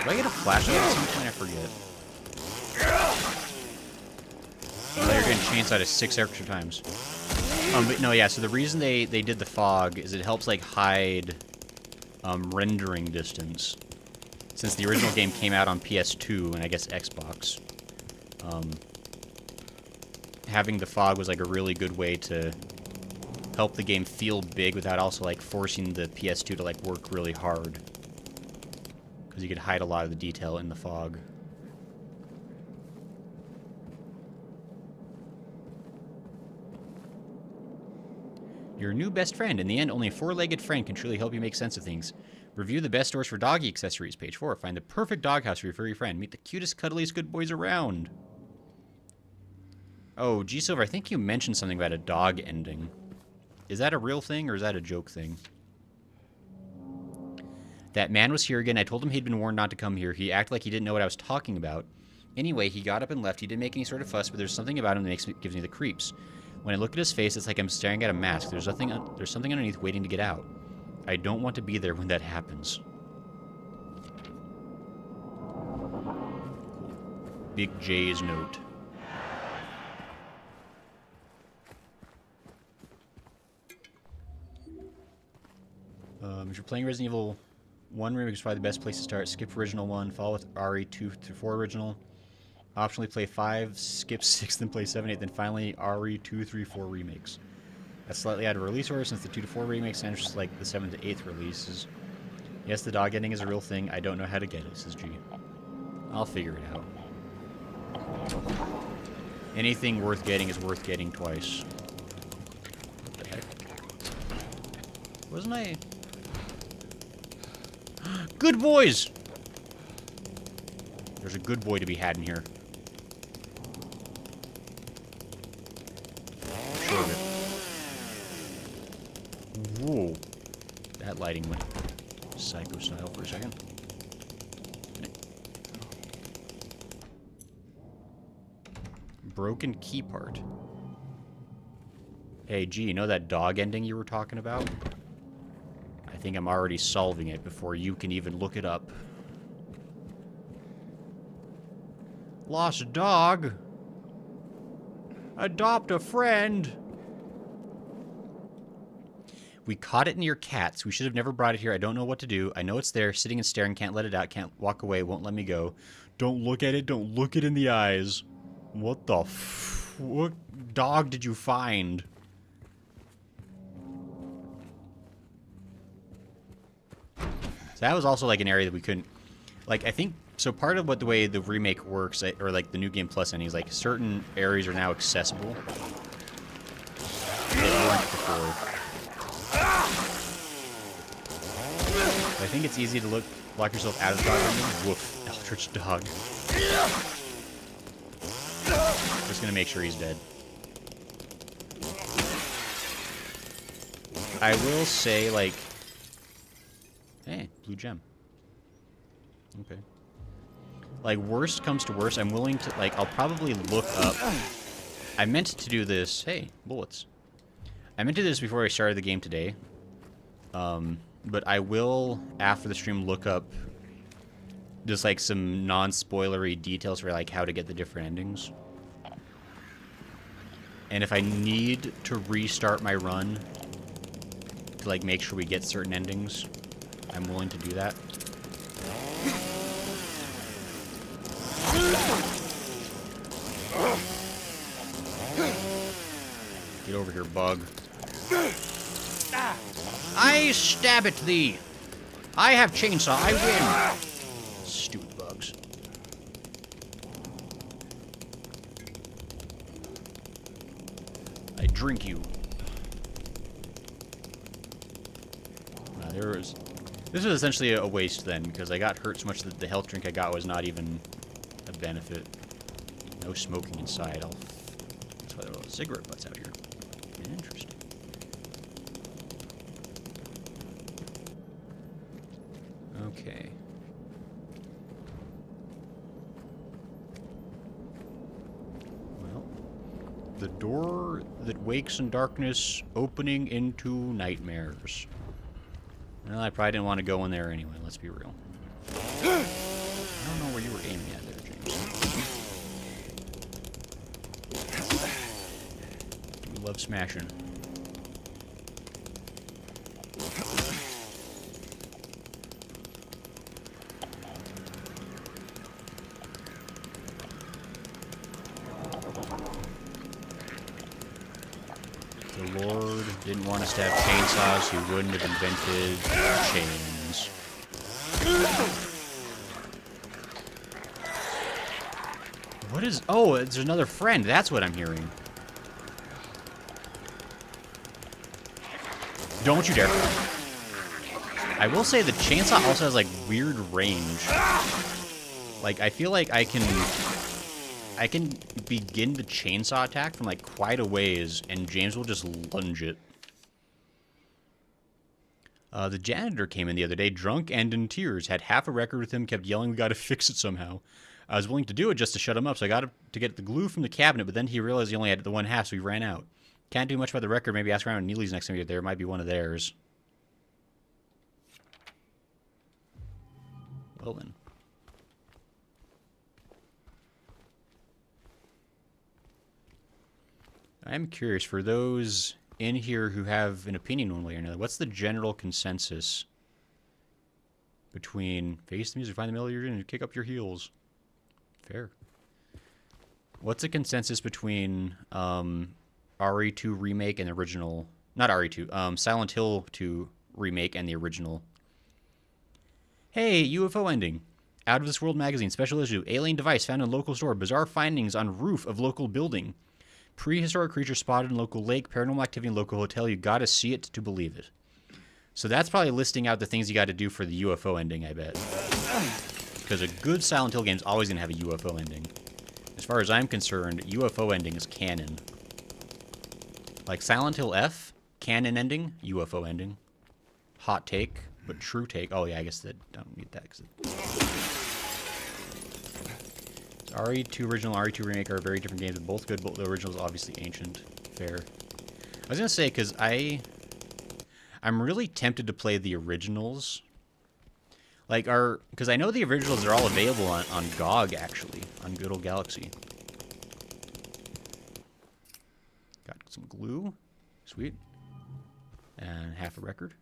I get a flashlight at some point? I forget. Oh, you're getting chainsawed 6 extra times. But no, yeah, so the reason they did the fog is it helps, like, hide rendering distance. Since the original game came out on PS2 and I guess Xbox, having the fog was, like, a really good way to help the game feel big without also, like, forcing the PS2 to, like, work really hard. Because you could hide a lot of the detail in the fog. Your new best friend. In the end, only a 4-legged friend can truly help you make sense of things. Review the best stores for doggy accessories, page 4. Find the perfect doghouse for your furry friend. Meet the cutest, cuddliest good boys around. Oh, G Silver, I think you mentioned something about a dog ending. Is that a real thing or is that a joke thing? That man was here again. I told him he'd been warned not to come here. He acted like he didn't know what I was talking about. Anyway, he got up and left. He didn't make any sort of fuss, but there's something about him that gives me the creeps. When I look at his face, it's like I'm staring at a mask. There's something underneath waiting to get out. I don't want to be there when that happens. Big J's note. If you're playing Resident Evil 1 Remake, is probably the best place to start. Skip original 1, follow with RE2 through 4 original. Optionally play 5, skip 6, then play 7, 8, then finally RE2, 3, 4 remakes. That's slightly out of release order since the 2 to 4 remakes sounds just like the 7 to 8th releases. Yes, the dog ending is a real thing. I don't know how to get it, says G. I'll figure it out. Anything worth getting is worth getting twice. What the heck? Wasn't I... Good boys! There's a good boy to be had in here. Sure of it. Whoa. That lighting went psycho style for a second. Broken key part. Hey, G, you know that dog ending you were talking about? I think I'm already solving it before you can even look it up. Lost dog. Adopt a friend. We caught it near cats. We should have never brought it here. I don't know what to do. I know it's there, sitting and staring. Can't let it out. Can't walk away. Won't let me go. Don't look at it. Don't look it in the eyes. What the what dog did you find? So that was also like an area that we couldn't... Like, I think... So part of what the way the remake works, or like the new game plus ending, is like certain areas are now accessible. That weren't before. So I think it's easy to lock yourself out of the dog ending. Woof. Eldritch dog. Just gonna make sure he's dead. I will say, like... Hey, blue gem. Okay. Like, worst comes to worst, I'm willing to, like, I'll probably look up... I meant to do this... Hey, bullets. I meant to do this before I started the game today. But I will, after the stream, look up just, like, some non-spoilery details for, like, how to get the different endings. And if I need to restart my run to, like, make sure we get certain endings, I'm willing to do that. Get over here, bug. I stab at thee! I have chainsaw, I win! Stupid bugs. I drink you. This was essentially a waste then, because I got hurt so much that the health drink I got was not even a benefit. No smoking inside. That's why there are all the cigarette butts out here. Interesting. Okay. Well, the door that wakes in darkness, opening into nightmares. Well, I probably didn't want to go in there anyway, let's be real. I don't know where you were aiming at there, James. We love smashing. The Lord didn't want us to have chainsaws, he wouldn't have invented chains. What is... Oh, there's another friend. That's what I'm hearing. Don't you dare. I will say the chainsaw also has, like, weird range. Like, I feel like I can I can begin the chainsaw attack from like quite a ways, and James will just lunge it. The janitor came in the other day, drunk and in tears. Had half a record with him, kept yelling, "We gotta fix it somehow." I was willing to do it just to shut him up, so I got to get the glue from the cabinet, but then he realized he only had the one half, so he ran out. Can't do much about the record. Maybe ask around at Neely's next time you're there. It might be one of theirs. Well then. I'm curious, for those in here who have an opinion one way or another, what's the general consensus between face the music, find the melody you're in, and kick up your heels? Fair. What's the consensus between RE2 Remake and the original? Not RE2, Silent Hill 2 Remake and the original. Hey, UFO ending. Out of This World magazine, special issue. Alien device found in local store. Bizarre findings on roof of local building. Prehistoric creature spotted in local lake. Paranormal activity in local hotel. You gotta see it to believe it. So that's probably listing out the things you gotta do for the UFO ending, I bet. Because a good Silent Hill game is always gonna have a UFO ending. As far as I'm concerned, UFO ending is canon. Like Silent Hill F, canon ending, UFO ending. Hot take, but true take. Oh yeah, I guess that I don't need that. RE2 original, RE2 remake are very different games. Both good, but the original is obviously ancient. Fair. I was gonna say, because I'm really tempted to play the originals. Like, because I know the originals are all available on GOG, actually, on good old Galaxy. Got some glue. Sweet. And half a record.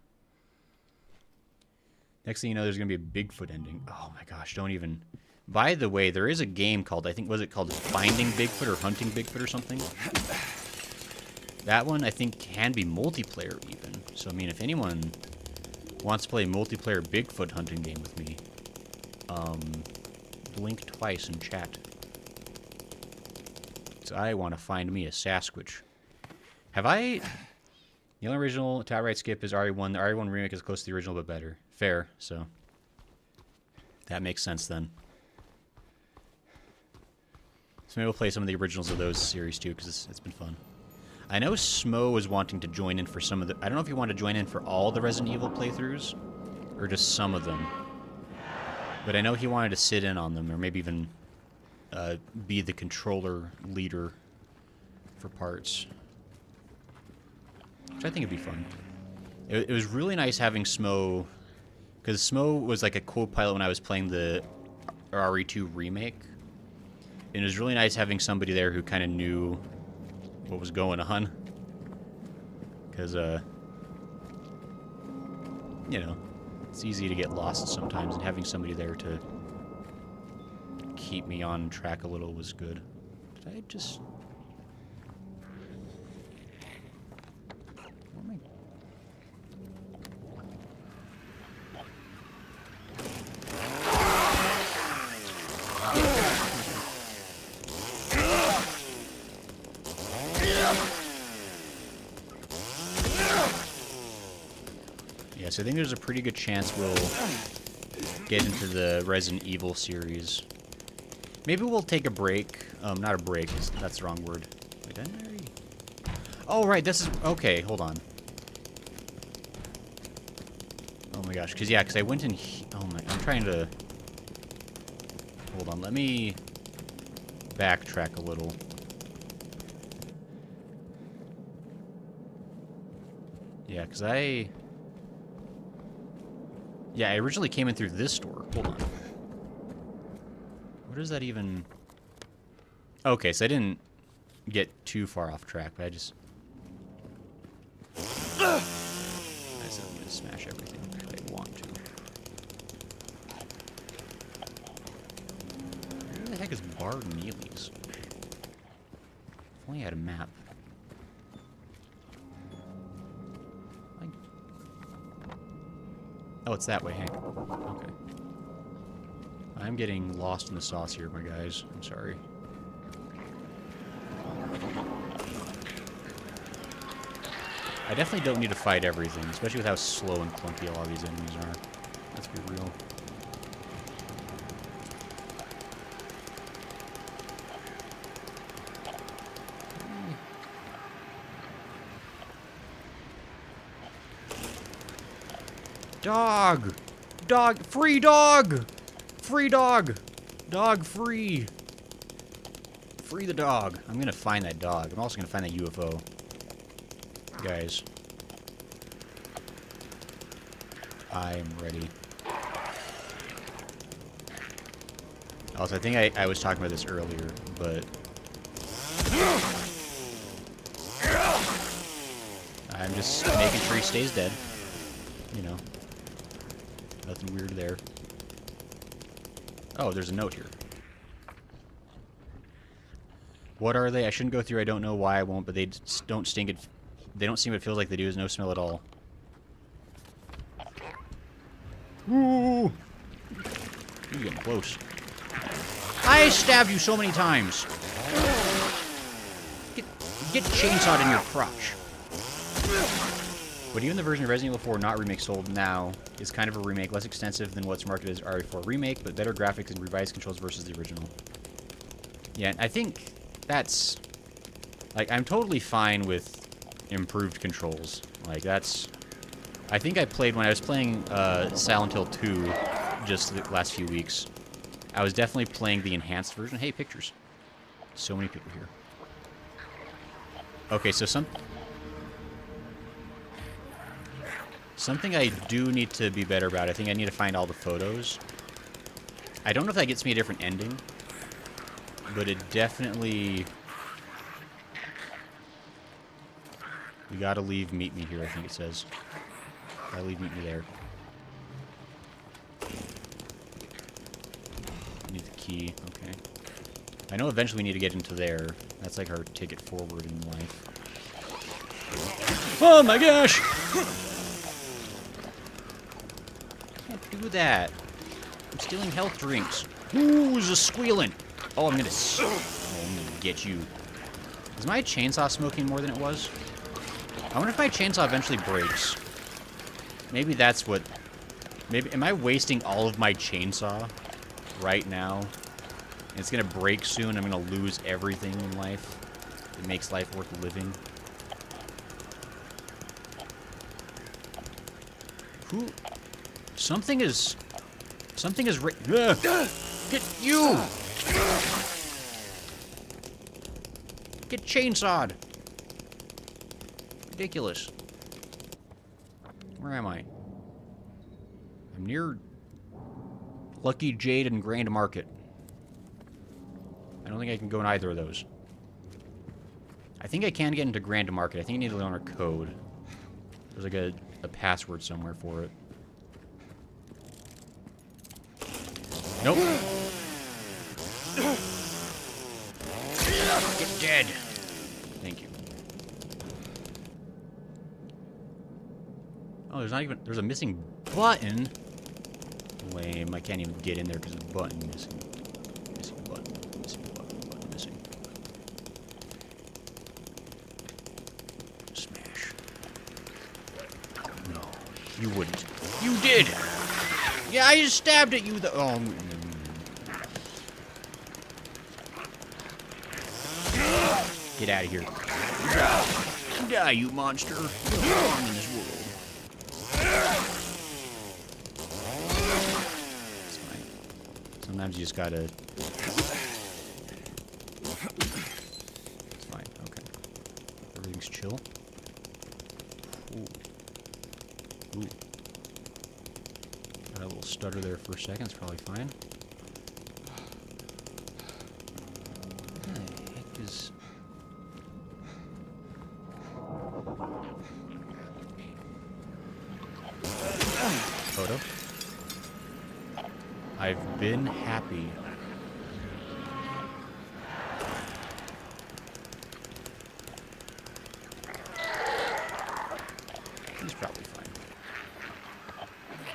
Next thing you know, there's going to be a Bigfoot ending. Oh my gosh, don't even... By the way, there is a game called, I think, was it called Finding Bigfoot or Hunting Bigfoot or something? That one, I think, can be multiplayer even. So, I mean, if anyone wants to play a multiplayer Bigfoot hunting game with me, blink twice in chat. So I want to find me a Sasquatch. Have I... The only original top right skip is RE1. The RE1 remake is close to the original, but better. Fair, so... That makes sense, then. So maybe we'll play some of the originals of those series, too, because it's been fun. I know Smo was wanting to join in for some of the... I don't know if you want to join in for all the Resident Evil playthroughs, or just some of them. But I know he wanted to sit in on them, or maybe even be the controller leader for parts. Which I think would be fun. It was really nice having Smo... Because Smo was like a co-pilot when I was playing the RE2 remake. And it was really nice having somebody there who kind of knew what was going on. Because, you know, it's easy to get lost sometimes, and having somebody there to keep me on track a little was good. Did I just... Where am I... Yeah, so I think there's a pretty good chance we'll get into the Resident Evil series. Maybe we'll take a break. Not a break, that's the wrong word. Wait, didn't I already... Oh, right, this is... Okay, hold on. Oh my gosh, because I went in... Oh my... I'm trying to... Hold on, let me backtrack a little. Yeah, because I originally came in through this door. Hold on. What is that even... Okay, so I didn't get too far off track, but I said I'm going to smash everything if I want to. Where the heck is Bard Neely's? If only I had a map. Oh, it's that way, Hank. Okay. I'm getting lost in the sauce here, my guys. I'm sorry. I definitely don't need to fight everything, especially with how slow and clunky a lot of these enemies are. Let's be real. Dog! Dog! Free dog! Free dog! Dog free! Free the dog. I'm gonna find that dog. I'm also gonna find that UFO. Guys. I am ready. Also, I think I was talking about this earlier, but... I'm just making sure he stays dead. You know. Nothing weird there. Oh, there's a note here. What are they? I shouldn't go through. I don't know why I won't, but they don't stink. They don't seem it feels like they do. There's no smell at all. Ooh! You're getting close. I stabbed you so many times. Get chainsawed in your crotch. But even the version of Resident Evil 4 not remake sold now is kind of a remake, less extensive than what's marketed as RE4 remake, but better graphics and revised controls versus the original. Yeah, I think that's... Like, I'm totally fine with improved controls. Like, that's... I think I played, when I was playing Silent Hill 2 just the last few weeks, I was definitely playing the enhanced version. Hey, pictures. So many people here. Okay, so something I do need to be better about. I think I need to find all the photos. I don't know if that gets me a different ending, but it definitely... We gotta leave meet me here, I think it says. Gotta leave meet me there. Need the key, okay. I know eventually we need to get into there. That's like our ticket forward in life. Oh my gosh! Can't do that. I'm stealing health drinks. Who's a squealing? Oh, I'm gonna get you. Is my chainsaw smoking more than it was? I wonder if my chainsaw eventually breaks. Maybe that's what... Maybe... Am I wasting all of my chainsaw right now? And it's gonna break soon. I'm gonna lose everything in life. It makes life worth living. Who... Something is Get you! Get chainsawed! Ridiculous. Where am I? I'm near Lucky Jade and Grand Market. I don't think I can go in either of those. I think I can get into Grand Market. I think I need to learn a code. There's like a password somewhere for it. Nope. Get dead. Thank you. Oh, there's a missing button. Lame. I can't even get in there because of the button missing. Missing button. Missing button. Missing. Smash. No, you wouldn't. You did. Yeah, I just stabbed at you. Get out of here. Die, you monster. You don't belong in this world. It's fine. Sometimes you just gotta... It's fine, okay. Everything's chill. Ooh. Ooh. Got a little stutter there for a second, it's probably fine. What the heck is... Photo. I've been happy. He's probably fine.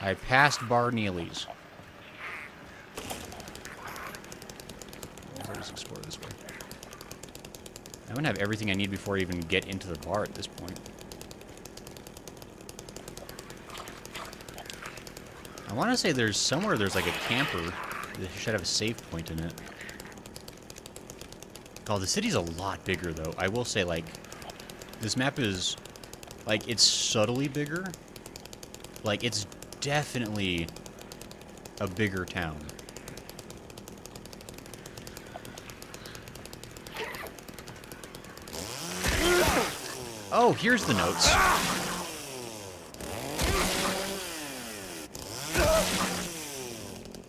I passed Bar Neely's. Let's explore this way. I'm gonna have everything I need before I even get into the bar at this point. I want to say there's somewhere there's like a camper that should have a save point in it. Oh, the city's a lot bigger though. I will say, like, this map is, like, it's subtly bigger. Like, it's definitely a bigger town. Oh, here's the notes.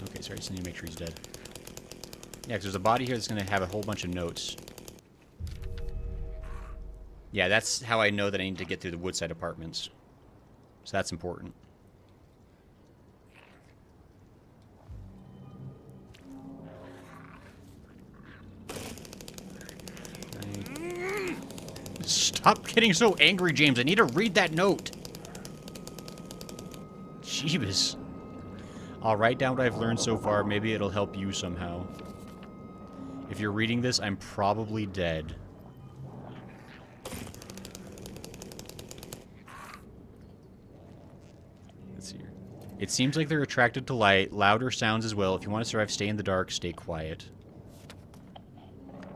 Okay, sorry, just need to make sure he's dead. Yeah, because there's a body here that's going to have a whole bunch of notes. Yeah, that's how I know that I need to get through the Woodside Apartments. So that's important. Stop getting so angry, James. I need to read that note. Jeebus. I'll write down what I've learned so far. Maybe it'll help you somehow. If you're reading this, I'm probably dead. Let's see here. It seems like they're attracted to light. Louder sounds as well. If you want to survive, stay in the dark. Stay quiet.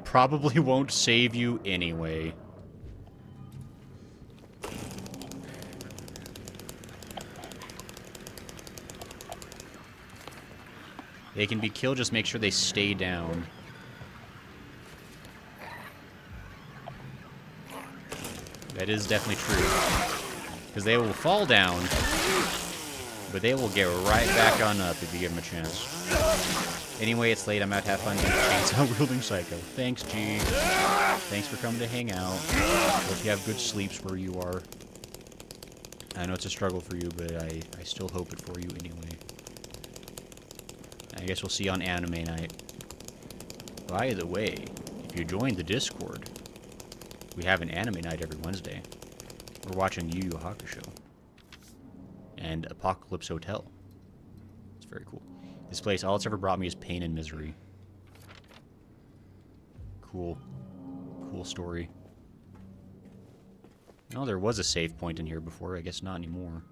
Probably won't save you anyway. They can be killed, just make sure they stay down. That is definitely true. Because they will fall down, but they will get right back on up if you give them a chance. Anyway, it's late. I'm out to have fun being a chainsaw-wielding psycho. Thanks, G. Thanks for coming to hang out. Hope you have good sleeps where you are. I know it's a struggle for you, but I still hope it for you anyway. I guess we'll see you on anime night. By the way, if you join the Discord, we have an anime night every Wednesday. We're watching Yu Yu Hakusho and Apocalypse Hotel. It's very cool. This place, all it's ever brought me is pain and misery. Cool. Cool story. Oh, there was a save point in here before. I guess not anymore.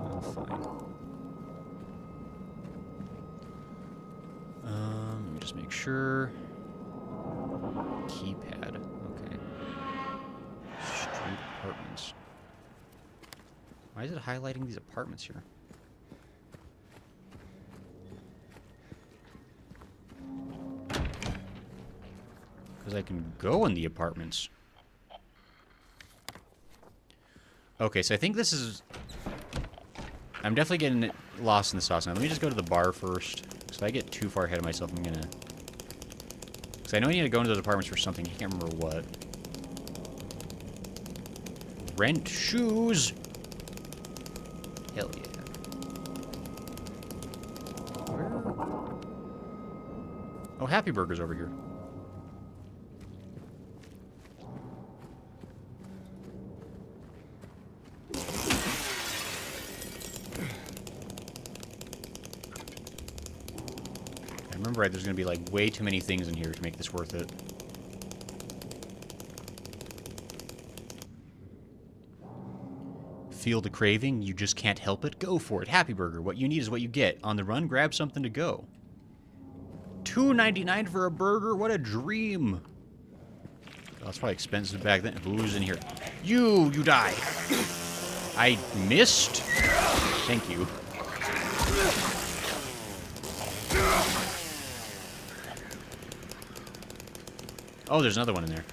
Oh, fine. Let me just make sure. Keypad. Okay. Street apartments. Why is it highlighting these apartments here? Because I can go in the apartments. Okay, so I think this is... I'm definitely getting lost in the sauce now. Let me just go to the bar first. If I get too far ahead of myself, I'm gonna... Because I know I need to go into those apartments for something. I can't remember what. Rent shoes! Hell yeah. Where? Oh, Happy Burger's over here. Remember, right, there's going to be, like, way too many things in here to make this worth it. Feel the craving? You just can't help it? Go for it. Happy Burger. What you need is what you get. On the run, grab something to go. $2.99 for a burger? What a dream. Oh, that's probably expensive back then. Who's in here? You die. I missed? Thank you. Oh, there's another one in there.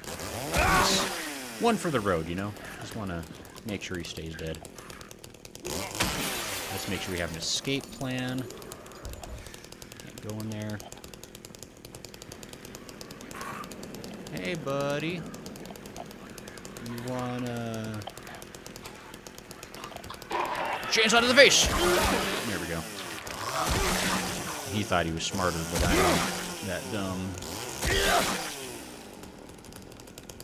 Nice. One for the road, you know? Just want to make sure he stays dead. Let's make sure we have an escape plan. Can't go in there. Hey, buddy. You wanna... Chainsaw to the face! There we go. He thought he was smarter, but I'm that dumb.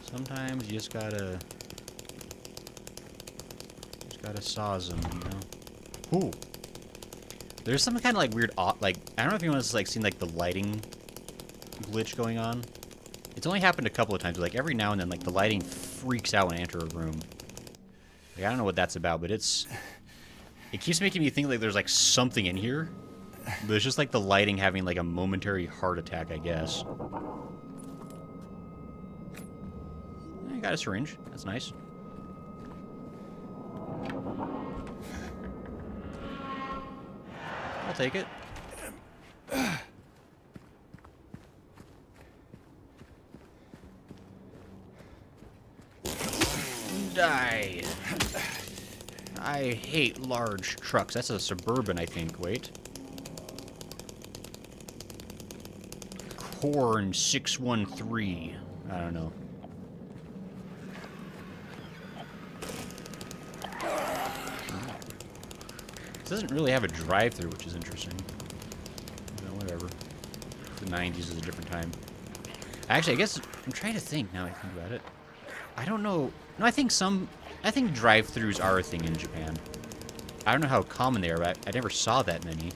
Sometimes you just gotta saws them, you know. Ooh, there's some kind of like weird, like I don't know if anyone's like seen like the lighting glitch going on. It's only happened a couple of times, but like every now and then, like the lighting freaks out when I enter a room. Like I don't know what that's about, but it keeps making me think like there's like something in here. But it's just like the lighting having like a momentary heart attack, I guess. I got a syringe. That's nice. I'll take it. Die. I hate large trucks. That's a Suburban, I think. Wait. Corn 613. I don't know. This doesn't really have a drive-through, which is interesting. No, whatever. The 90s is a different time. Actually, I guess I'm trying to think now I think about it. I don't know. No, I think drive-throughs are a thing in Japan. I don't know how common they are, but I never saw that many.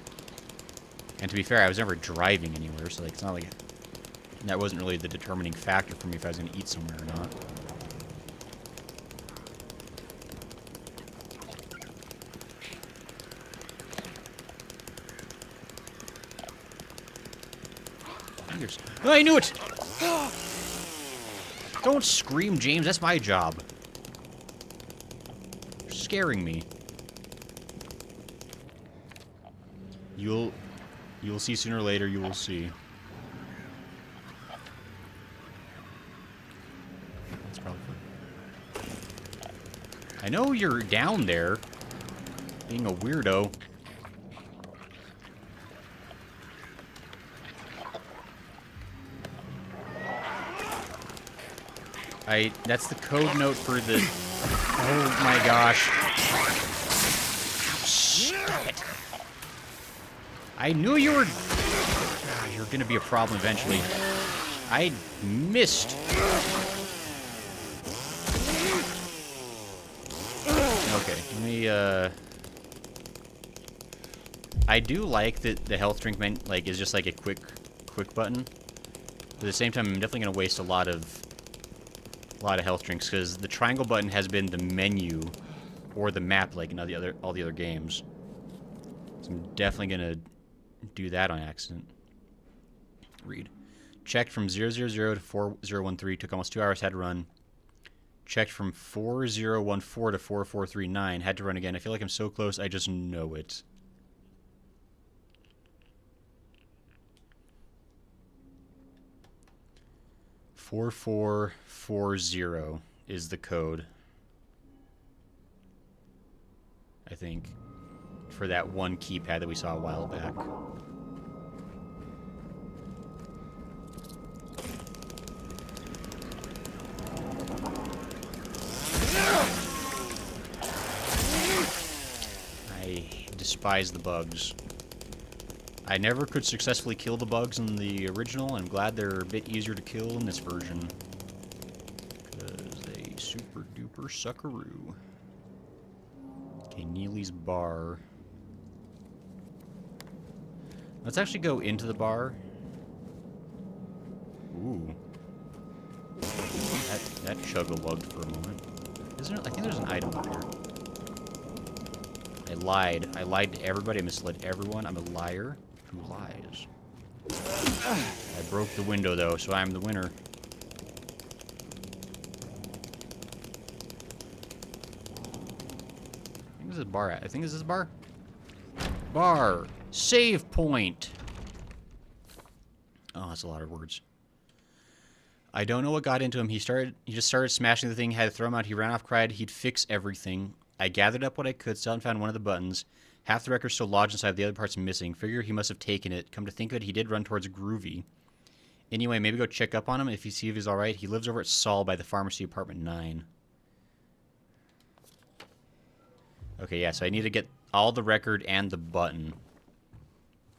And to be fair, I was never driving anywhere, so like it's not like that wasn't really the determining factor for me if I was going to eat somewhere or not. Oh, I knew it! Don't scream, James. That's my job. You're scaring me. You'll see sooner or later. You will see. That's probably fun. I know you're down there, being a weirdo. That's the code note for the... Oh my gosh. Stop it. I knew you were... You're gonna be a problem eventually. I missed. Okay, let me, I do like that the health drink is just like a quick button. But at the same time, I'm definitely gonna waste a lot of health drinks because the triangle button has been the menu or the map like in all the other games. So I'm definitely gonna do that on accident. Read. Checked from 000 to 4013. Took almost 2 hours. Had to run. Checked from 4014 to 4439. Had to run again. I feel like I'm so close. I just know it. "4440" is the code, I think, for that one keypad that we saw a while back. I despise the bugs. I never could successfully kill the bugs in the original, and I'm glad they're a bit easier to kill in this version. Because they super duper suckaroo. Okay, Neely's bar. Let's actually go into the bar. Ooh. That chug-a-lugged for a moment. I think there's an item up here. I lied. I lied to everybody. I misled everyone. I'm a liar who lies. I broke the window, though, so I'm the winner. I think this is a bar at. I think this is a bar. Bar. Save point. Oh, that's a lot of words. I don't know what got into him. He just started smashing the thing, had to throw him out. He ran off, cried he'd fix everything. I gathered up what I could, still hadn't found one of the buttons. Half the record's still lodged inside, the other part's missing. Figure he must have taken it. Come to think of it, he did run towards Groovy. Anyway, maybe go check up on him if you see if he's alright. He lives over at Saul by the pharmacy, apartment 9. Okay, yeah, so I need to get all the record and the button.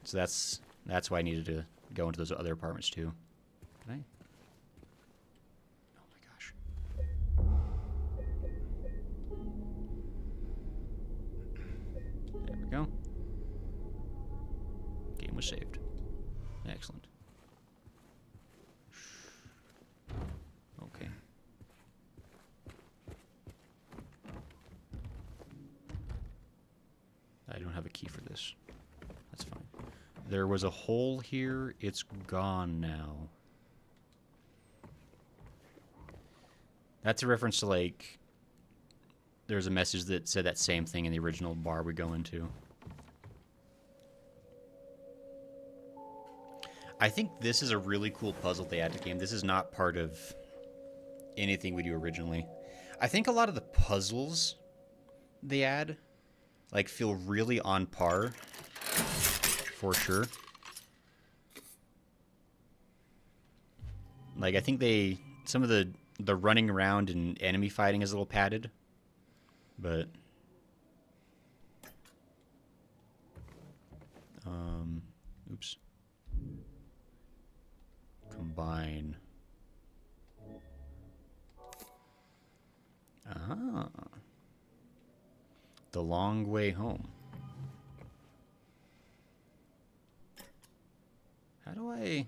So that's why I needed to go into those other apartments too. Can I? Oh my gosh. There we go. Game was saved. Excellent. Okay. I don't have a key for this. That's fine. There was a hole here. It's gone now. That's a reference to, like, there's a message that said that same thing in the original bar we go into. I think this is a really cool puzzle they add to the game. This is not part of anything we do originally. I think a lot of the puzzles they add, like, feel really on par, for sure. Like, I think some of the running around and enemy fighting is a little padded, but oops. Combine. Ah. The Long Way Home. How do I...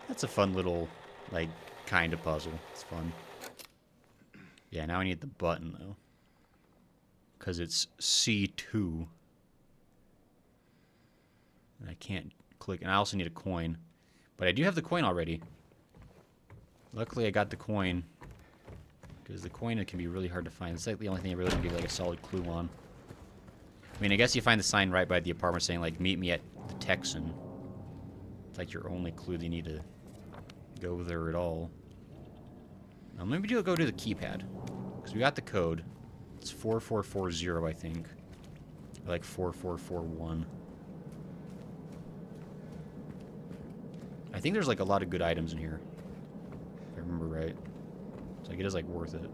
That's a fun little, like, kind of puzzle. It's fun. Yeah, now I need the button, though. Because it's C2. And I can't click. And I also need a coin. But I do have the coin already. Luckily, I got the coin. Because the coin, it can be really hard to find. It's like the only thing I really can give, like, a solid clue on. I mean, I guess you find the sign right by the apartment saying, like, meet me at the Texan. It's like your only clue that you need to go there at all. Now maybe go to the keypad. Because we got the code. It's 4440, I think. Or like 4441. I think there's like a lot of good items in here. If I remember right. It's like it is like worth it.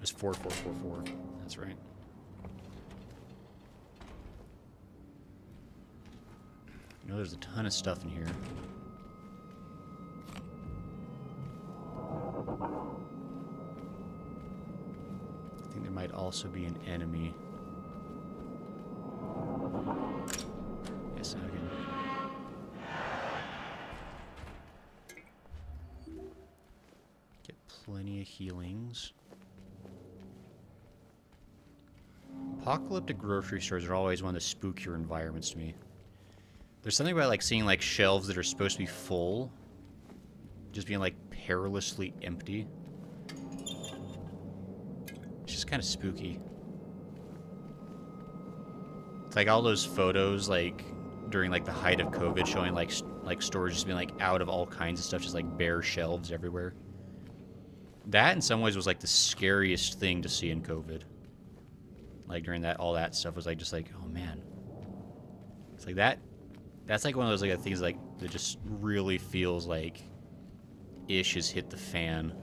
It's 4444. That's right. You know, there's a ton of stuff in here. I think there might also be an enemy. Yes, I can. Get plenty of healings. Apocalyptic grocery stores are always one of the spookier environments to me. There's something about like seeing like shelves that are supposed to be full just being like perilously empty. It's just kind of spooky. It's like all those photos like during like the height of COVID showing like stores just being like out of all kinds of stuff, just like bare shelves everywhere. That in some ways was like the scariest thing to see in COVID. Like during that, all that stuff was like just like, oh man. It's like that. That's like one of those like things like that just really feels like ish has hit the fan.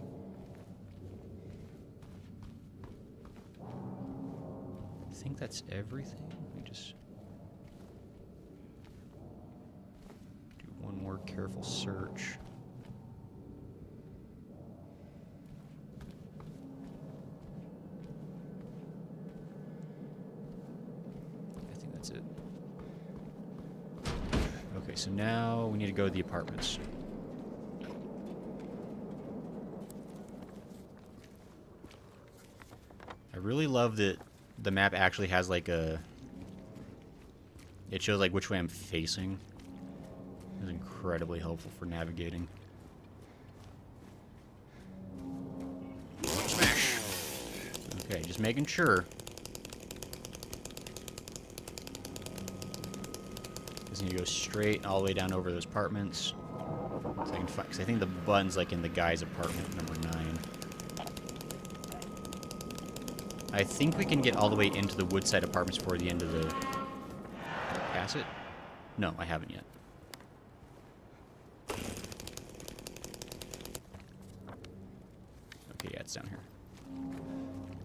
I think that's everything. Let me just do one more careful search. I think that's it. Okay, so now we need to go to the apartments. I really love that the map actually has like a... It shows like which way I'm facing. It's incredibly helpful for navigating. Smash! Okay, just making sure. Just need to go straight all the way down over those apartments. So I can find, because I think the button's like in the guy's apartment, number 9. I think we can get all the way into the Woodside apartments before the end of the... Did I pass it? No, I haven't yet. Okay, yeah, it's down here.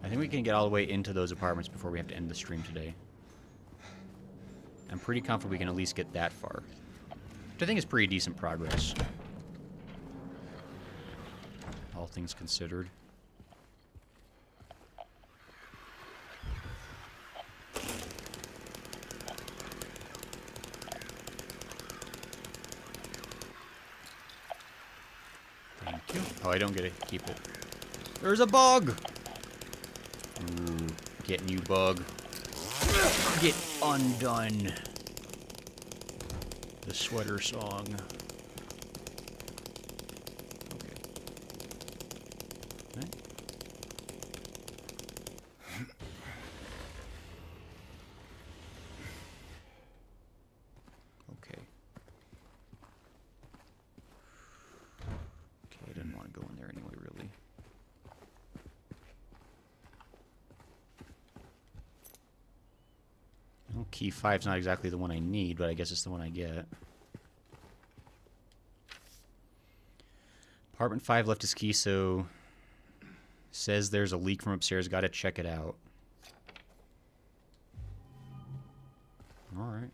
I think we can get all the way into those apartments before we have to end the stream today. I'm pretty confident we can at least get that far. Which I think is pretty decent progress. All things considered. Thank you. Oh, I don't get to keep it. There's a bug! Ooh, getting you, bug. Get undone. The sweater song. Okay. Right. Okay. Okay, I didn't want to go in there anyway, really. Well, key 5's not exactly the one I need, but I guess it's the one I get. Apartment 5 left his key, so says there's a leak from upstairs. Gotta check it out. Alright.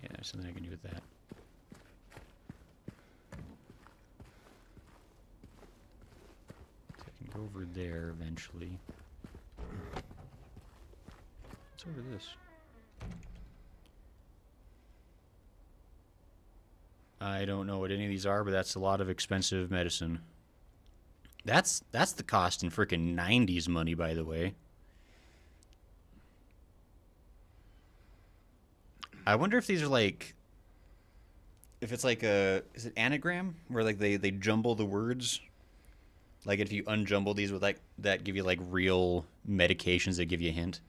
Yeah, there's something I can do with that. So I can go over there eventually. What's over this? I don't know what any of these are, but that's a lot of expensive medicine. That's the cost in frickin' 90s money, by the way. I wonder if these are like, if it's like a, is it anagram? Where like they jumble the words? Like if you unjumble these, would like that give you like real medications that give you a hint?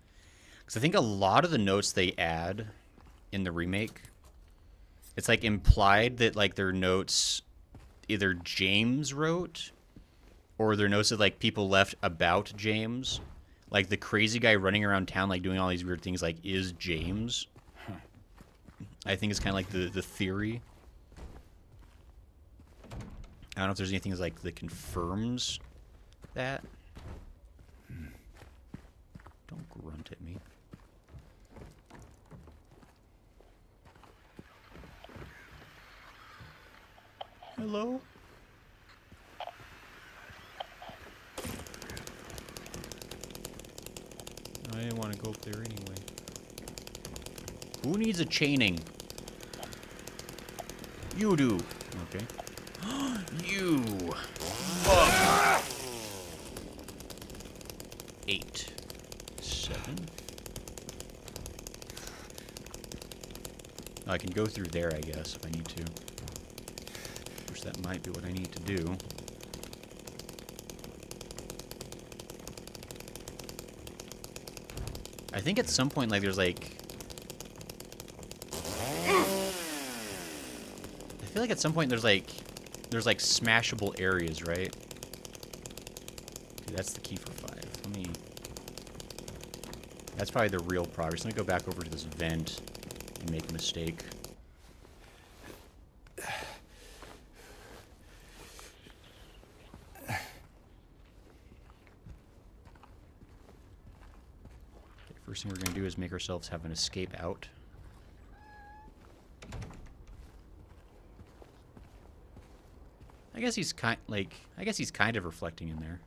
Because I think a lot of the notes they add in the remake, it's like implied that like their notes either James wrote or they're notes that like people left about James. Like the crazy guy running around town like doing all these weird things like is James. I think it's kind of like the theory. I don't know if there's anything that's like that confirms that. Don't grunt at me. Hello? I didn't want to go up there anyway. Who needs a chaining? You do. Okay. You. 8, 7. I can go through there, I guess, if I need to. Which that might be what I need to do. I think at some point, like, there's like... I feel like at some point there's like smashable areas, right? Okay, that's the key for 5. Let me... That's probably the real progress. Let me go back over to this vent and make a mistake. Okay, first thing we're going to do is make ourselves have an escape out. I guess he's kind of reflecting in there.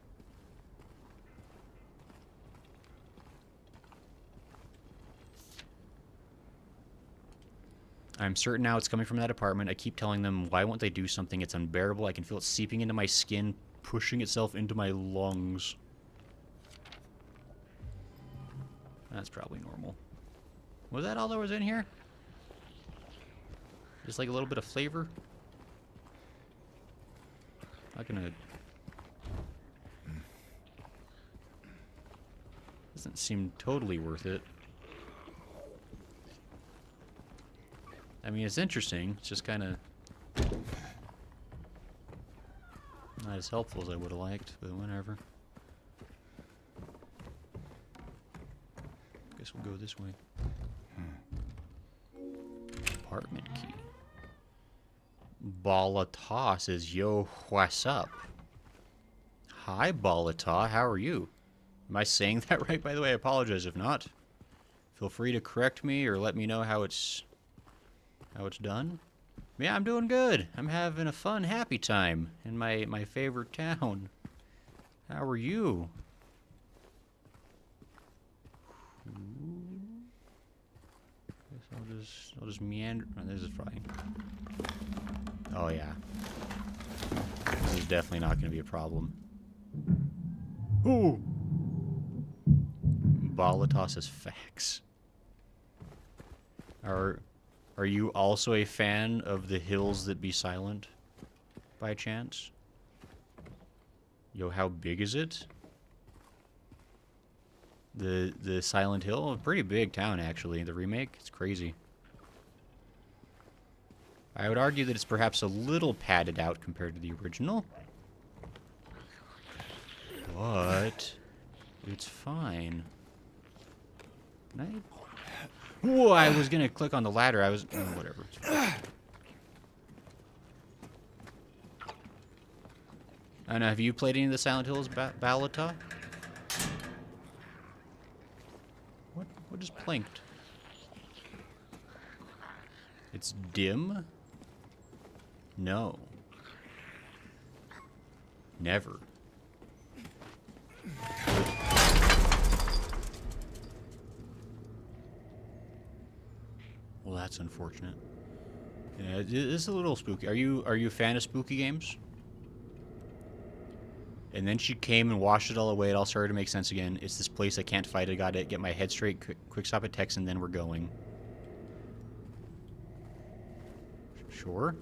I'm certain now it's coming from that apartment. I keep telling them, why won't they do something? It's unbearable. I can feel it seeping into my skin, pushing itself into my lungs. That's probably normal. Was that all there was in here? Just like a little bit of flavor? Not gonna... Doesn't seem totally worth it. I mean, it's interesting. It's just kind of not as helpful as I would have liked, but whatever. Guess we'll go this way. Apartment key. Balata says, yo, what's up? Hi, Balata. How are you? Am I saying that right, by the way? I apologize if not. Feel free to correct me or let me know how it's done. Yeah, I'm doing good. I'm having a fun, happy time in my favorite town. How are you? Guess I'll just meander. Oh, this is fine. Oh yeah. This is definitely not going to be a problem. Ooh. Balatos has facts. Are you also a fan of The Hills That Be Silent, by chance? Yo, how big is it? The Silent Hill? A pretty big town, actually. The remake? It's crazy. I would argue that it's perhaps a little padded out compared to the original. But it's fine. Can I... Whoa, I was gonna click on the ladder. I was... Oh, whatever. It's fine. I don't know, have you played any of the Silent Hills, Balata? What just blinked? It's dim? No. Never. Well, that's unfortunate. Yeah, it's a little spooky. Are you a fan of spooky games? And then she came and washed it all away. It all started to make sense again. It's this place I can't fight. I gotta get my head straight. Quick stop at text, and then we're going. Sure.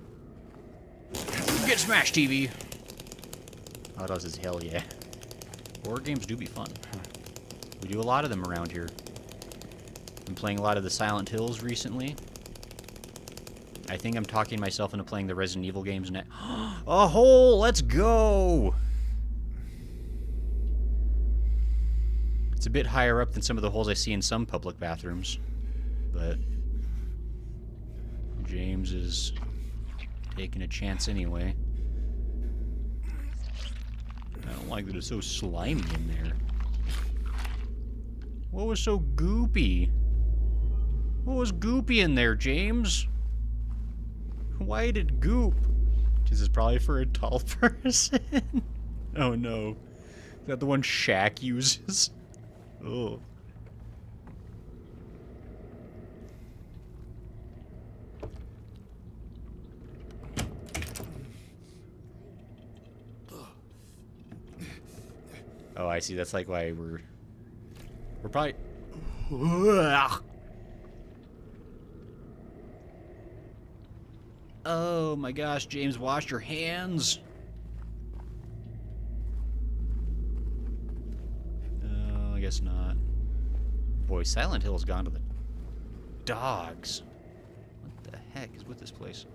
Get smashed, TV. Oh, that was hell yeah. Horror games do be fun. We do a lot of them around here. Been playing a lot of the Silent Hills recently. I think I'm talking myself into playing the Resident Evil games next. A hole! Let's go! It's a bit higher up than some of the holes I see in some public bathrooms. But James is taking a chance anyway. I don't like that it's so slimy in there. What was so goopy? What was goopy in there, James? Why did goop? This is probably for a tall person. Oh no. Is that the one Shaq uses? Oh. Oh, I see. That's like why we're probably... Oh my gosh, James, wash your hands. Oh, I guess not. Boy, Silent Hill's gone to the dogs. What the heck is with this place?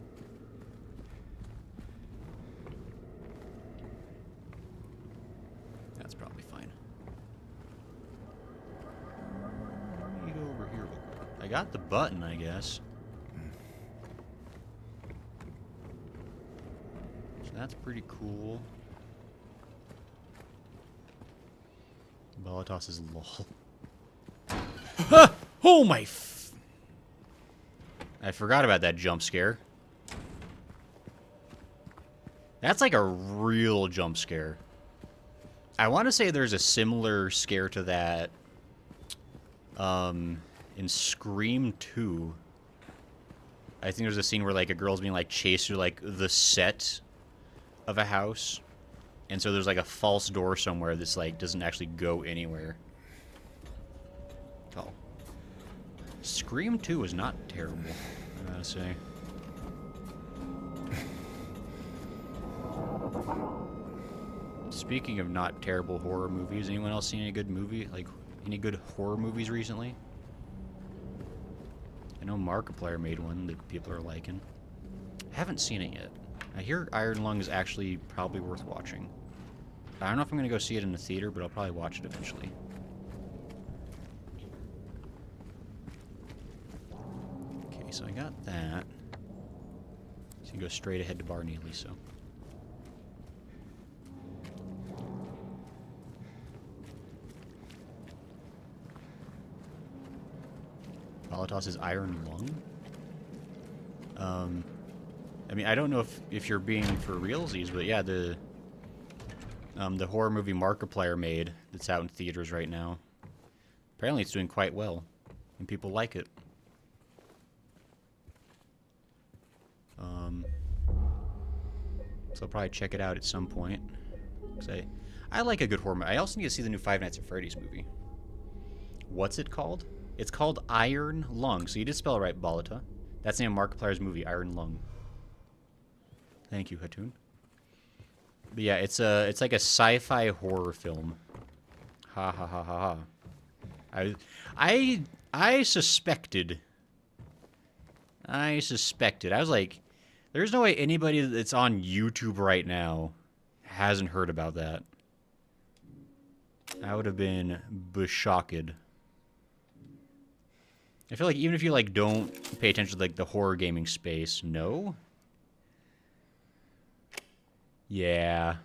That's probably fine. Let me go over here real quick. I got the button, I guess. So that's pretty cool. Balatos is lol. Ah! Oh my I forgot about that jump scare. That's like a real jump scare. I want to say there's a similar scare to that in Scream 2. I think there's a scene where like a girl's being like chased through like the set of a house. And so there's like a false door somewhere that's like doesn't actually go anywhere. Oh. Scream 2 is not terrible, I gotta say. Speaking of not terrible horror movies, anyone else seen any good any good horror movies recently? I know Markiplier made one that people are liking. I haven't seen it yet. I hear Iron Lung is actually probably worth watching. I don't know if I'm gonna go see it in the theater, but I'll probably watch it eventually. Okay, so I got that. So you go straight ahead to Bar Neely, so. Volatos' Iron Lung? I mean, I don't know if you're being for realsies, but yeah, the horror movie Markiplier made that's out in theaters right now. Apparently it's doing quite well, and people like it. So I'll probably check it out at some point. 'Cause I like a good horror movie. I also need to see the new Five Nights at Freddy's movie. What's it called? It's called Iron Lung. So you did spell it right, Balata. That's the name of Markiplier's movie, Iron Lung. Thank you, Hatun. But yeah, it's like a sci-fi horror film. Ha ha ha ha ha. I suspected. I was like, there's no way anybody that's on YouTube right now hasn't heard about that. I would have been shocked. I feel like even if you like don't pay attention to like the horror gaming space, no? Yeah.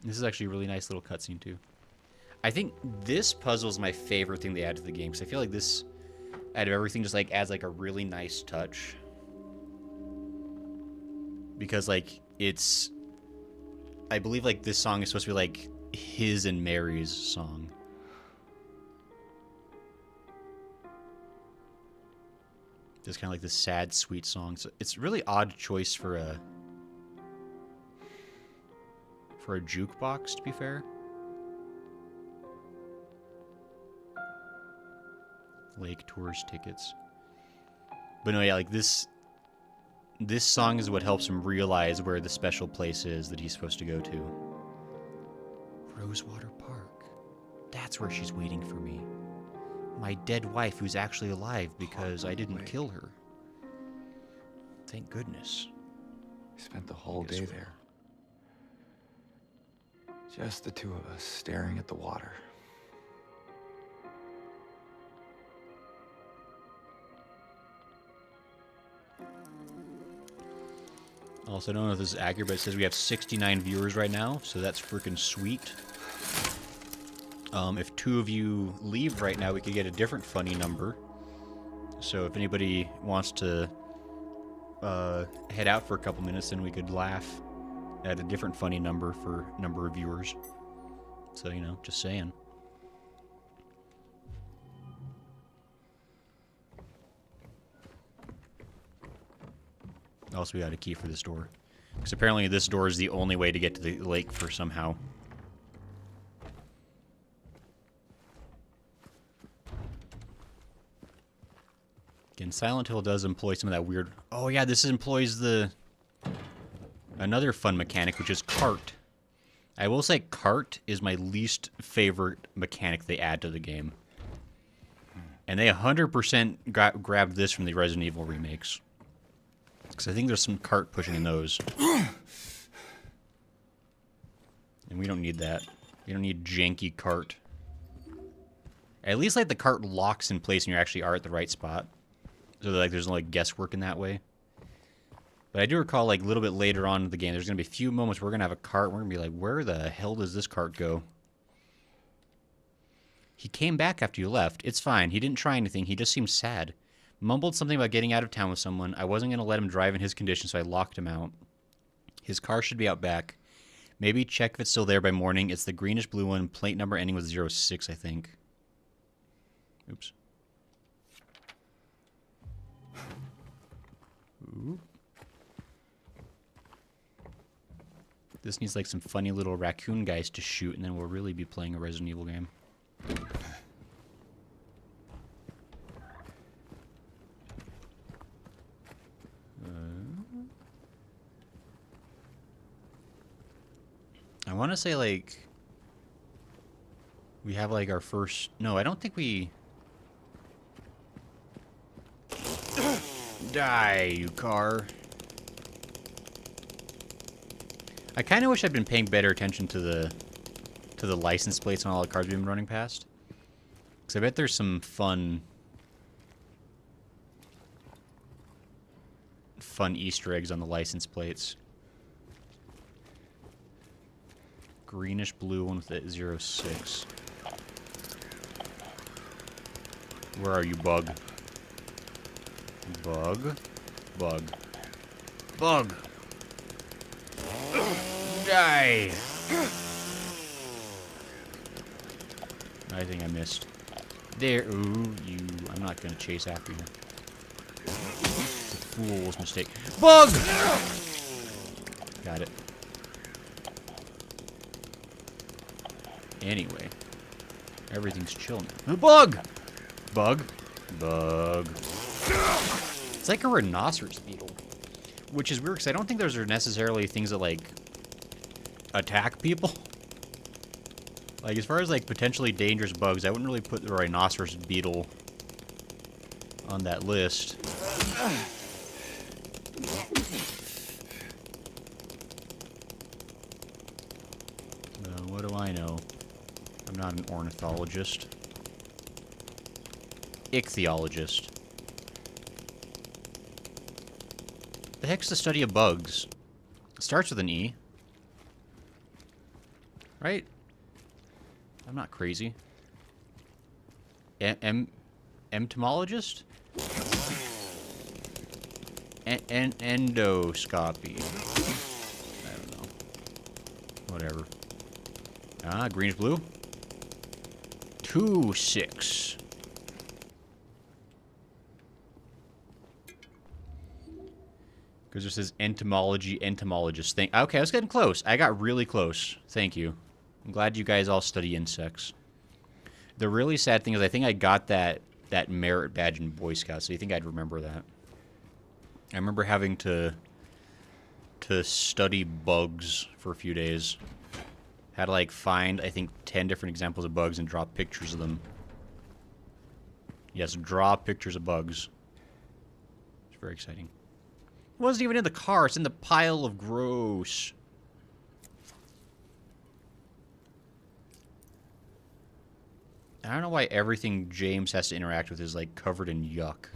This is actually a really nice little cutscene too. I think this puzzle is my favorite thing they add to the game, because I feel like this, out of everything, just like adds like a really nice touch. Because like it's, I believe like this song is supposed to be like his and Mary's song. Just kind of like this sad, sweet song. So it's a really odd choice for a jukebox, to be fair. Lake tours tickets. But no, yeah, like this song is what helps him realize where the special place is that he's supposed to go to. Rosewater Park. That's where she's waiting for me. My dead wife who's actually alive because I didn't kill her. Thank goodness. We spent the whole day there. Just the two of us staring at the water. Also, I don't know if this is accurate, but it says we have 69 viewers right now, so that's freaking sweet. If two of you leave right now, we could get a different funny number. So if anybody wants to head out for a couple minutes, then we could laugh at a different funny number for number of viewers. So, you know, just saying. Also, we got a key for this door. Because apparently this door is the only way to get to the lake for somehow. Again, Silent Hill does employ some of that weird... Oh yeah, this employs the... Another fun mechanic, which is cart. I will say cart is my least favorite mechanic they add to the game. And they 100% grabbed this from the Resident Evil remakes. Because I think there's some cart pushing in those. And we don't need that. We don't need janky cart. At least like the cart locks in place and you actually are at the right spot. So that, like there's no like guesswork in that way. But I do recall like a little bit later on in the game, there's going to be a few moments where we're going to have a cart. We're going to be like, where the hell does this cart go? He came back after you left. It's fine. He didn't try anything. He just seemed sad. Mumbled something about getting out of town with someone. I wasn't going to let him drive in his condition, so I locked him out. His car should be out back. Maybe check if it's still there by morning. It's the greenish blue one. Plate number ending with 06, I think. Oops. Ooh. This needs like some funny little raccoon guys to shoot, and then we'll really be playing a Resident Evil game. I want to say like we have like our first... No, I don't think we... Die, you car. I kind of wish I'd been paying better attention to the license plates on all the cars we've been running past. Because I bet there's some fun Easter eggs on the license plates. greenish blue one with the 06. Where are you, bug? Bug. Bug. Bug! Die! I think I missed. There. Ooh, you. I'm not gonna chase after you. It's a fool's mistake. Bug! Got it. Anyway. Everything's chill now. Bug! Bug. Bug. It's like a rhinoceros beetle. Which is weird, because I don't think those are necessarily things that, like, attack people. Like, as far as, like, potentially dangerous bugs, I wouldn't really put the rhinoceros beetle on that list. What do I know? I'm not an ornithologist. Ichthyologist. The heck's the study of bugs? It starts with an E. Right? I'm not crazy. Entomologist? Endoscopy. I don't know. Whatever. Ah, greenish blue. 2-6. Because it says entomology, entomologist. Okay, I was getting close. I got really close. Thank you. I'm glad you guys all study insects. The really sad thing is I think I got that merit badge in Boy Scouts, so you think I'd remember that. I remember having to study bugs for a few days. Had to, like, find, I think, 10 different examples of bugs and draw pictures of them. Yes, draw pictures of bugs. It's very exciting. It wasn't even in the car. It's in the pile of gross. I don't know why everything James has to interact with is, like, covered in yuck.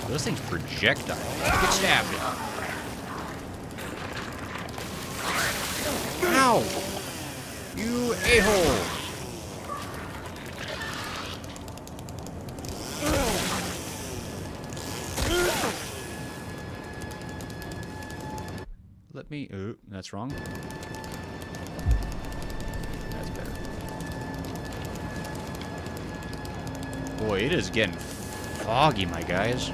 Those things projectile. Get stabbed. Ow! You a-hole! Let me... Oh, that's wrong. That's better. Boy, it is getting foggy, my guys.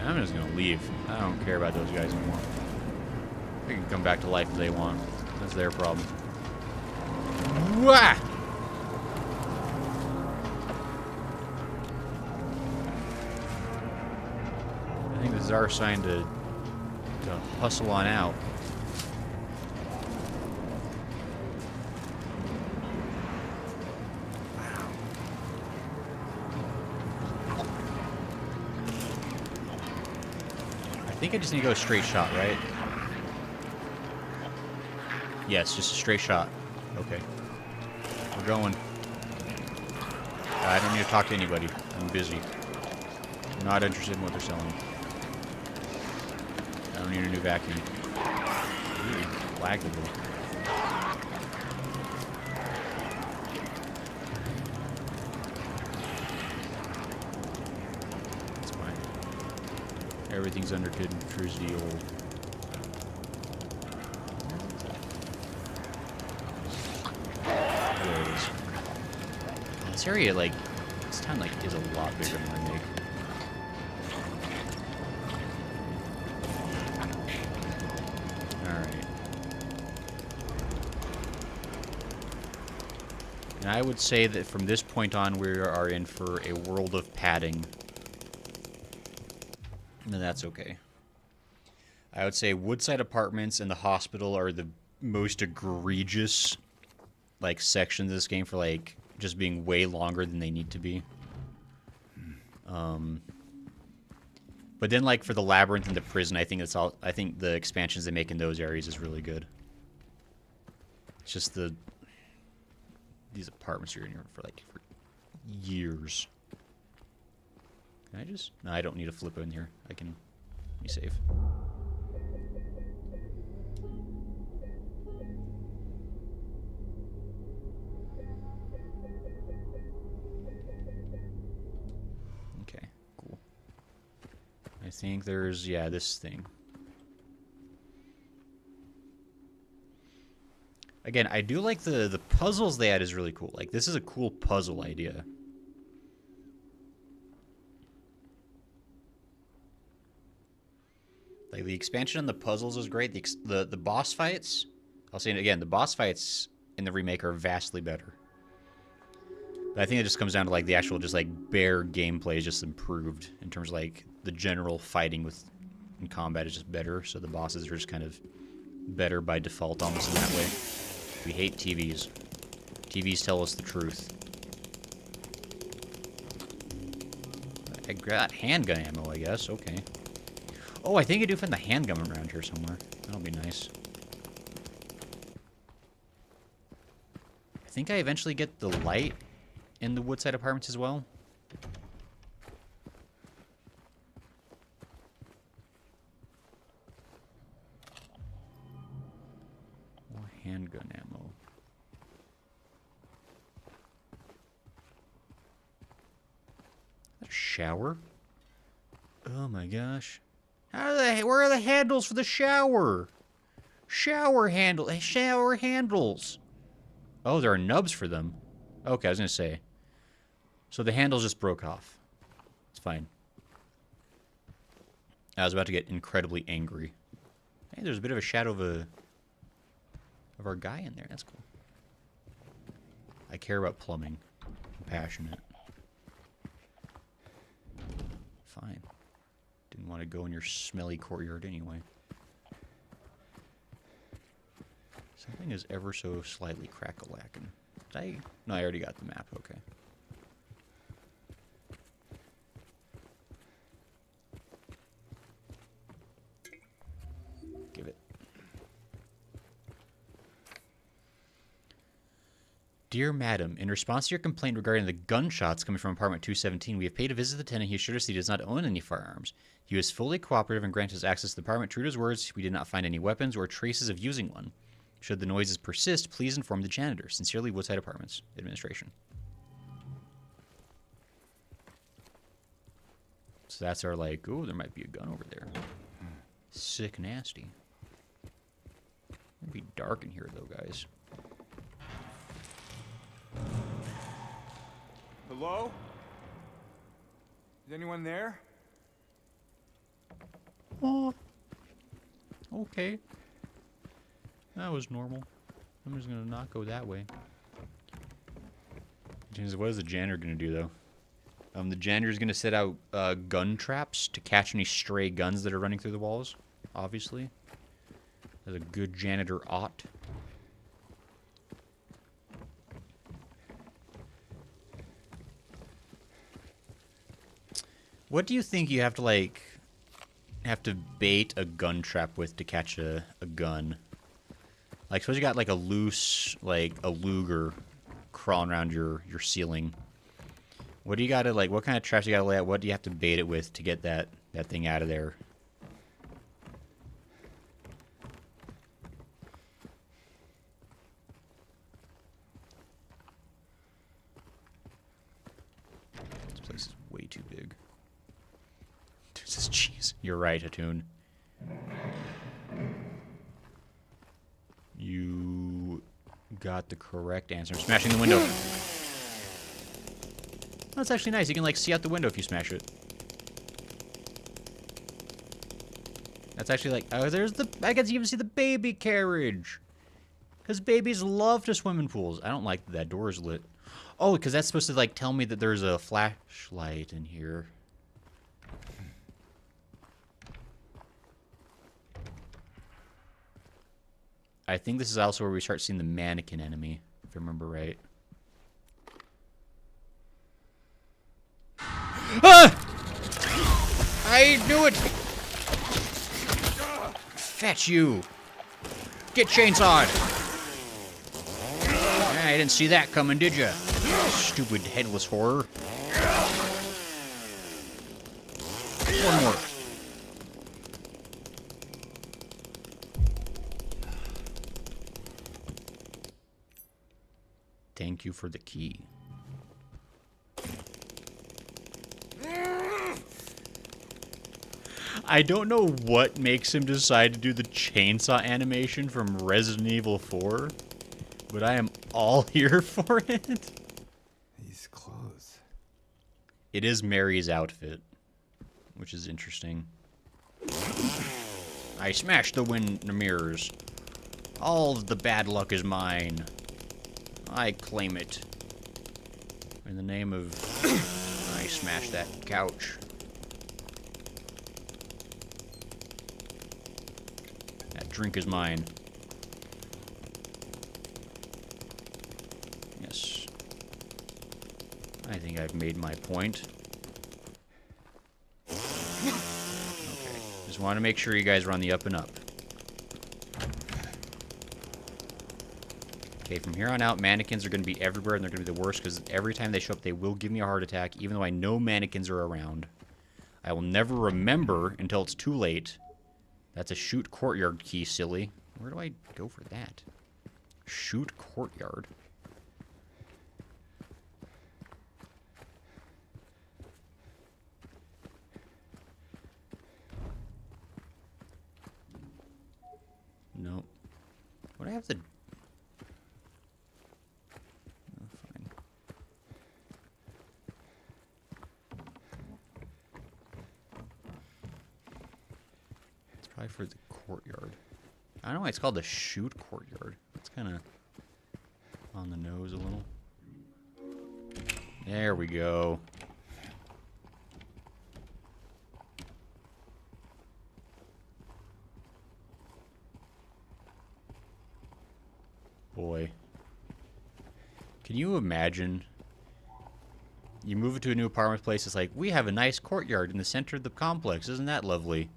I'm just gonna leave. I don't care about those guys anymore. They can come back to life if they want. That's their problem. Wah! I think this is our sign to hustle on out. Wow. I think I just need to go straight shot, right? Yes, just a straight shot. Okay. We're going. I don't need to talk to anybody. I'm busy. I'm not interested in what they're selling. I don't need a new vacuum. Ooh, lagged a little. That's fine. Everything's under control. There it is. This area, like, this town, like, is a lot bigger than Remake. And I would say that from this point on, we are in for a world of padding. And that's okay. I would say Woodside Apartments and the hospital are the most egregious like sections of this game for like just being way longer than they need to be. But then like for the labyrinth and the prison, I think the expansions they make in those areas is really good. It's just these apartments are in here for years. Can I just? No, I don't need a flip in here. I can be safe. Okay, cool. I think there's, yeah, this thing. Again, I do like the puzzles they add is really cool. Like, this is a cool puzzle idea. Like, the expansion on the puzzles is great. The boss fights, I'll say it again, the boss fights in the remake are vastly better. But I think it just comes down to, like, the actual just, like, bare gameplay is just improved in terms of, like, the general fighting in combat is just better. So the bosses are just kind of better by default almost in that way. We hate TVs. TVs tell us the truth. I got handgun ammo, I guess. Okay. Oh, I think I do find the handgun around here somewhere. That'll be nice. I think I eventually get the light in the Woodside Apartments as well. More handgun ammo. A shower? Oh my gosh. Where are the handles for the shower? Shower handles. Oh, there are nubs for them. Okay, I was gonna say. So the handles just broke off. It's fine. I was about to get incredibly angry. Hey, there's a bit of a shadow of our guy in there. That's cool. I care about plumbing. I'm passionate. Fine. Didn't want to go in your smelly courtyard anyway. Something is ever so slightly crack-a-lackin'. No, I already got the map. Okay. Give it. Dear Madam, in response to your complaint regarding the gunshots coming from apartment 217, we have paid a visit to the tenant. He assured us he does not own any firearms. He was fully cooperative and granted us access to the apartment. True to his words, we did not find any weapons or traces of using one. Should the noises persist, please inform the janitor. Sincerely, Woodside Apartments Administration. So that's our, like, oh, there might be a gun over there. Sick nasty. It'd be dark in here, though, guys. Hello? Is anyone there? Oh. Okay. That was normal. I'm just gonna not go that way. James, what is the janitor gonna do, though? The janitor's gonna set out gun traps to catch any stray guns that are running through the walls, obviously. As a good janitor ought. What do you think you have to bait a gun trap with to catch a gun? Like, suppose you got like a loose, like a Luger crawling around your ceiling. What do you gotta, like, what kind of traps you gotta lay out? What do you have to bait it with to get that thing out of there? This place is way too big. This is cheese. You're right, Hatun. You got the correct answer. I'm smashing the window. That's actually nice. You can, like, see out the window if you smash it. That's actually, like, oh, there's I can even see the baby carriage. Because babies love to swim in pools. I don't like that door is lit. Oh, because that's supposed to, like, tell me that there's a flashlight in here. I think this is also where we start seeing the mannequin enemy, if I remember right. Ah! I knew it! Fetch you! Get chainsawed! I didn't see that coming, did ya? Stupid headless horror. One more. Thank you for the key. I don't know what makes him decide to do the chainsaw animation from Resident Evil 4, but I am all here for it. These clothes. It is Mary's outfit, which is interesting. I smashed the mirrors. All of the bad luck is mine. I claim it. In the name of... I smashed that couch. That drink is mine. Yes. I think I've made my point. Okay. Just want to make sure you guys are on the up and up. Okay, from here on out, mannequins are going to be everywhere, and they're going to be the worst, because every time they show up, they will give me a heart attack, even though I know mannequins are around. I will never remember until it's too late. That's a shoot courtyard key, silly. Where do I go for that? Shoot courtyard. Nope. What do I have to... Fine. It's probably for the courtyard. I don't know why it's called the shoot courtyard. It's kind of on the nose a little. There we go. Boy. Can you imagine? You move into a new apartment place, it's like, we have a nice courtyard in the center of the complex. Isn't that lovely?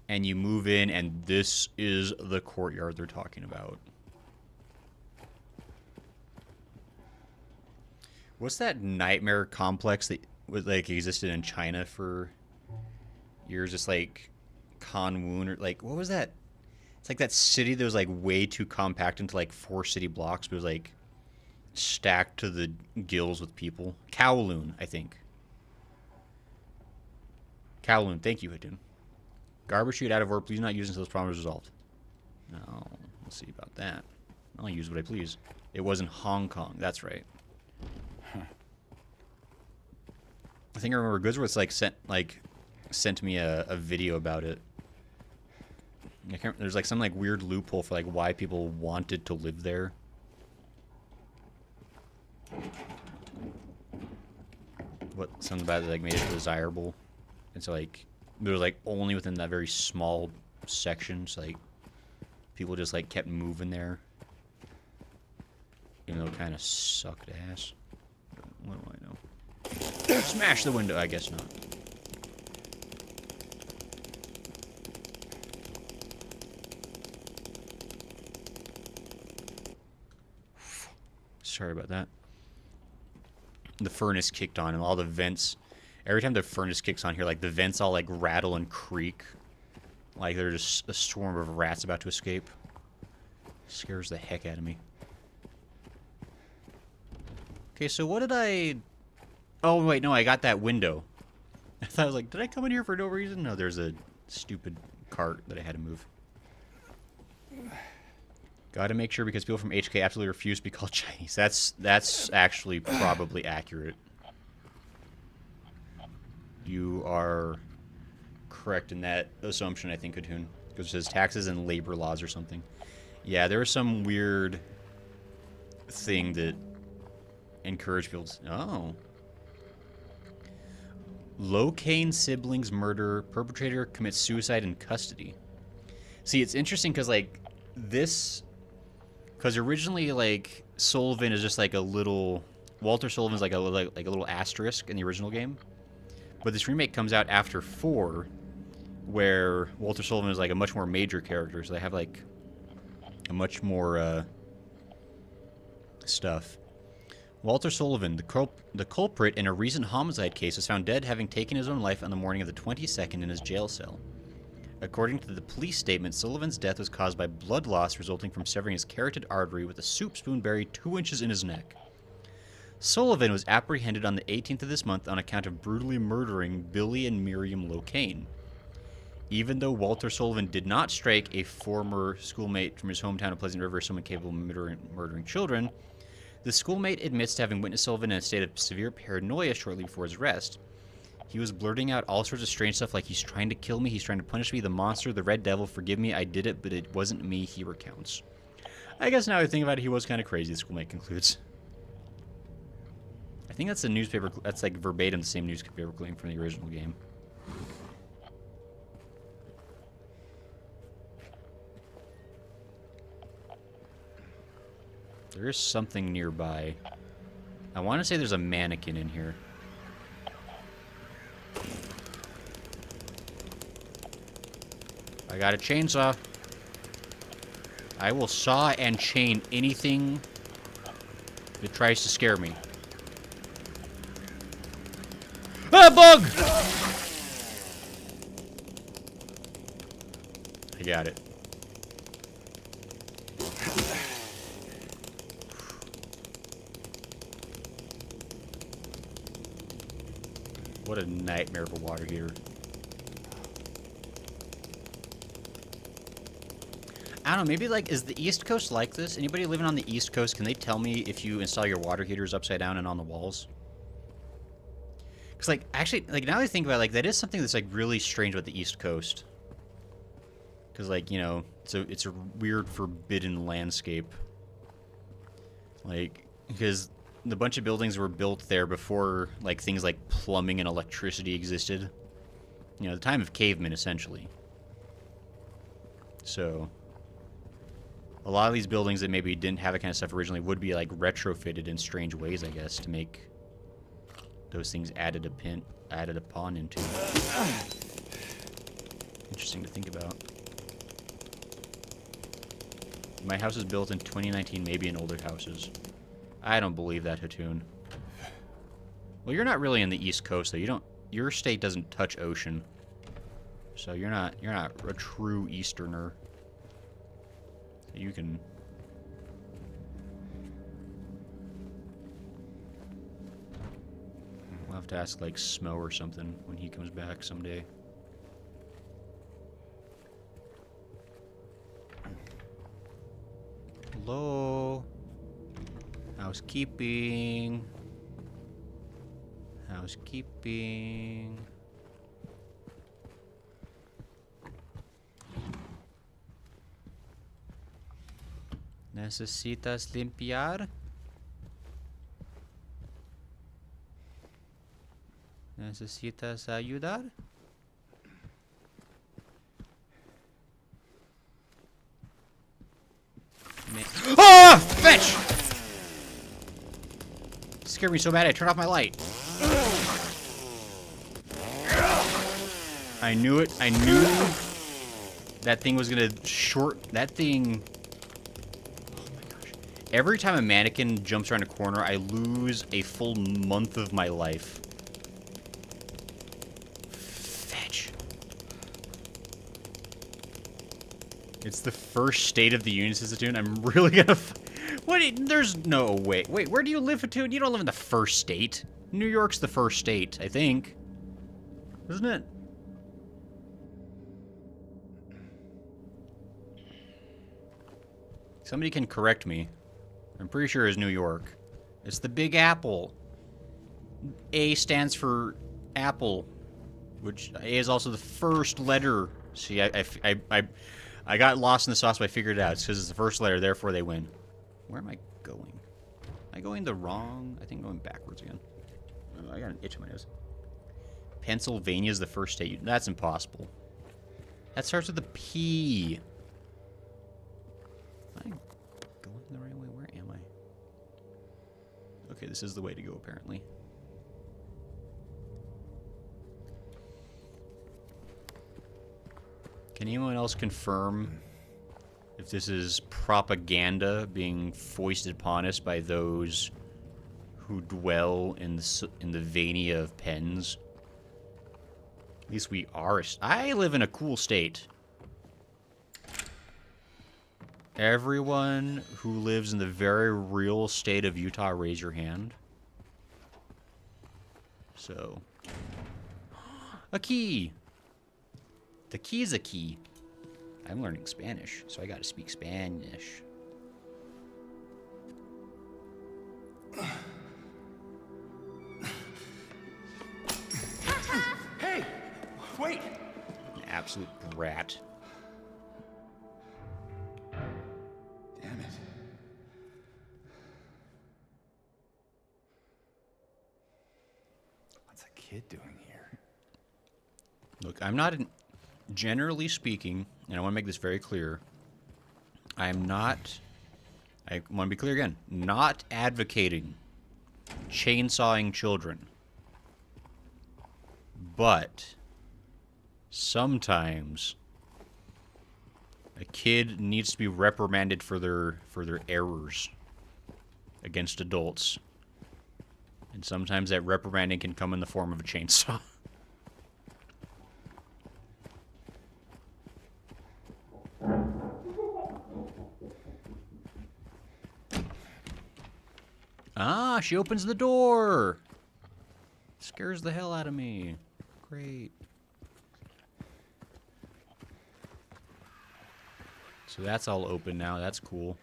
And you move in, and this is the courtyard they're talking about. What's that nightmare complex that like existed in China for years? It's like Kanwun, or like, what was that? It's like that city that was like way too compact into like 4 city blocks, but it was like stacked to the gills with people. Kowloon, I think. Kowloon, thank you, Hadun. Garbage chute out of order. Please not use until this problem is resolved. No, let's see about that. I'll use what I please. It was in Hong Kong. That's right. Huh. I think I remember Goodsworth's like sent me a video about it. There's like some like weird loophole for like why people wanted to live there. What something about it like made it desirable. And so like it was like only within that very small section, so like people just like kept moving there. Even though it kind of sucked ass. But what do I know? Smash the window, I guess not. Sorry about that. The furnace kicked on and all the vents. Every time the furnace kicks on here, like the vents all like rattle and creak. Like they're just a swarm of rats about to escape. Scares the heck out of me. Okay, so what did I... Oh, wait, no, I got that window. I thought I was like, did I come in here for no reason? No, there's a stupid cart that I had to move. Gotta make sure because people from HK absolutely refuse to be called Chinese. That's actually probably accurate. You are correct in that assumption, I think, Katoon. Because it says taxes and labor laws or something. Yeah, there was some weird thing that encouraged people to... Oh. Locaine siblings murder. Perpetrator commits suicide in custody. See, it's interesting because, like, this Because originally, like, Sullivan is just like a little... Walter Sullivan's like a little asterisk in the original game. But this remake comes out after 4, where Walter Sullivan is like a much more major character, so they have like a much more stuff. Walter Sullivan, the culprit in a recent homicide case, was found dead having taken his own life on the morning of the 22nd in his jail cell. According to the police statement, Sullivan's death was caused by blood loss resulting from severing his carotid artery with a soup spoon buried 2 inches in his neck. Sullivan was apprehended on the 18th of this month on account of brutally murdering Billy and Miriam Locane. Even though Walter Sullivan did not strike a former schoolmate from his hometown of Pleasant River, someone capable of murdering children, the schoolmate admits to having witnessed Sullivan in a state of severe paranoia shortly before his arrest. He was blurting out all sorts of strange stuff like, he's trying to kill me, he's trying to punish me, the monster, the red devil, forgive me, I did it, but it wasn't me, he recounts. I guess now I think about it, he was kind of crazy, the schoolmate concludes. I think that's the newspaper, that's like verbatim the same newspaper claim from the original game. There is something nearby. I want to say there's a mannequin in here. I got a chainsaw. I will saw and chain anything that tries to scare me. Ah, bug! I got it. What a nightmare of a water heater. I don't know, maybe like, is the East Coast like this? Anybody living on the East Coast, can they tell me if you install your water heaters upside down and on the walls? Because, like, actually, like, now that I think about it, like, that is something that's, like, really strange about the East Coast. Because, like, you know, it's a weird, forbidden landscape. Like, because the bunch of buildings were built there before, like, things like plumbing and electricity existed. You know, the time of cavemen, essentially. So, a lot of these buildings that maybe didn't have that kind of stuff originally would be, like, retrofitted in strange ways, I guess, to make those things added upon into. Interesting to think about. My house was built in 2019, maybe in older houses. I don't believe that, Hatoon. Well, you're not really in the East Coast, though. Your state doesn't touch ocean. So you're not a true Easterner. You can... We'll have to ask, like, Smo or something when he comes back someday. Hello? Housekeeping. Housekeeping. ¿Necesitas limpiar? ¿Necesitas ayudar? Ah! Fetch! Scared me so bad I turned off my light. I knew it. I knew that thing was gonna short... That thing... Oh my gosh. Every time a mannequin jumps around a corner, I lose a full month of my life. Fetch. It's the first State of the Union Institute. I'm really gonna... What? There's no way. Wait, where do you live, Hatoon? You don't live in the first state. New York's the first state, I think. Isn't it? Somebody can correct me. I'm pretty sure it's New York. It's the Big Apple. A stands for apple, which A is also the first letter. See, I got lost in the sauce, but I figured it out. It's because it's the first letter, therefore they win. Where am I going? Am I going the wrong... I think I'm going backwards again. Oh, I got an itch in my nose. Pennsylvania's the first state. That's impossible. That starts with a P. Am I going Okay, this is the way to go, apparently. Can anyone else confirm if this is propaganda being foisted upon us by those who dwell in the Vania of Pens? At least we are. I live in a cool state. Everyone who lives in the very real state of Utah, raise your hand. So, a key. The key's a key. I'm learning Spanish, so I gotta speak Spanish. Hey! Wait! An absolute brat. Damn it. What's a kid doing here? Look, I'm not, generally speaking, and I want to make this very clear, I want to be clear again, not advocating chainsawing children. But sometimes a kid needs to be reprimanded for their errors against adults. And sometimes that reprimanding can come in the form of a chainsaw. Ah, she opens the door. Scares the hell out of me. Great. So that's all open now. That's cool.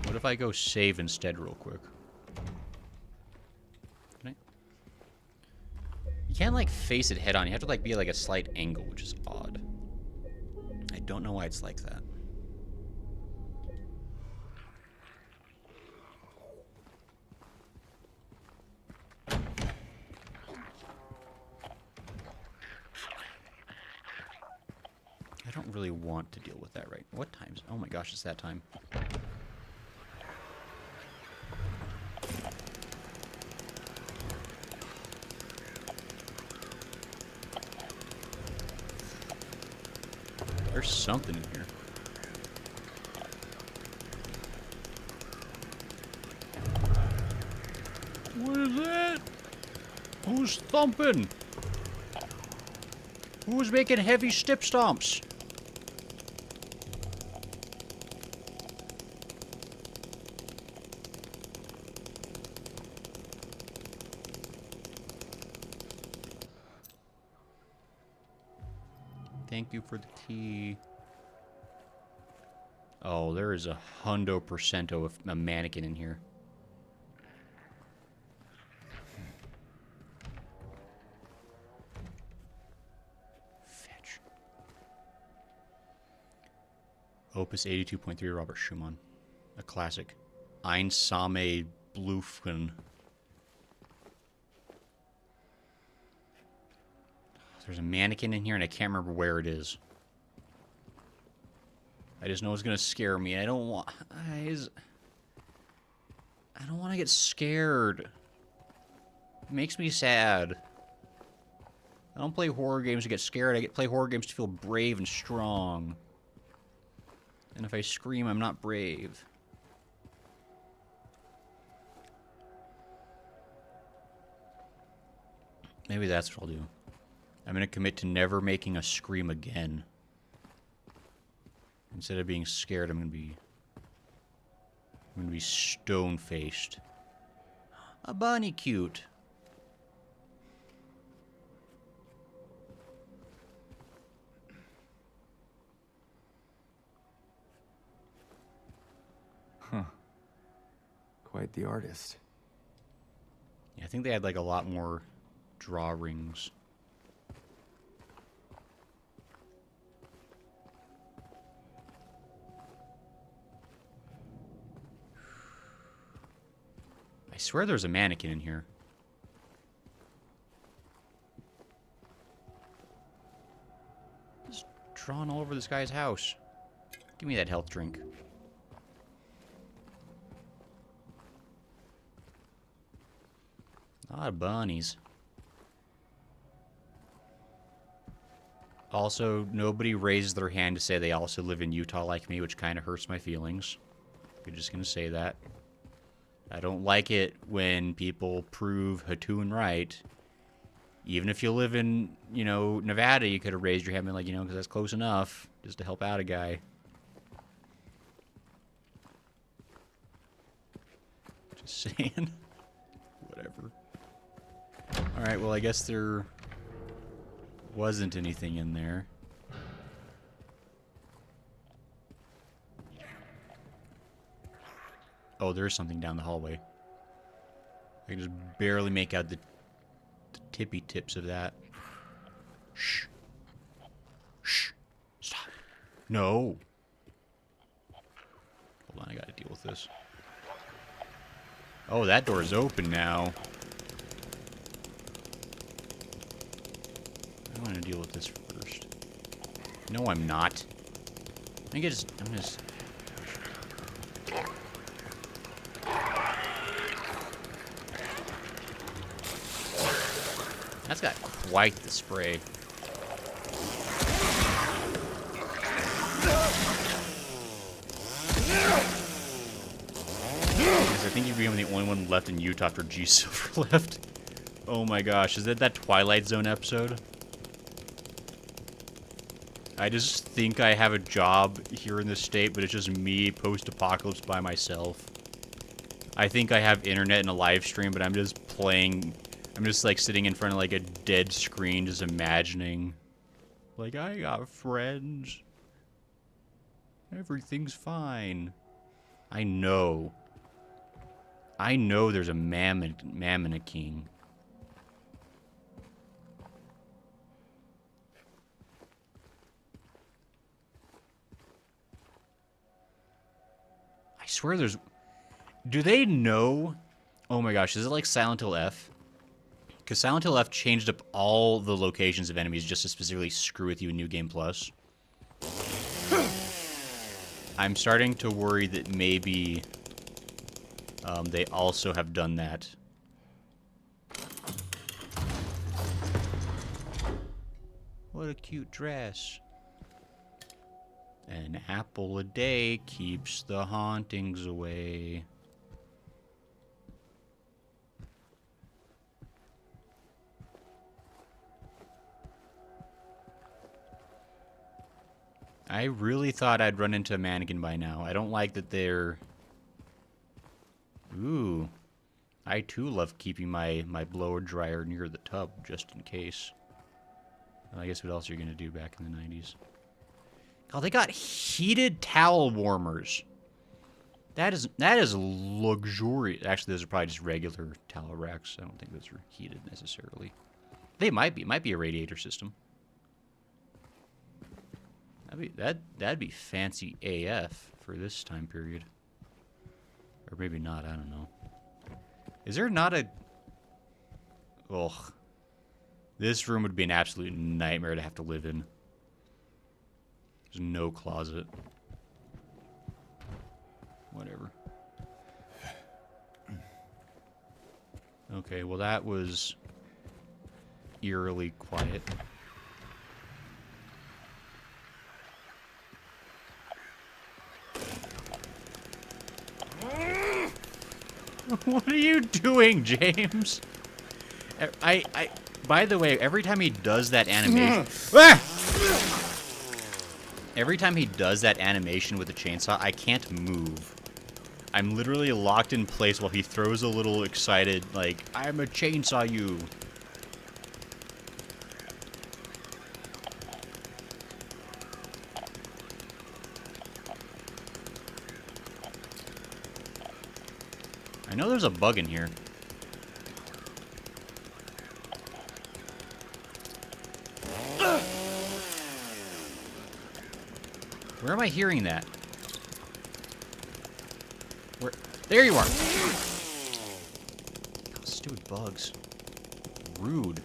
What if I go save instead real quick? Can I? You can't, like, face it head on. You have to, like, be, like, a slight angle, which is odd. I don't know why it's like that. I don't really want to deal with that right. What time's? Oh my gosh, it's that time. There's something in here. What is that? Who's thumping? Who's making heavy step stomps? Thank you for the tea. Oh, there is 100% of a mannequin in here. Fetch. Opus 82.3, Robert Schumann. A classic. Einsame Blufen. There's a mannequin in here, and I can't remember where it is. I just know it's gonna scare me. I don't want. I don't want to get scared. It makes me sad. I don't play horror games to get scared. I play horror games to feel brave and strong. And if I scream, I'm not brave. Maybe that's what I'll do. I'm going to commit to never making a scream again. Instead of being scared, I'm going to be stone-faced. A bunny cute. Huh. Quite the artist. Yeah, I think they had like a lot more drawings. I swear there's a mannequin in here. Just drawn all over this guy's house. Give me that health drink. A lot of bunnies. Also, nobody raised their hand to say they also live in Utah like me, which kind of hurts my feelings. I'm just going to say that. I don't like it when people prove Hatun right. Even if you live in, you know, Nevada, you could have raised your hand and been like, you know, because that's close enough just to help out a guy. Just saying. Whatever. Alright, well, I guess there wasn't anything in there. Oh, there's something down the hallway. I can just barely make out the tippy tips of that. Shh. Shh. Stop. No. Hold on, I gotta deal with this. Oh, that door is open now. I want to deal with this first. No, I'm not. I'm just... That's got quite the spray. I think you're becoming the only one left in Utah after G Silver left. Oh my gosh, is that Twilight Zone episode? I just think I have a job here in this state, but it's just me post-apocalypse by myself. I think I have internet and a live stream, but I'm just playing... I'm just like sitting in front of like a dead screen, just imagining. Like, I got friends. Everything's fine. I know. I know there's a Mammoth King. I swear there's... Do they know? Oh my gosh, is it like Silent Hill F? Because Silent Hill F changed up all the locations of enemies just to specifically screw with you in New Game Plus. I'm starting to worry that maybe they also have done that. What a cute dress. An apple a day keeps the hauntings away. I really thought I'd run into a mannequin by now. I don't like that they're... Ooh. I too love keeping my blower dryer near the tub, just in case. Well, I guess what else are you going to do back in the 90s? Oh, they got heated towel warmers. That is luxurious. Actually, those are probably just regular towel racks. I don't think those are heated necessarily. They might be. It might be a radiator system. That'd be fancy AF for this time period. Or maybe not, I don't know. Is there not a... Ugh. This room would be an absolute nightmare to have to live in. There's no closet. Whatever. Okay, well that was eerily quiet. What are you doing, James? By the way, every time he does that animation... Every time he does that animation with the chainsaw, I can't move. I'm literally locked in place while he throws a little excited, like, I'm a chainsaw you. I know there's a bug in here. Where am I hearing that? Where? There you are! Oh, stupid bugs. Rude.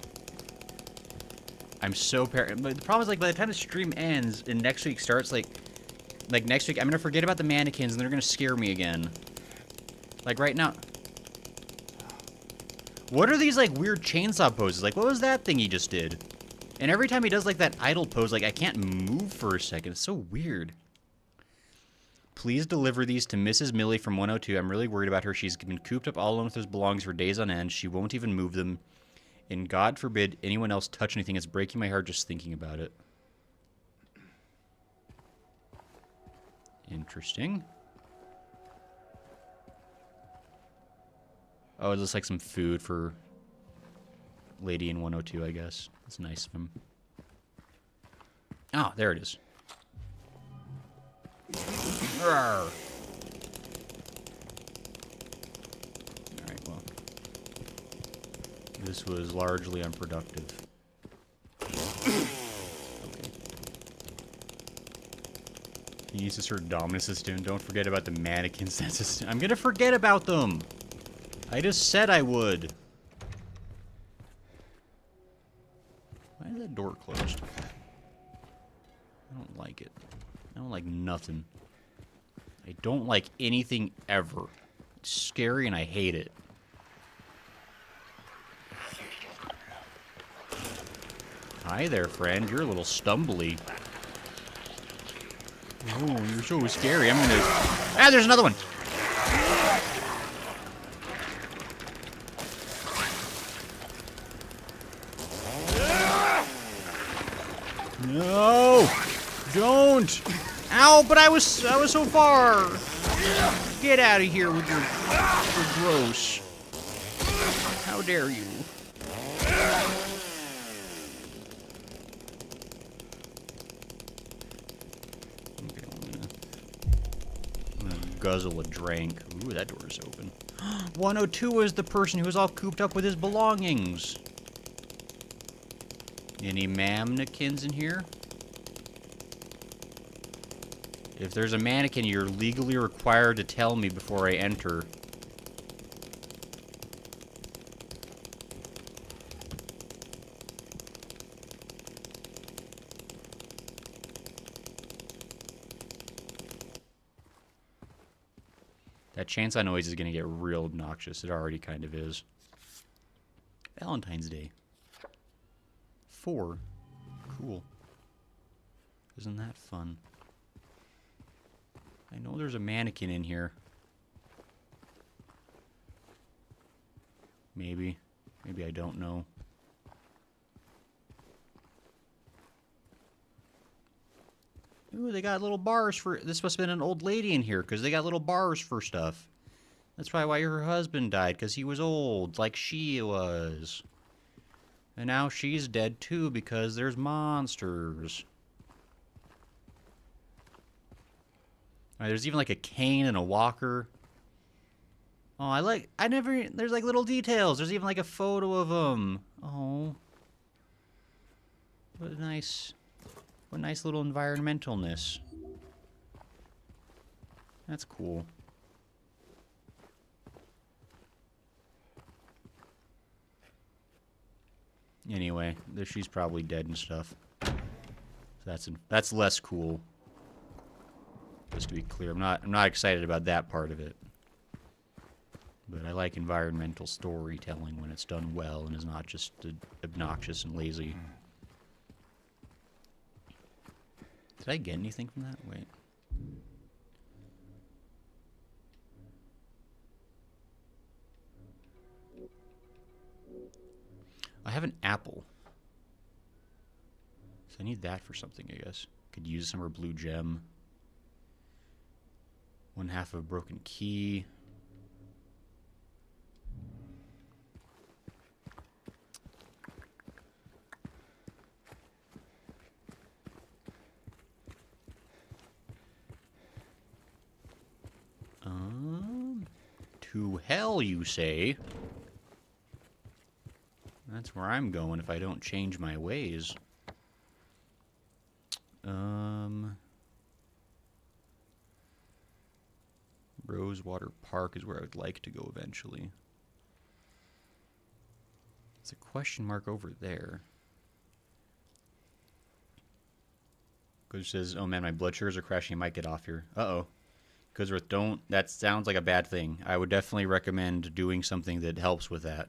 I'm so But the problem is, like, by the time the stream ends and next week starts, like next week, I'm gonna forget about the mannequins and they're gonna scare me again. Like, right now. What are these, like, weird chainsaw poses? Like, what was that thing he just did? And every time he does, like, that idle pose, like, I can't move for a second. It's so weird. Please deliver these to Mrs. Millie from 102. I'm really worried about her. She's been cooped up all alone with those belongings for days on end. She won't even move them. And God forbid anyone else touch anything. It's breaking my heart just thinking about it. Interesting. Oh, it looks like some food for lady in 102, I guess. That's nice of him. Oh, there it is. Alright, well. This was largely unproductive. Okay. He needs to start dominant system. Don't forget about the mannequins. That's I'm gonna forget about them! I just said I would. Why is that door closed? I don't like it. I don't like nothing. I don't like anything ever. It's scary and I hate it. Hi there, friend. You're a little stumbly. Oh, you're so scary. I'm gonna... Ah, there's another one! No! Don't! Ow, but I was so far! Get out of here with your gross. How dare you? Okay, I'm gonna guzzle a drink. Ooh, that door is open. 102 is the person who was all cooped up with his belongings. Any mannequins in here? If there's a mannequin, you're legally required to tell me before I enter. That chainsaw noise is gonna get real obnoxious. It already kind of is. Valentine's Day. 4. Cool. Isn't that fun? I know there's a mannequin in here. Maybe. Maybe I don't know. Ooh, they got little bars for... This must have been an old lady in here, because they got little bars for stuff. That's probably why her husband died, because he was old, like she was. And now she's dead too, because there's monsters. There's even like a cane and a walker. Oh, there's like little details. There's even like a photo of them. Oh. What nice little environmentalness. That's cool. Anyway, she's probably dead and stuff. So that's less cool. Just to be clear, I'm not excited about that part of it. But I like environmental storytelling when it's done well and is not just obnoxious and lazy. Did I get anything from that? Wait. I have an apple. So I need that for something, I guess. Could use some more blue gem. 1/2 of a broken key. To hell, you say? That's where I'm going if I don't change my ways. Rosewater Park is where I would like to go eventually. There's a question mark over there. Because it says, oh man, my blood sugars are crashing. I might get off here. Uh-oh. Because don't. That sounds like a bad thing. I would definitely recommend doing something that helps with that.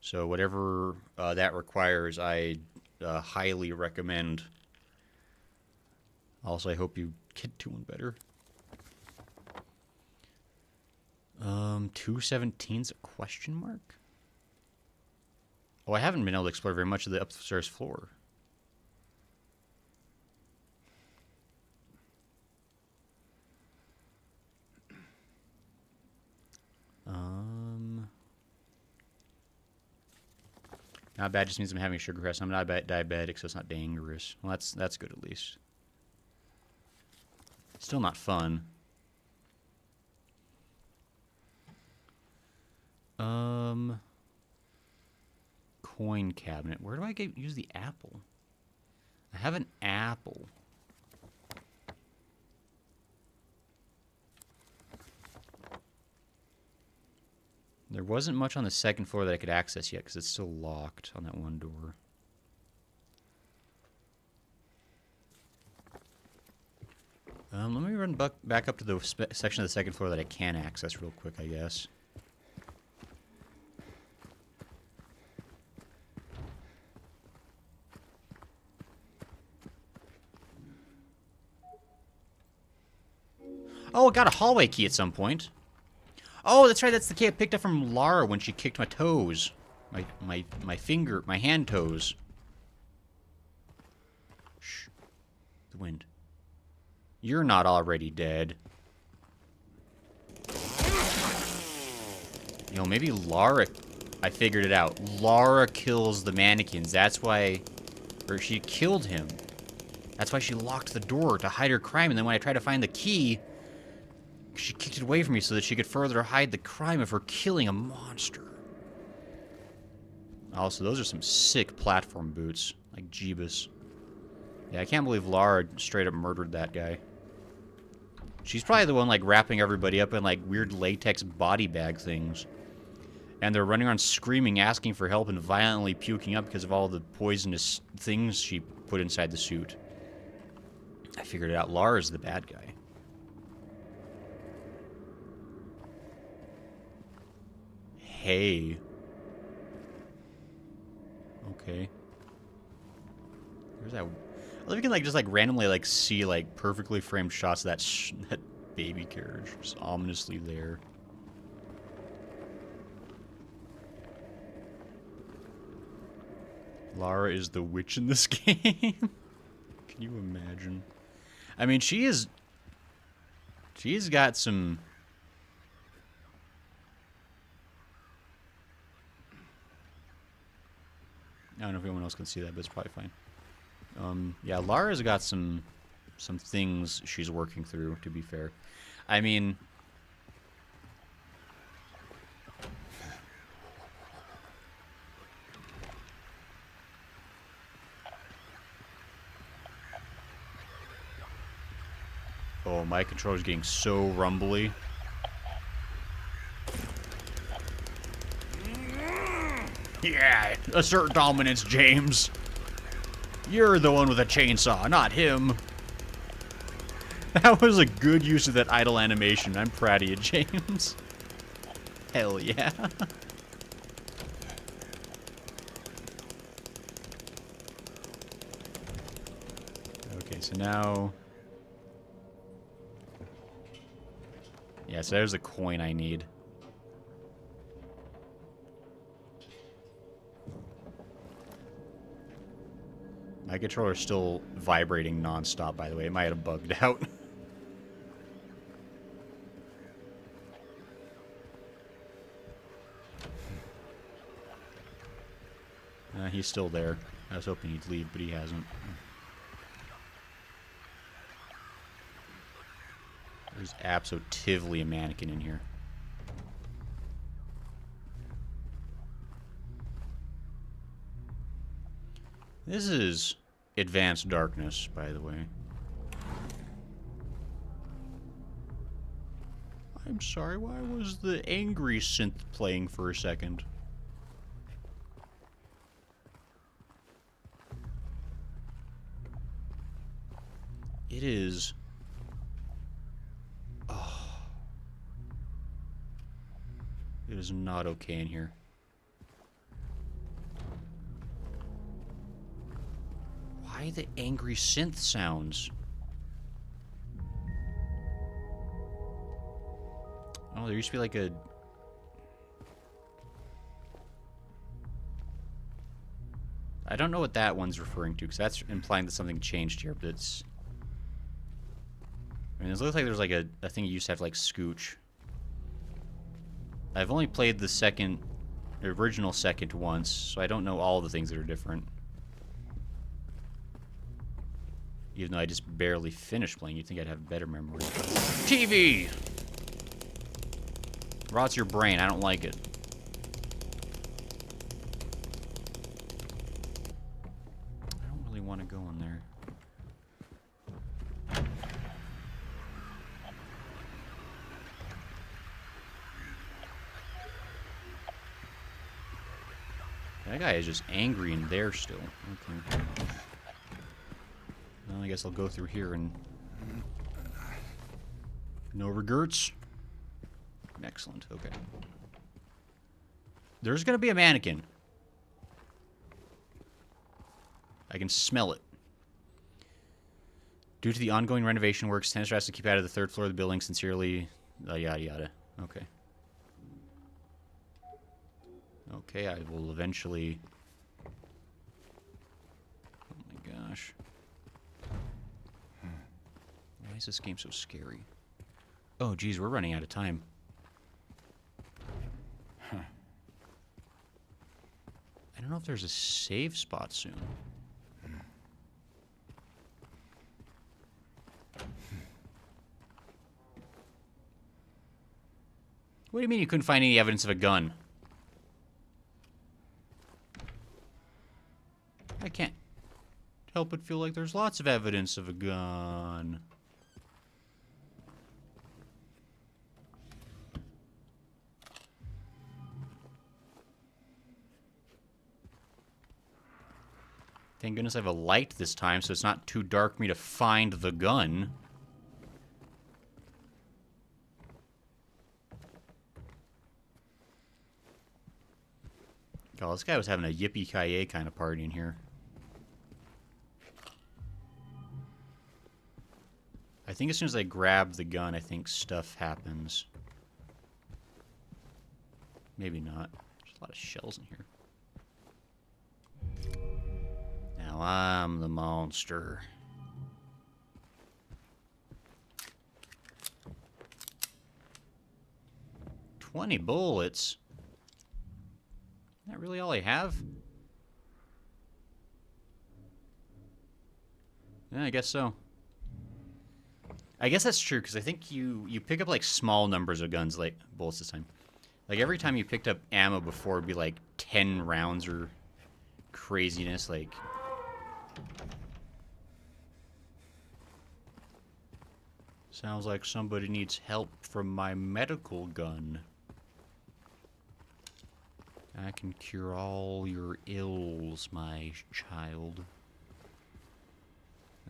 So whatever that requires, I highly recommend. Also, I hope you get doing better. 217's a question mark? Oh, I haven't been able to explore very much of the upstairs floor. Not bad, just means I'm having sugar crash. I'm not diabetic, so it's not dangerous. Well, that's good at least. Still not fun. Coin cabinet. Where do I use the apple? I have an apple. There wasn't much on the second floor that I could access yet because it's still locked on that one door. Let me run back up to the section of the second floor that I can access real quick, I guess. Oh, I got a hallway key at some point. Oh, that's right. That's the key I picked up from Lara when she kicked my toes. My hand toes. Shh. The wind. You're not already dead. You know, maybe Lara... I figured it out. Lara kills the mannequins. That's why... Or she killed him. That's why she locked the door to hide her crime. And then when I tried to find the key... She kicked it away from me so that she could further hide the crime of her killing a monster. Also, those are some sick platform boots. Like Jeebus. Yeah, I can't believe Lara straight up murdered that guy. She's probably the one, like, wrapping everybody up in, like, weird latex body bag things. And they're running around screaming, asking for help, and violently puking up because of all the poisonous things she put inside the suit. I figured it out. Lara's the bad guy. Hey. Okay. Where's that? I love you can like just like randomly like see like perfectly framed shots of that baby carriage just ominously there. Lara is the witch in this game. Can you imagine? I mean, she's got some. I don't know if anyone else can see that, but it's probably fine. Yeah, Lara's got some things she's working through, to be fair. I mean... Oh, my controller's getting so rumbly. Yeah, assert dominance, James. You're the one with a chainsaw, not him. That was a good use of that idle animation. I'm proud of you, James. Hell yeah. Okay, so now... Yeah, so there's a coin I need. My controller's still vibrating non-stop, by the way. It might have bugged out. He's still there. I was hoping he'd leave, but he hasn't. There's absolutely a mannequin in here. This is advanced darkness, by the way. I'm sorry, why was the angry synth playing for a second? It is... Oh. It is not okay in here. Why the angry synth sounds? Oh, there used to be like a... I don't know what that one's referring to, because that's implying that something changed here, but it's... I mean, it looks like there's like a thing you used to have to like scooch. I've only played the original second once, so I don't know all the things that are different. Even though I just barely finished playing, you'd think I'd have better memory. TV! Rots your brain, I don't like it. I don't really want to go in there. That guy is just angry in there still. Okay. Well, I guess I'll go through here and... No regrets? Excellent, okay. There's gonna be a mannequin. I can smell it. Due to the ongoing renovation works, tenants are asked to keep out of the third floor of the building. Sincerely, yada yada. Okay. Okay, I will eventually... Oh my gosh. Why is this game so scary? Oh geez, we're running out of time. Huh. I don't know if there's a save spot soon. What do you mean you couldn't find any evidence of a gun? I can't help but feel like there's lots of evidence of a gun. Thank goodness I have a light this time, so it's not too dark for me to find the gun. Oh, this guy was having a yippee-ki-yay kind of party in here. I think as soon as I grab the gun, I think stuff happens. Maybe not. There's a lot of shells in here. Now I'm the monster. $20 bullets? Is that really all I have? Yeah, I guess so. I guess that's true, because I think you pick up, like, small numbers of guns, like, bullets this time. Like, every time you picked up ammo before, it'd be, like, 10 rounds or craziness, like... Sounds like somebody needs help from my medical gun. I can cure all your ills, my child.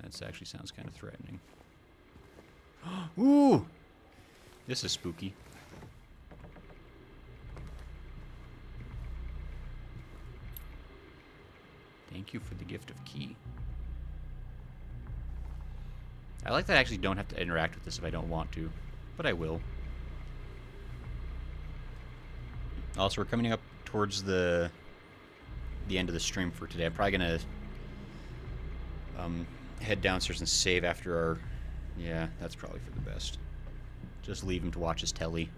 That actually sounds kind of threatening. Ooh! This is spooky. Thank you for the gift of key. I like that I actually don't have to interact with this if I don't want to, but I will. Also, we're coming up towards the end of the stream for today. I'm probably gonna head downstairs and save after our... Yeah, that's probably for the best. Just leave him to watch his telly.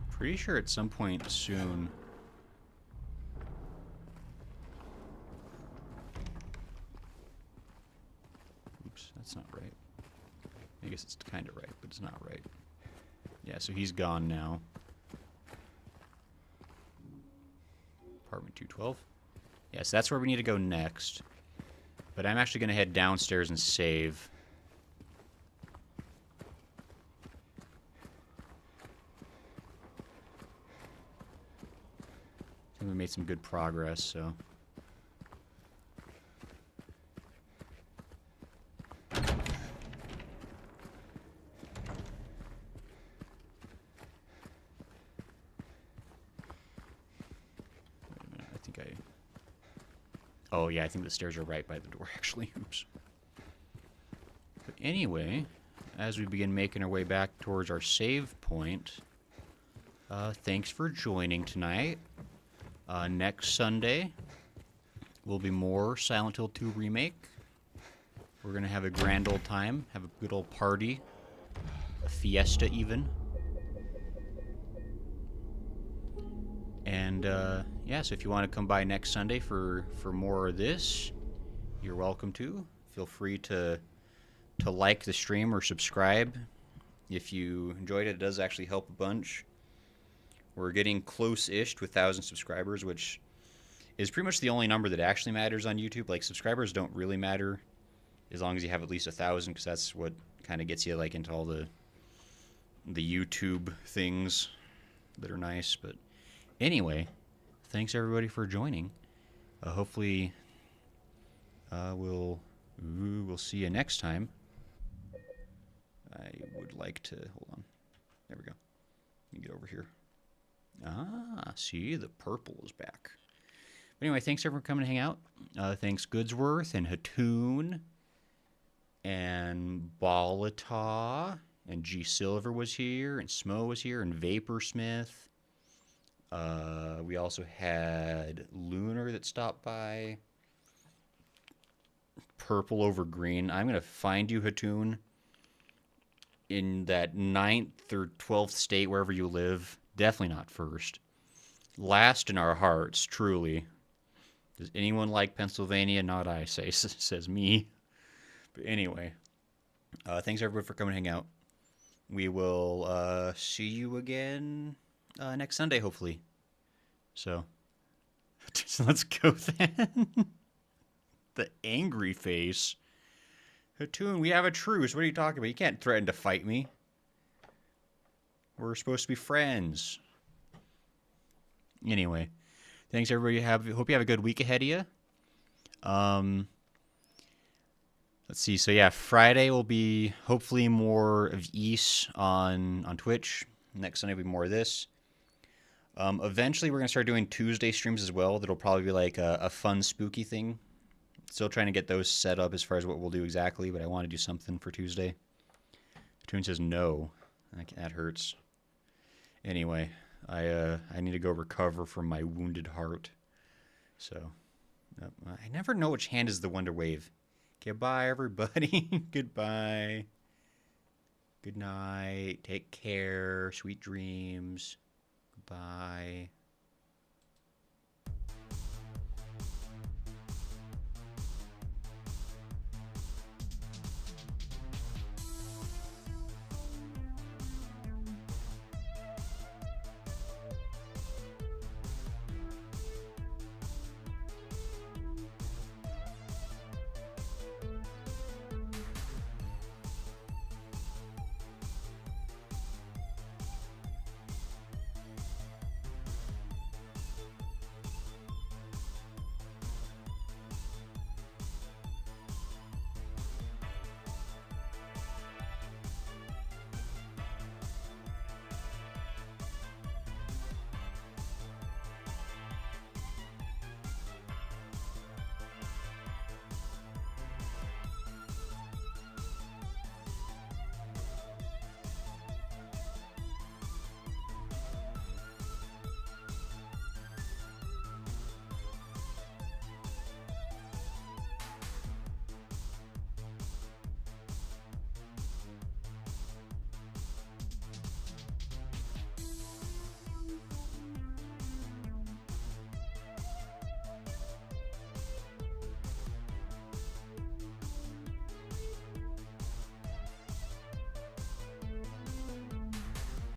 Pretty sure at some point soon... Oops, that's not right. I guess it's kind of right, but it's not right. Yeah, so he's gone now. Apartment 212. Yeah, so that's where we need to go next. But I'm actually going to head downstairs and save. I think we made some good progress, so... I... Oh, yeah, I think the stairs are right by the door, actually. Oops. But anyway, as we begin making our way back towards our save point, thanks for joining tonight. Next Sunday will be more Silent Hill 2 Remake. We're going to have a grand old time, have a good old party, a fiesta even. And, yeah, so if you want to come by next Sunday for more of this, you're welcome to. Feel free to like the stream or subscribe. If you enjoyed it, it does actually help a bunch. We're getting close-ish to 1,000 subscribers, which is pretty much the only number that actually matters on YouTube. Like, subscribers don't really matter as long as you have at least 1,000, because that's what kind of gets you, like, into all the YouTube things that are nice. But anyway, thanks everybody for joining. Hopefully, we'll see you next time. I would like to hold on. There we go. Let me get over here. Ah, see, the purple is back. But anyway, thanks everyone for coming to hang out. Thanks Goodsworth and Hatoon and Balata and G Silver was here and Smo was here and Vaporsmith. We also had Lunar that stopped by. Purple over green. I'm gonna find you, Hatoon, in that 9th or 12th state, wherever you live. Definitely not first. Last in our hearts, truly. Does anyone like Pennsylvania? Not I, says me. But anyway, thanks everybody for coming to hang out. We will see you again next Sunday, hopefully. So let's go then. The angry face. Hatoon, we have a truce. What are you talking about? You can't threaten to fight me. We're supposed to be friends. Anyway, thanks everybody. Hope you have a good week ahead of you. Let's see. So yeah, Friday will be hopefully more of East on Twitch. Next Sunday will be more of this. Eventually, we're gonna start doing Tuesday streams as well. That'll probably be like a fun, spooky thing. Still trying to get those set up as far as what we'll do exactly, but I want to do something for Tuesday. Toon says no. That hurts. Anyway, I need to go recover from my wounded heart. So, I never know which hand is the one to wave. Okay, bye everybody. Goodbye. Good night. Take care. Sweet dreams. Goodbye.